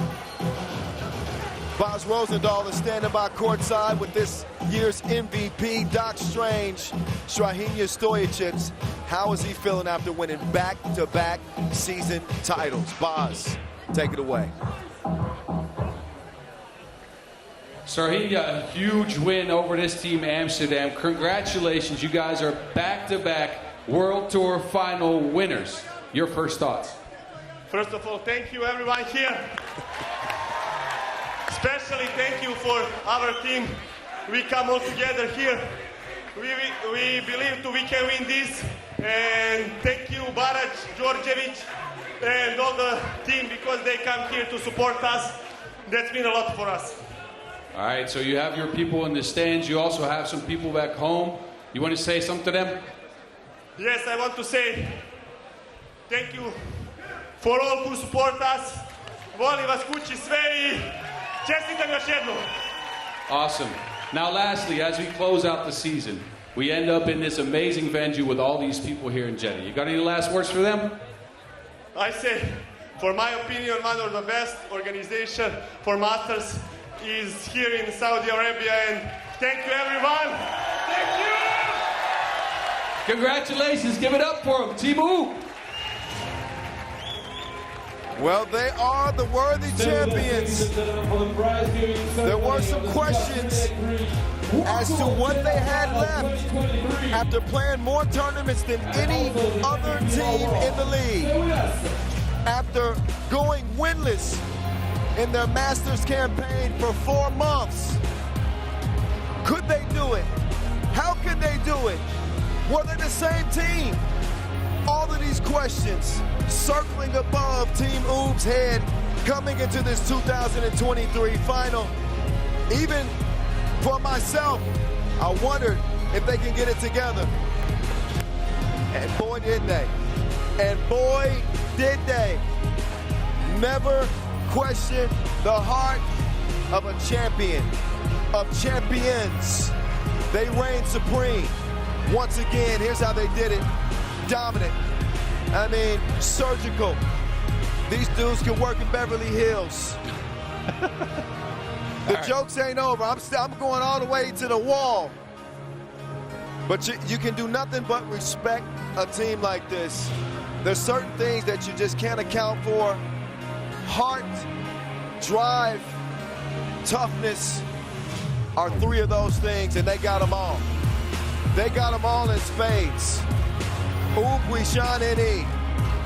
Boz Rosendahl is standing by courtside with this year's MVP, Doc Strange. Strahinja Stojacic, how is he feeling after winning back-to-back season titles? Boz, take it away. Strahinja, a huge win over this team, Amsterdam. Congratulations, you guys are back-to-back World Tour Final winners. Your first thoughts? First of all, thank you everyone here. Especially thank you for our team. We come all together here. We believe we can win this. And thank you, Baraj, Djordjevic, and all the team because they come here to support us. That's been a lot for us. All right, so you have your people in the stands. You also have some people back home. You want to say something to them? Yes, I want to say thank you for all who support us. Volim vas kući sve I čestitam još jednom. Awesome. Now, lastly, as we close out the season, we end up in this amazing venue with all these people here in Jeddah. You got any last words for them? I say, for my opinion, one of the best organization for Masters is here in Saudi Arabia, and thank you everyone. Thank you. Congratulations, give it up for them, Team Oob. Well, they are the worthy champions. There were some questions as to what they had left after playing more tournaments than any other team in the league. After going winless in their Masters campaign for 4 months. Could they do it? How could they do it? Were they the same team? All of these questions circling above Team Oob's head coming into this 2023 final. Even for myself, I wondered if they can get it together. And boy, did they. And boy, did they. Never question the heart of a champion, of champions. They reign supreme. Once again, here's how they did it. Dominant. I mean, surgical. These dudes can work in Beverly Hills. The jokes ain't over. I'm going all the way to the wall. But you can do nothing but respect a team like this. There's certain things that you just can't account for. Heart, drive, toughness are three of those things, and they got them all. They got them all in spades. Huishan NE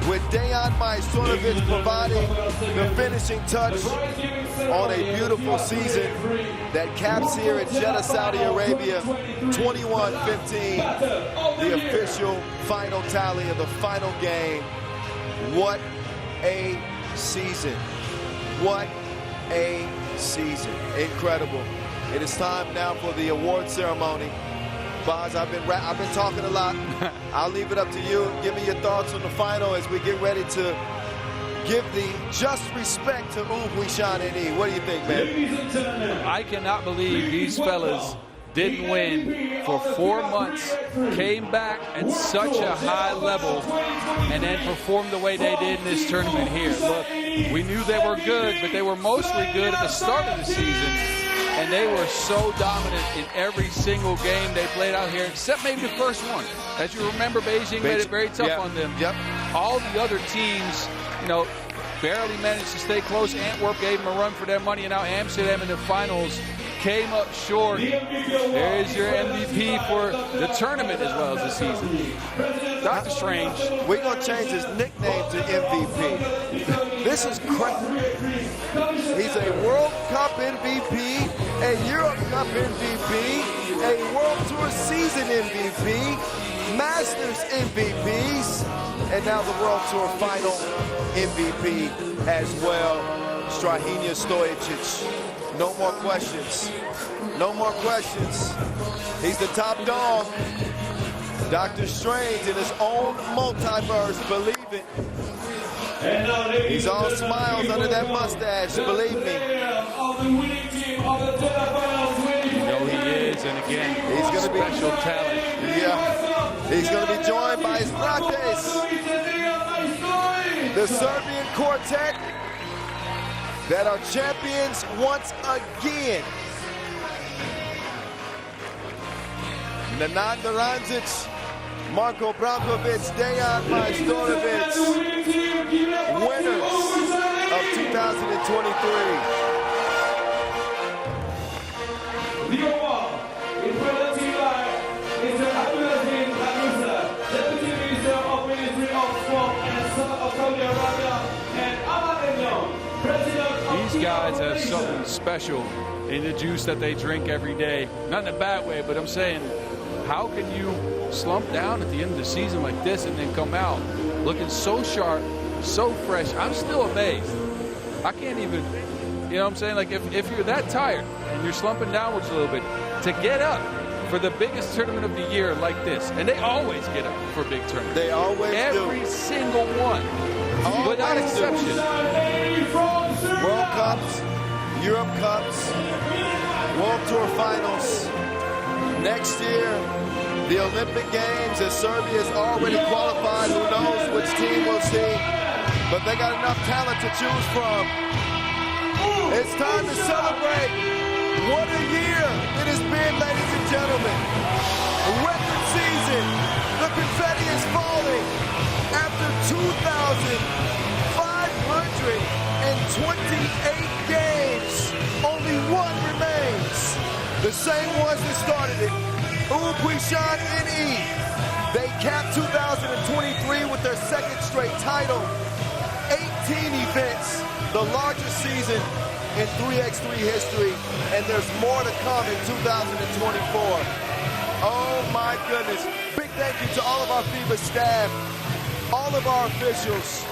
with Dejan Majstorovic providing the finishing touch on a beautiful season that caps here in Jeddah, Saudi Arabia, 21-15, the official final tally of the final game. What a season. What a season. Incredible. It is time now for the award ceremony. Boz, I've been talking a lot. I'll leave it up to you. Give me your thoughts on the final as we get ready to give the just respect to Huishan NE. What do you think, man? I cannot believe these fellas didn't win for 4 months, came back at such a high level, and then performed the way they did in this tournament here. Look, we knew they were good, but they were mostly good at the start of the season. And they were so dominant in every single game they played out here, except maybe the first one. As you remember, Beijing made it very tough on them. All the other teams, you know, barely managed to stay close. Antwerp gave them a run for their money, and now Amsterdam in the finals came up short. There's your MVP for the tournament as well as the season. Dr. Strange. We're going to change his nickname to MVP. This is crazy. He's a World Cup MVP, a Europe Cup MVP, a World Tour season MVP, Masters MVPs, and now the World Tour Final MVP as well. Strahinja Stojicic. No more questions. No more questions. He's the top dog. Dr. Strange in his own multiverse, believe it. He's all smiles under that mustache, believe me. You know he is, and again, he's going to be special talent. Yeah, he's going to be joined by his Frates, the Serbian quartet that are champions once again. Nenad Dorandzic, Marko Brankovic, Dejan Majstorovic, winners of 2023. These guys have something special in the juice that they drink every day. Not in a bad way, but I'm saying, how can you slump down at the end of the season like this and then come out looking so sharp, so fresh? I'm still amazed. I can't even, you know what I'm saying? Like, if you're that tired and you're slumping downwards a little bit, to get up for the biggest tournament of the year like this, and they always get up for big tournaments. They always Every single one, without exception. World Cups, Europe Cups, World Tour Finals. Next year, the Olympic Games, as Serbia is already qualified. Who knows which team we'll see, but they got enough talent to choose from. It's time to celebrate. What a year it has been, ladies and gentlemen. A record season. The confetti is falling. After 2,528 games, only one remains. The same ones that started it. Huishan NE. They capped 2023 with their second straight title. 18 events, the largest season in 3x3 history, and there's more to come in 2024. Oh my goodness. Big thank you to all of our FIBA staff, all of our officials,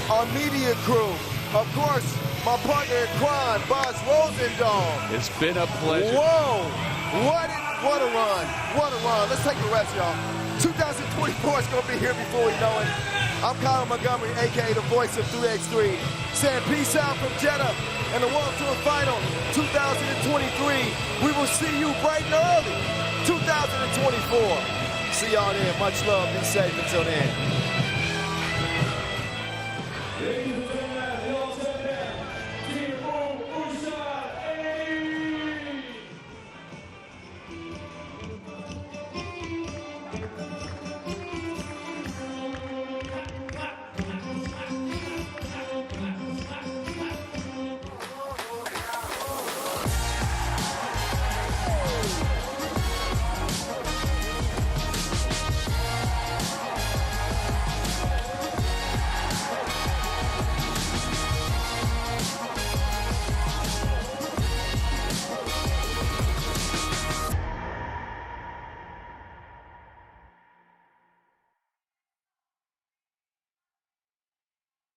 our media crew, of course, my partner in crime, Boz Rosendahl. It's been a pleasure. Whoa, what a run, what a run. Let's take a rest, y'all. 2024 is gonna be here before we know it. I'm Kyle Montgomery, AKA the voice of 3x3, saying peace out from Jeddah and the World Tour Final 2023. We will see you bright and early, 2024. See y'all then. Much love. Be safe until then.